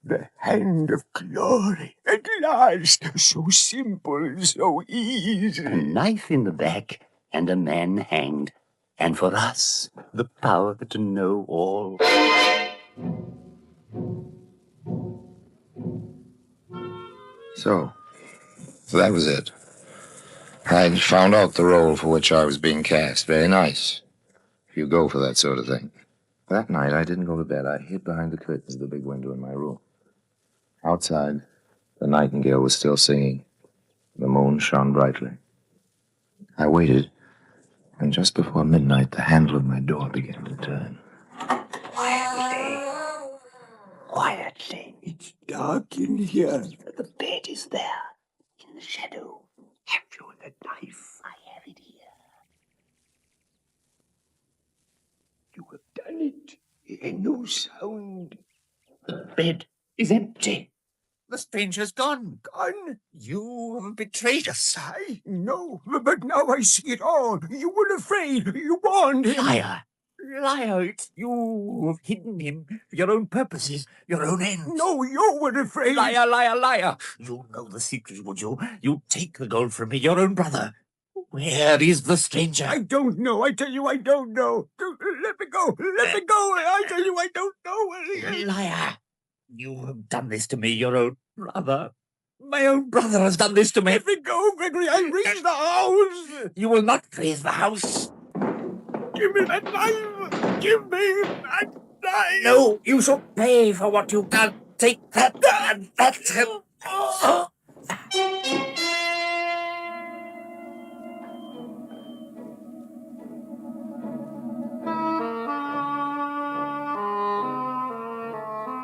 The hand of glory, at last. So simple, so easy. A knife in the back and a man hanged. And for us, the power to know all. So that was it. I'd found out the role for which I was being cast. Very nice. If you go for that sort of thing. That night, I didn't go to bed. I hid behind the curtains of the big window in my room. Outside, the nightingale was still singing. The moon shone brightly. I waited. And just before midnight, the handle of my door began to turn. Quietly. It's dark in here. The bed is there, in the shadow. Have you the knife? I have it here. You have done it. And no sound. The bed is empty. The stranger's gone. Gone? You have betrayed us. No, but now I see it all. You were afraid. You warned him. Liar, you have hidden him for your own purposes, your own ends. No, you were afraid. Liar. You know the secret, would you? You take the gold from me, your own brother. Where is the stranger? I don't know. I tell you, I don't know. Let me go. Let me go. I tell you, I don't know. Liar. You have done this to me, your own brother. My own brother has done this to me. Let me go, Gregory. I raise the house. You will not raise the house. Give me that knife. Give me that knife. No, you shall pay for what you've done. Take that and that's him.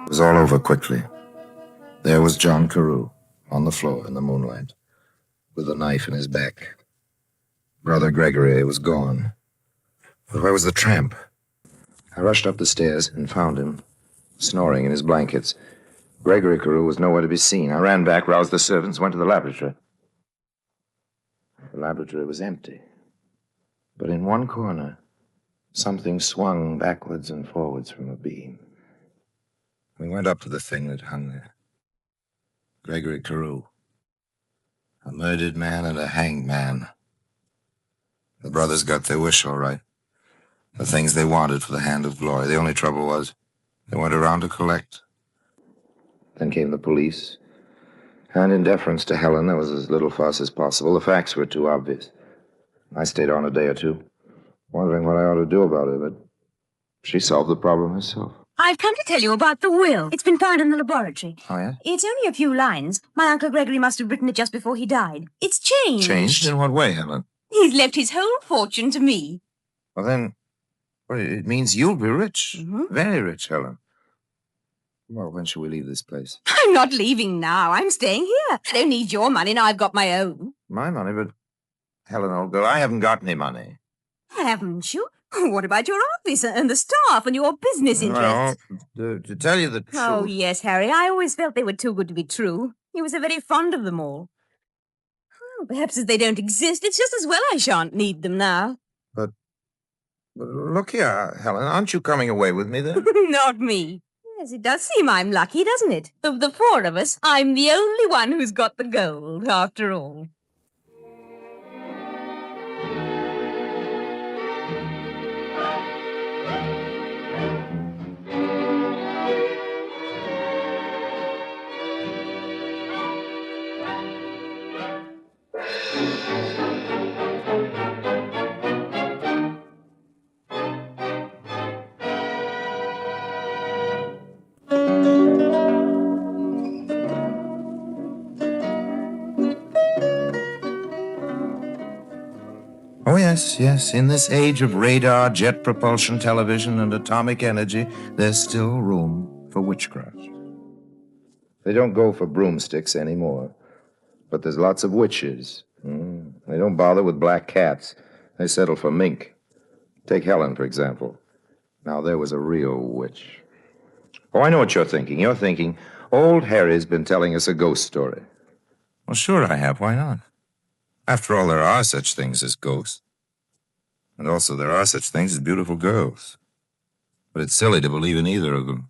It was all over quickly. There was John Carew on the floor in the moonlight, with a knife in his back. Brother Gregory was gone. But where was the tramp? I rushed up the stairs and found him, snoring in his blankets. Gregory Carew was nowhere to be seen. I ran back, roused the servants, went to the laboratory. The laboratory was empty. But in one corner, something swung backwards and forwards from a beam. We went up to the thing that hung there. Gregory Carew. A murdered man and a hanged man. The brothers got their wish, all right. The things they wanted for the hand of glory. The only trouble was, they went around to collect. Then came the police. And in deference to Helen, there was as little fuss as possible. The facts were too obvious. I stayed on a day or two, wondering what I ought to do about it, but she solved the problem herself. I've come to tell you about the will. It's been found in the laboratory. Oh, yeah? It's only a few lines. My Uncle Gregory must have written it just before he died. It's changed. Changed? In what way, Helen? He's left his whole fortune to me. Well, then, it means you'll be rich. Very rich, Helen. Well, when shall we leave this place? I'm not leaving now. I'm staying here. I don't need your money now I've got my own. My money, but... Helen, old girl, I haven't got any money. Haven't you? What about your office and the staff and your business interests? Well, to tell you the truth... Oh, yes, Harry. I always felt they were too good to be true. You were so very fond of them all. Well, perhaps as they don't exist, it's just as well I shan't need them now. But look here, Helen, aren't you coming away with me then? Not me. Yes, it does seem I'm lucky, doesn't it? Of the four of us, I'm the only one who's got the gold, after all. Oh, yes. In this age of radar, jet propulsion, television, and atomic energy, there's still room for witchcraft. They don't go for broomsticks anymore, but there's lots of witches. They don't bother with black cats. They settle for mink. Take Helen, for example. Now, there was a real witch. Oh, I know what you're thinking. You're thinking, old Harry's been telling us a ghost story. Well, sure I have. Why not? After all, there are such things as ghosts. And also, there are such things as beautiful girls. But it's silly to believe in either of them.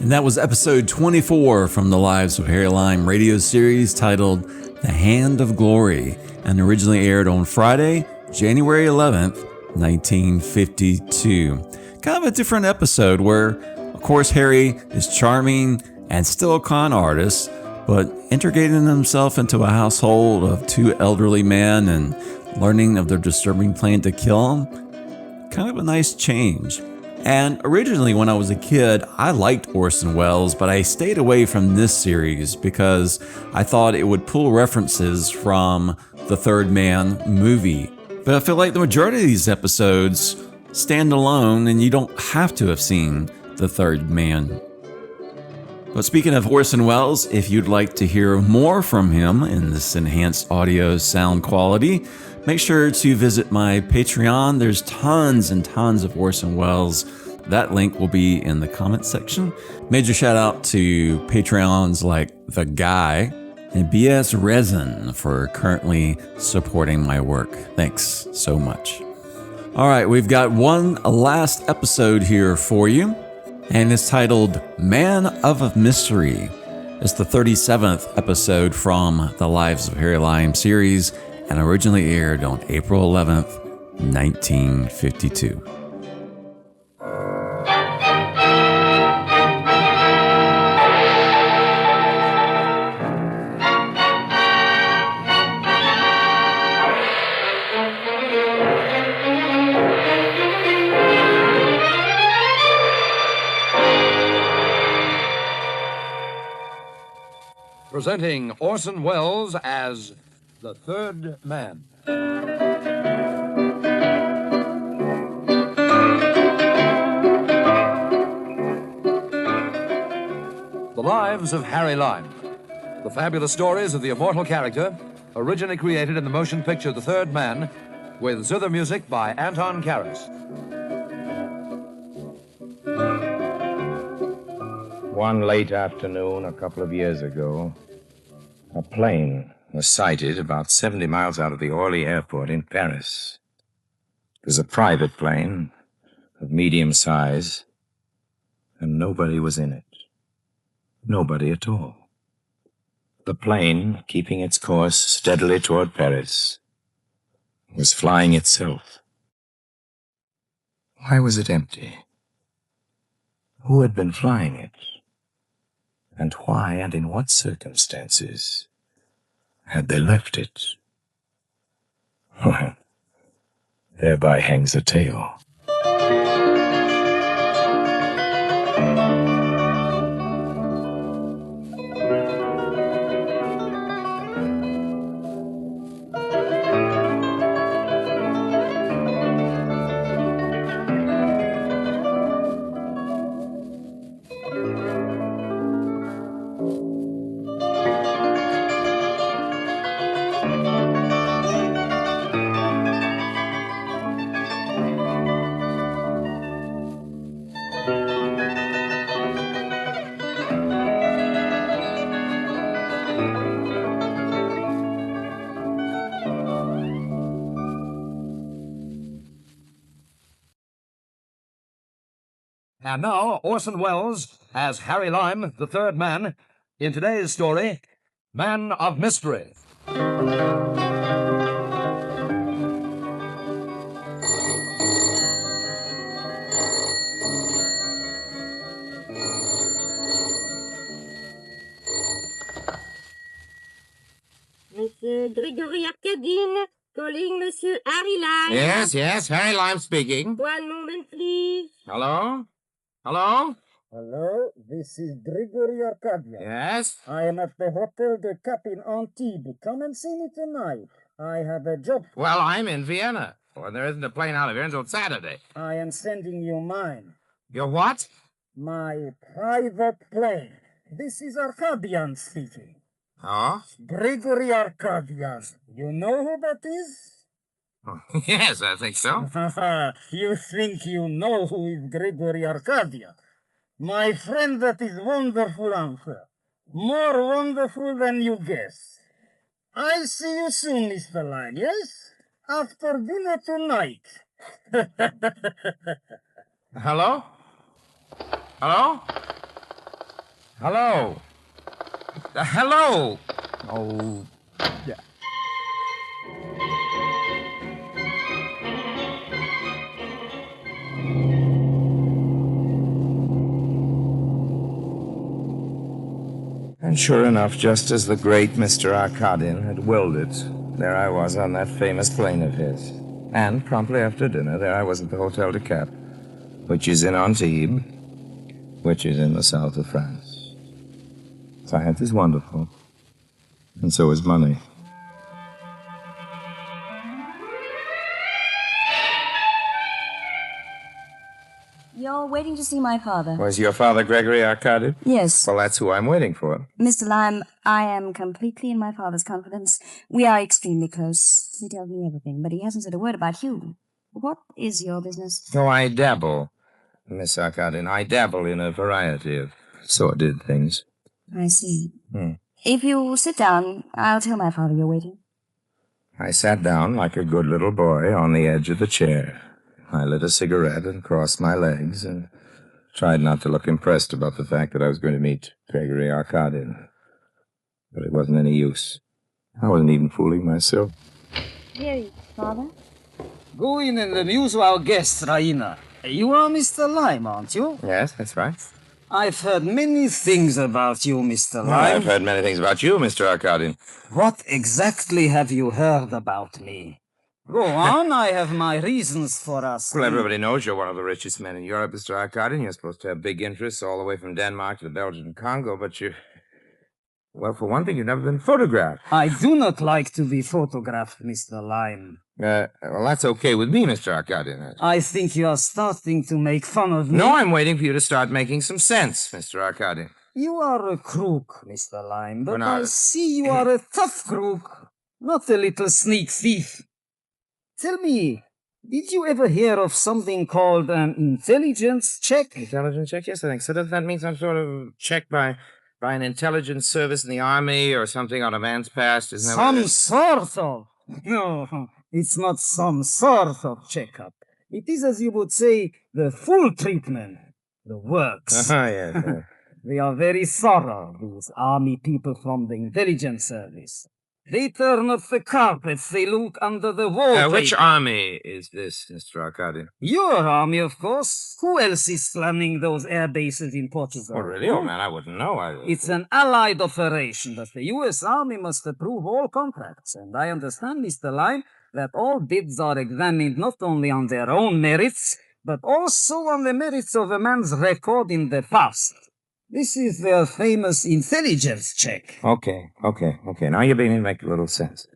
And that was episode 24 from the Lives of Harry Lime radio series titled The Hand of Glory, and originally aired on Friday, January 11th, 1952. Kind of a different episode where, of course, Harry is charming and still a con artist, but integrating himself into a household of two elderly men and learning of their disturbing plan to kill him. Kind of a nice change. And originally, when I was a kid, I liked Orson Welles, but I stayed away from this series because I thought it would pull references from the Third Man movie. But I feel like the majority of these episodes stand alone and you don't have to have seen The Third Man. But speaking of Orson Welles, if you'd like to hear more from him in this enhanced audio sound quality, make sure to visit my Patreon. There's tons and tons of Orson Welles. That link will be in the comments section. Major shout out to Patreons like The Guy and BS Resin for currently supporting my work. Thanks so much. All right, we've got one last episode here for you, and it's titled Man of Mystery. It's the 37th episode from the Lives of Harry Lime series, and originally aired on April 11th, 1952. Presenting Orson Welles as the Third Man. The Lives of Harry Lime. The fabulous stories of the immortal character, originally created in the motion picture The Third Man, with zither music by Anton Karas. One late afternoon, a couple of years ago, a plane was sighted about 70 miles out of the Orly airport in Paris. It was a private plane of medium size, and nobody was in it. Nobody at all. The plane, keeping its course steadily toward Paris, was flying itself. Why was it empty? Who had been flying it? And why and in what circumstances had they left it? Well, thereby hangs the tale. And now, Orson Welles as Harry Lime, the third man, in today's story, Man of Mystery. Monsieur Gregory Arcadine, calling Monsieur Harry Lime. Yes, Harry Lime speaking. One moment, please. Hello? Hello? Hello, this is Gregory Arcadian. Yes? I am at the Hotel de Cap in Antibes. Come and see me tonight. I have a job. Well, I'm in Vienna. Well, there isn't a plane out of here until Saturday. I am sending you mine. Your what? My private plane. This is Arcadian speaking. Oh? Gregory Arcadian. You know who that is? Yes, I think so. You think you know who is Gregory Arcadian? My friend, that is wonderful answer. More wonderful than you guess. I'll see you soon, Mr. Lime, yes? After dinner tonight. Hello? Hello? Hello? Hello? Oh, yeah. And sure enough, just as the great Mr. Arcadian had willed it, there I was on that famous plane of his. And promptly after dinner, there I was at the Hotel de Cap, which is in Antibes, which is in the south of France. Science is wonderful, and so is money. You're waiting to see my father. Was your father Gregory Arcadian? Yes. Well, that's who I'm waiting for. Mr. Lime, I am completely in my father's confidence. We are extremely close. He tells me everything, but he hasn't said a word about you. What is your business? Oh, I dabble, Miss Arcadian. I dabble in a variety of sordid things. I see. If you sit down, I'll tell my father you're waiting. I sat down like a good little boy on the edge of the chair. I lit a cigarette and crossed my legs and tried not to look impressed about the fact that I was going to meet Gregory Arcadian. But it wasn't any use. I wasn't even fooling myself. Here, Father. Go in and amuse our guest, Raina. You are Mr. Lime, aren't you? Yes, that's right. I've heard many things about you, Mr. Lime. Well, I've heard many things about you, Mr. Arcadian. What exactly have you heard about me? Go on, I have my reasons for asking. Well, everybody knows you're one of the richest men in Europe, Mr. Arcadian. You're supposed to have big interests all the way from Denmark to the Belgian Congo, but you... Well, for one thing, you've never been photographed. I do not like to be photographed, Mr. Lime. Well, that's okay with me, Mr. Arcadian. I think you are starting to make fun of me. No, I'm waiting for you to start making some sense, Mr. Arcadian. You are a crook, Mr. Lime, but Well, now- I see you are a tough crook, not a little sneak thief. Tell me, did you ever hear of something called an intelligence check? Intelligence check? Yes, I think so. Does that mean some sort of check by an intelligence service in the army or something on a man's past? Isn't that what it Some is? sort of. No, it's not some sort of checkup. It is, as you would say, the full treatment. The works. Yes. They are very thorough, these army people from the intelligence service. They turn up the carpets, they look under the wall. Which army is this, Mr. Arcadi? Your army, of course. Who else is running those air bases in Portugal? Oh, really, old man? I wouldn't know. It's an allied operation, but the U.S. Army must approve all contracts. And I understand, Mr. Lyme, that all bids are examined not only on their own merits, but also on the merits of a man's record in the past. This is their famous intelligence check. Okay. Now you're beginning to make a little sense.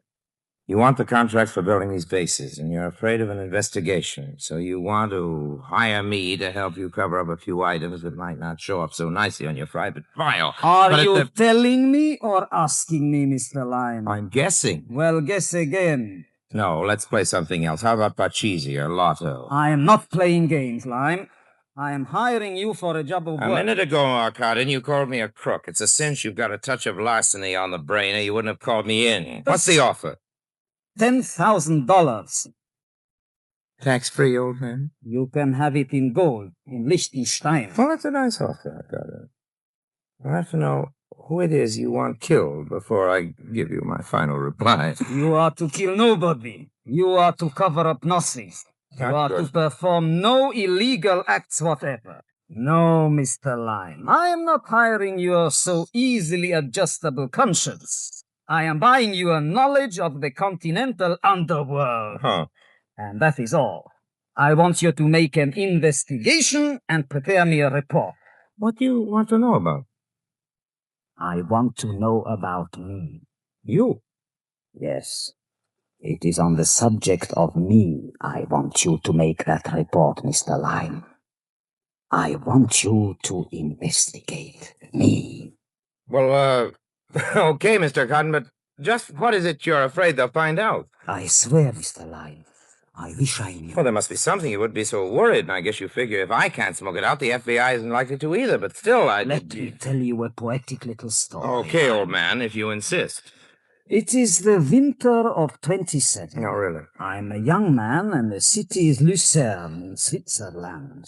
You want the contracts for building these bases, and you're afraid of an investigation, so you want to hire me to help you cover up a few items that might not show up so nicely on your private file. Are you telling me or asking me, Mr. Lyme? I'm guessing. Well, guess again. No, let's play something else. How about Pachisi or Lotto? I am not playing games, Lyme. I am hiring you for a job of work. A minute ago, Arkadin, you called me a crook. It's a cinch you've got a touch of larceny on the brain, or you wouldn't have called me in. What's the offer? $10,000. Tax-free, old man? You can have it in gold, in Liechtenstein. Well, that's a nice offer, Arkadin. I have to know who it is you want killed before I give you my final reply. You are to kill nobody. You are to cover up nothing. You are to perform no illegal acts whatever. No, Mr. Lyme. I am not hiring your so easily adjustable conscience. I am buying you a knowledge of the continental underworld. And that is all. I want you to make an investigation and prepare me a report. What do you want to know about? I want to know about me. You? Yes. It is on the subject of me I want you to make that report, Mr. Lyme. I want you to investigate me. Well, okay, Mr. Cotton, but just what is it you're afraid they'll find out? I swear, Mr. Lyme, I wish I knew. Well, there must be something you wouldn't be so worried, and I guess you figure if I can't smoke it out, the FBI isn't likely to either, but still, Let me tell you a poetic little story. Okay, old man, if you insist. It is the winter of 27. Oh, really? I'm a young man, and the city is Lucerne in Switzerland.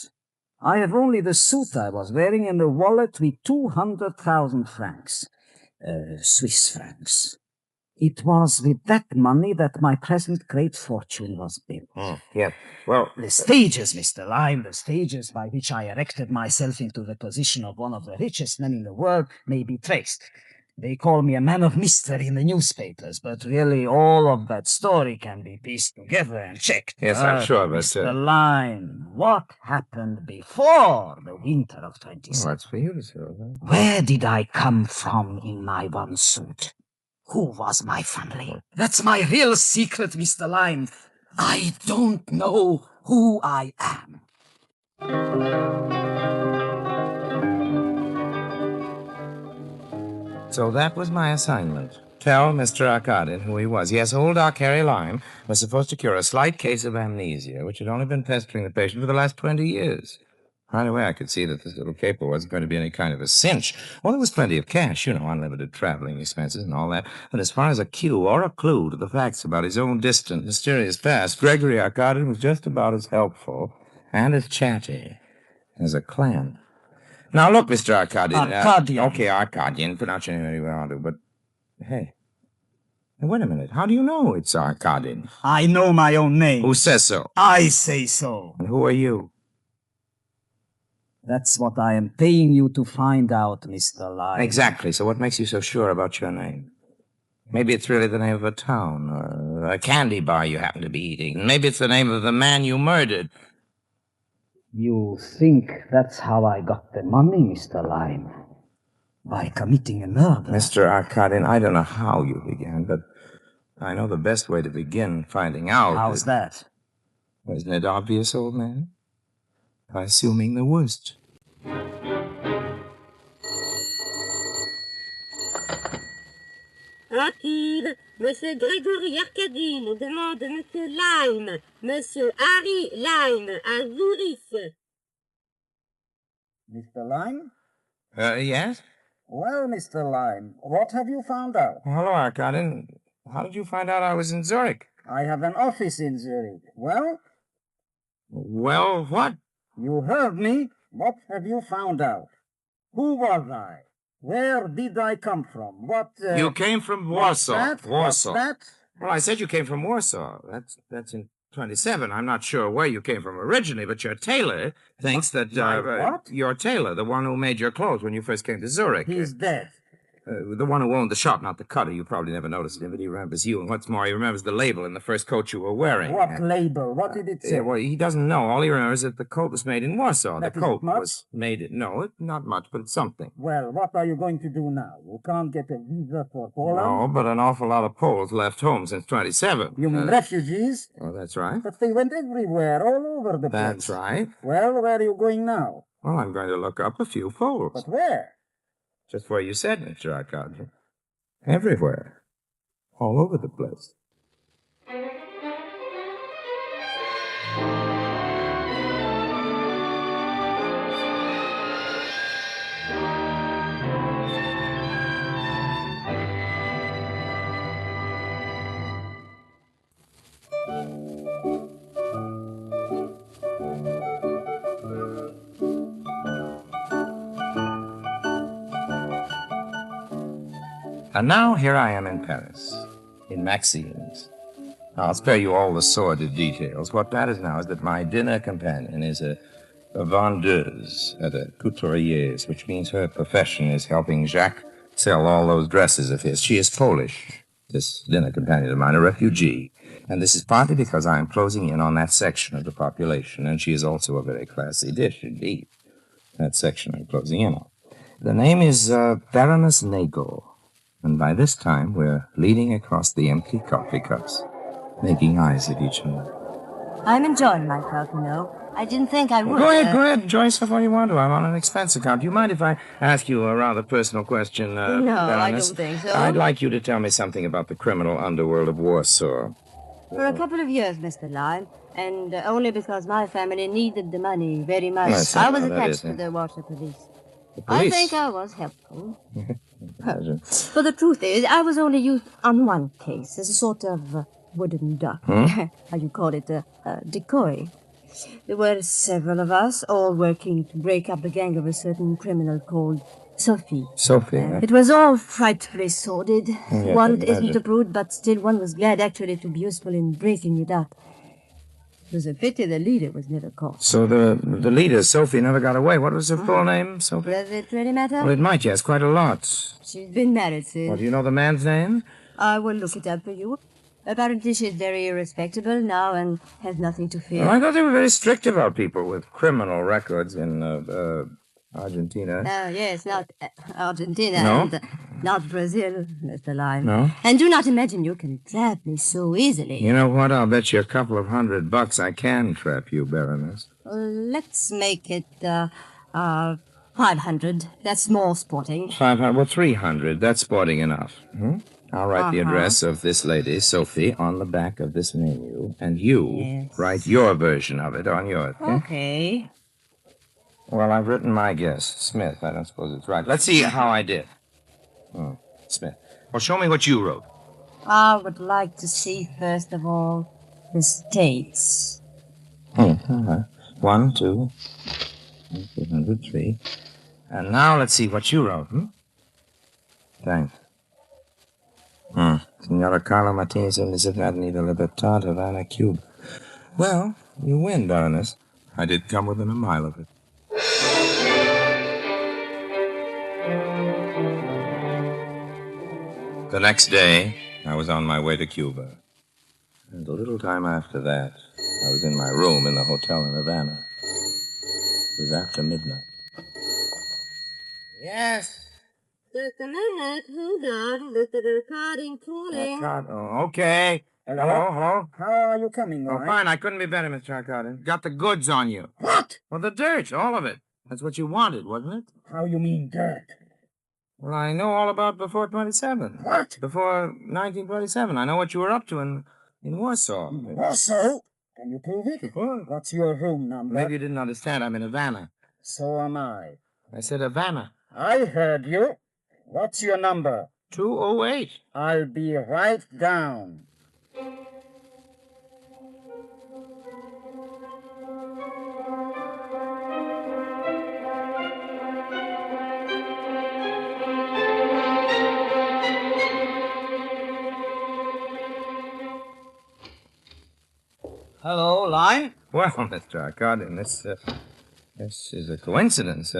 I have only the suit I was wearing and a wallet with 200,000 francs. Swiss francs. It was with that money that my present great fortune was built. Yeah. Well, the stages, Mr. Lyme, the stages by which I erected myself into the position of one of the richest men in the world may be traced. They call me a man of mystery in the newspapers, but really all of that story can be pieced together and checked. Yes, I'm sure, but... Mr. Lyme, what happened before the winter of 27? Well, that's for you to say. Where did I come from in my one suit? Who was my family? That's my real secret, Mr. Lyme. I don't know who I am. So that was my assignment. Tell Mr. Arkadin who he was. Yes, old Doc Harry Lyme was supposed to cure a slight case of amnesia, which had only been pestering the patient for the last 20 years. Right away, I could see that this little caper wasn't going to be any kind of a cinch. Well, there was plenty of cash, unlimited traveling expenses and all that. But as far as a cue or a clue to the facts about his own distant, mysterious past, Gregory Arkadin was just about as helpful and as chatty as a clam. Now, look, Mr. Arkadin. Arkadian. Okay, Arkadian. Pronounce it any way you want to, but hey. Wait a minute. How do you know it's Arkadin? I know my own name. Who says so? I say so. And who are you? That's what I am paying you to find out, Mr. Lyme. Exactly. So what makes you so sure about your name? Maybe it's really the name of a town or a candy bar you happen to be eating. Maybe it's the name of the man you murdered. You think that's how I got the money, Mr. Lyme? By committing a murder? Mr. Arkadin, I don't know how you began, but I know the best way to begin finding out. How's that? Isn't it obvious, old man? By assuming the worst. Attire, Monsieur Grégory Arkadin, au demande de Monsieur Lyme, Monsieur Harry Lyme, à Zurich. Mr. Lyme? Yes? Well, Mr. Lyme, what have you found out? Hello, Arkadin. How did you find out I was in Zurich? I have an office in Zurich. Well? Well, what? You heard me. What have you found out? Who was I? Where did I come from? What? You came from Warsaw. What's that? Warsaw. What's that? Well, I said you came from Warsaw. That's in 27. I'm not sure where you came from originally, but your tailor thinks that... what? Your tailor, the one who made your clothes when you first came to Zurich. He's dead. The one who owned the shop, not the cutter. You probably never noticed him, but he remembers you. And what's more, he remembers the label in the first coat you were wearing. What label? What did it say? Well, he doesn't know. All he remembers is that the coat was made in Warsaw. That the coat isn't much? was made... No, not much, but it's something. Well, what are you going to do now? You can't get a visa for Poland? No, but an awful lot of Poles left home since 27. You mean refugees? Oh, that's right. But they went everywhere, all over the place. That's right. Well, where are you going now? Well, I'm going to look up a few Poles. But where? Just where you said, Mr. Arkady. Everywhere. All over the place. And now here I am in Paris, in Maxine's. I'll spare you all the sordid details. What matters now is that my dinner companion is a vendeuse at a couturier's, which means her profession is helping Jacques sell all those dresses of his. She is Polish, this dinner companion of mine, a refugee. And this is partly because I am closing in on that section of the population, and she is also a very classy dish indeed. That section I'm closing in on. The name is Baroness Nagel. And by this time, we're leaning across the empty coffee cups, making eyes at each other. I'm enjoying myself, you know. I didn't think I would. Go ahead. Enjoy yourself all you want to. I'm on an expense account. Do you mind if I ask you a rather personal question, No, Baroness? I don't think so. I'd like you to tell me something about the criminal underworld of Warsaw. For a couple of years, Mr. Lime, and only because my family needed the money very much. Yes, I was that attached is, to the Warsaw police. The I police? think I was helpful. Pleasure. For the truth is, I was only used on one case as a sort of wooden duck. How you call it, a decoy. There were several of us, all working to break up the gang of a certain criminal called Sophie. Sophie, It was all frightfully sordid. Yeah, One I isn't imagine. a brute, but still one was glad actually to be useful in breaking it up. It was a pity the leader was never caught. So the leader, Sophie, never got away. What was her full name, Sophie? Does it really matter? Well, it might, yes, quite a lot. She's been married since. Well, do you know the man's name? I will look it up for you. Apparently she's very respectable now and has nothing to fear. Well, I thought they were very strict about people with criminal records in Argentina. Oh, yes, not Argentina No? and not Brazil, Mr. Lime. No? And do not imagine you can trap me so easily. You know what? I'll bet you a couple of $100 I can trap you, Baroness. Let's make it 500. That's more sporting. 500, well, 300. That's sporting enough. I'll write the address of this lady, Sophie, on the back of this menu, and you write your version of it on yours. Okay. Well, I've written my guess. Smith. I don't suppose it's right. Let's see how I did. Smith. Well, show me what you wrote. I would like to see, first of all, the states. All right. 1, 2, 3. And now let's see what you wrote. Thanks. Signora Carlo Martinez and Elizabeth Avenida Libertad, Havana, Cuba. Well, you win, Baroness. I did come within a mile of it. The next day, I was on my way to Cuba. And a little time after that, I was in my room in the hotel in Havana. It was after midnight. Yes. Just a minute. Hold on. This is the recording calling. Okay. Hello? How are you coming, Oh, Lloyd? fine. I couldn't be better, Mr. Arkadin. Got the goods on you. What? Well, the dirt, all of it. That's what you wanted, wasn't it? How you mean dirt? Well, I know all about before 27. What? Before 1927. I know what you were up to in Warsaw. Warsaw? Can you prove it? Sure. What's your room number? Maybe you didn't understand. I'm in Havana. So am I. I said Havana. I heard you. What's your number? 208. I'll be right down. Lime? Well, Mr. Arkadin, this is a coincidence.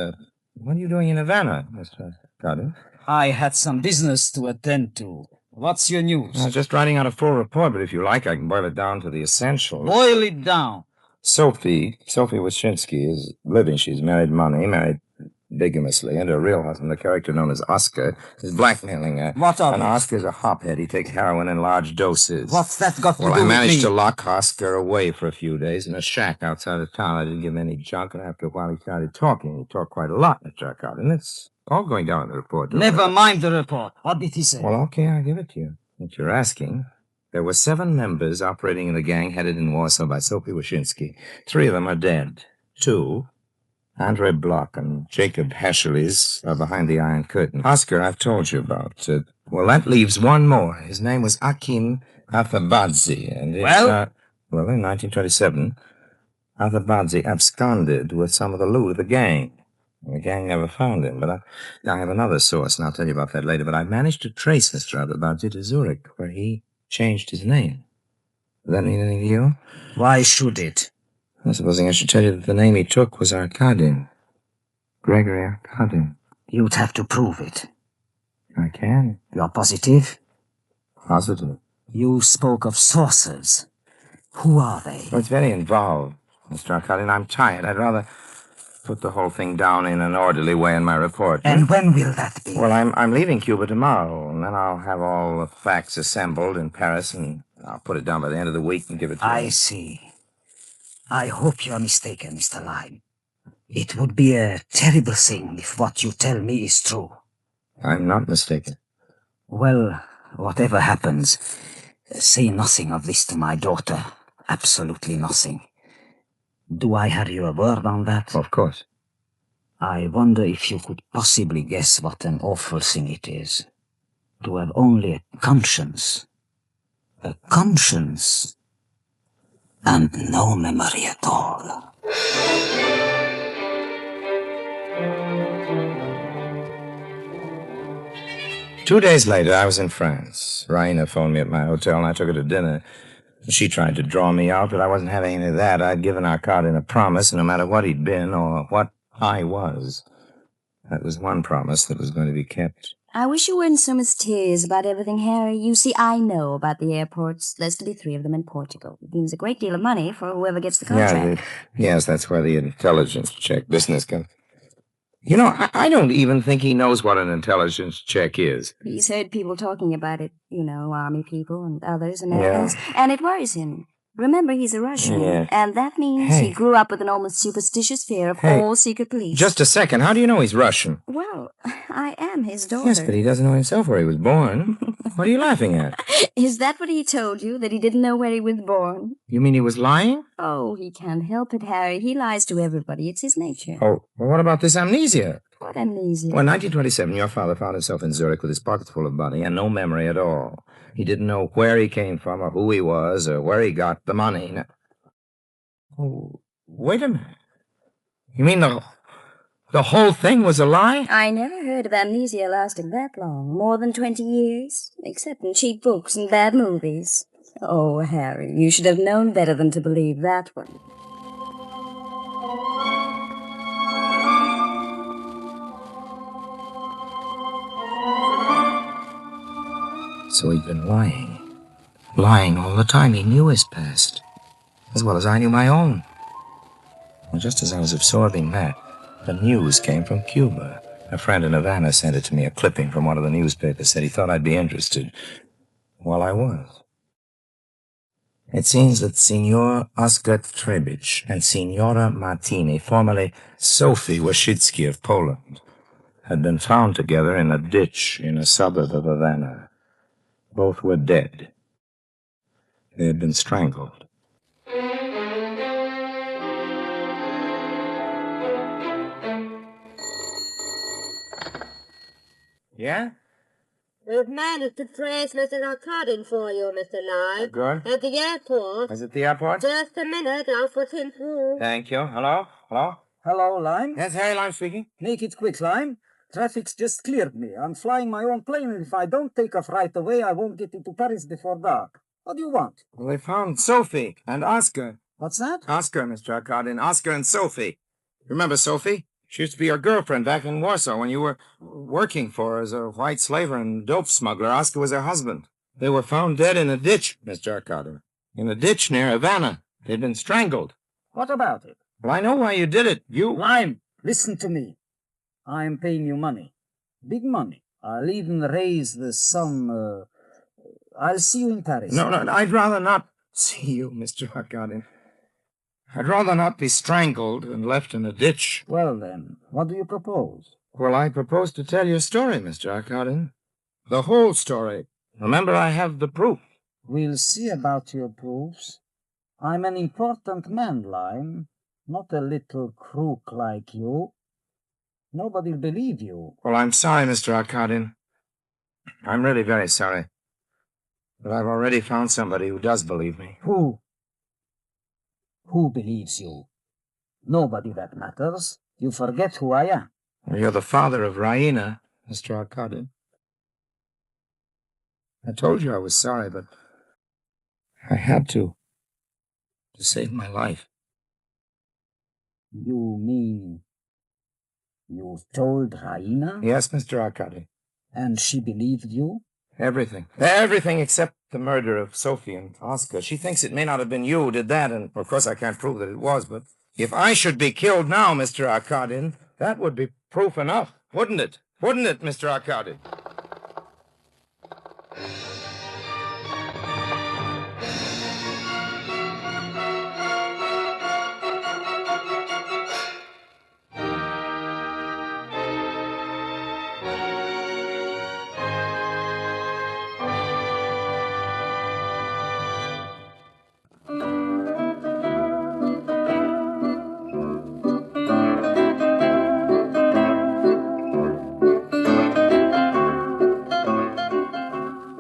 What are you doing in Havana, Mr. Arkadin? I had some business to attend to. What's your news? I was just writing out a full report, but if you like, I can boil it down to the essentials. Boil it down. Sophie Wyshinsky, is living. She's married bigamously, and her real husband, the character known as Oscar, is blackmailing her. What of And it? Oscar's a hophead. He takes heroin in large doses. What's that got to do with me? Well, I managed to lock Oscar away for a few days in a shack outside of town. I didn't give him any junk, and after a while he started talking. He talked quite a lot, Mr. Arkadin, and it's all going down in the report. Never mind the report. What did he say? Well, okay, I'll give it to you. If you're asking, there were 7 members operating in the gang headed in Warsaw by Sophie Wyshinsky. 3 of them are dead. 2, Andre Block and Jacob Hescheli's, are behind the Iron Curtain. Oscar, I've told you about. Well, that leaves 1 more. His name was Akim Athabadze. And in 1927, Athabadze absconded with some of the loot of the gang. The gang never found him, but I have another source, and I'll tell you about that later. But I managed to trace Mr. Athabadze to Zurich, where he changed his name. Does that mean anything to you? Why should it? Well, supposing I should tell you that the name he took was Arkadin. Gregory Arkadin. You'd have to prove it. I can. You're positive? Positive. You spoke of sources. Who are they? Well, it's very involved, Mr. Arkadin. I'm tired. I'd rather put the whole thing down in an orderly way in my report. And when will that be? Well, I'm leaving Cuba tomorrow, and then I'll have all the facts assembled in Paris, and I'll put it down by the end of the week and give it to you. I see. I hope you're mistaken, Mr. Lime. It would be a terrible thing if what you tell me is true. I'm not mistaken. Well, whatever happens, say nothing of this to my daughter. Absolutely nothing. Do I have your word on that? Of course. I wonder if you could possibly guess what an awful thing it is. To have only a conscience. A conscience. And no memory at all. 2 days later, I was in France. Raina phoned me at my hotel, and I took her to dinner. She tried to draw me out, but I wasn't having any of that. I'd given Arkadin a promise, no matter what he'd been or what I was. That was one promise that was going to be kept. I wish you weren't so mysterious about everything, Harry. You see, I know about the airports. There's to be 3 of them in Portugal. It means a great deal of money for whoever gets the contract. Yes, that's where the intelligence check business comes. You know, I don't even think he knows what an intelligence check is. He's heard people talking about it. You know, army people and others, Americans. Yeah. And it worries him. Remember, he's a Russian. Yeah. And that means he grew up with an almost superstitious fear of all secret police. Just a second. How do you know he's Russian? Well, I am his daughter. Yes, but he doesn't know himself where he was born. What are you laughing at? Is that what he told you, that he didn't know where he was born? You mean he was lying? Oh, he can't help it, Harry. He lies to everybody. It's his nature. Oh, well, what about this amnesia? What amnesia? Well, in 1927, your father found himself in Zurich with his pockets full of money and no memory at all. He didn't know where he came from or who he was or where he got the money. Now, oh, wait a minute. You mean the whole thing was a lie? I never heard of amnesia lasting that long. More than 20 years. Except in cheap books and bad movies. Oh, Harry, you should have known better than to believe that one. So he'd been lying. Lying all the time. He knew his past. As well as I knew my own. Well, just as I was absorbing that, the news came from Cuba. A friend in Havana sent it to me, a clipping from one of the newspapers. Said he thought I'd be interested. Well, I was. It seems that Signor Oskar Trebich and Signora Martini, formerly Sophie Wyshinsky of Poland, had been found together in a ditch in a suburb of Havana. Both were dead. They had been strangled. Yeah? We've managed to trace Mr. Arkadin for you, Mr. Lime. Good. At the airport. Is it the airport? Just a minute, I'll put him through. Thank you. Hello? Hello? Hello, Lime? Yes, Harry Lime speaking. Make it quick, Lime. Traffic's just cleared me. I'm flying my own plane, and if I don't take off right away, I won't get into Paris before dark. What do you want? Well, they found Sophie and Oscar What's that? Oscar, Mr. Arkadin. Oscar and Sophie. Remember Sophie? She used to be your girlfriend back in Warsaw when you were working for her as a white slaver and dope smuggler. Oscar was her husband. They were found dead in a ditch, Mr. Arkadin. In a ditch near Havana. They'd been strangled. What about it? Well, I know why you did it. Lime, listen to me. I'm paying you money. Big money. I'll even raise the sum. I'll see you in Paris. No, I'd rather not see you, Mr. Arkadin. I'd rather not be strangled and left in a ditch. Well, then, what do you propose? Well, I propose to tell your story, Mr. Arkadin. The whole story. Remember, I have the proof. We'll see about your proofs. I'm an important man, Lime, not a little crook like you. Nobody'll believe you. Well, I'm sorry, Mr. Arkadin. I'm really very sorry. But I've already found somebody who does believe me. Who? Who believes you? Nobody that matters. You forget who I am. Well, you're the father of Raina, Mr. Arkadin. I told you I was sorry, but I had to save my life. You mean you've told Raina? Yes, Mr. Arkadin. And she believed you? Everything. Everything except the murder of Sophie and Oscar. She thinks it may not have been you who did that, and of course I can't prove that it was, but if I should be killed now, Mr. Arkadin, that would be proof enough, wouldn't it? Wouldn't it, Mr. Arkadin?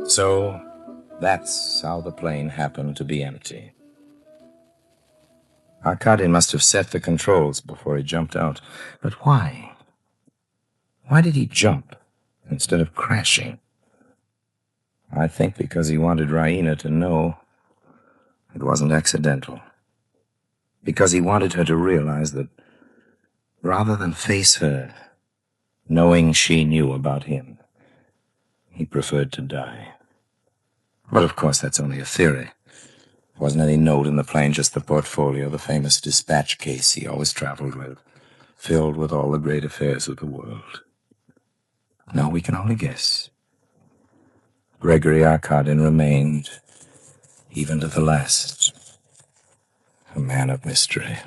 So, that's how the plane happened to be empty. Arkadin must have set the controls before he jumped out. But why? Why did he jump instead of crashing? I think because he wanted Raina to know it wasn't accidental. Because he wanted her to realize that rather than face her, knowing she knew about him, he preferred to die. But of course, that's only a theory. There wasn't any note in the plane, just the portfolio, the famous dispatch case he always traveled with, filled with all the great affairs of the world. No, we can only guess. Gregory Arkadin remained, even to the last, a man of mystery.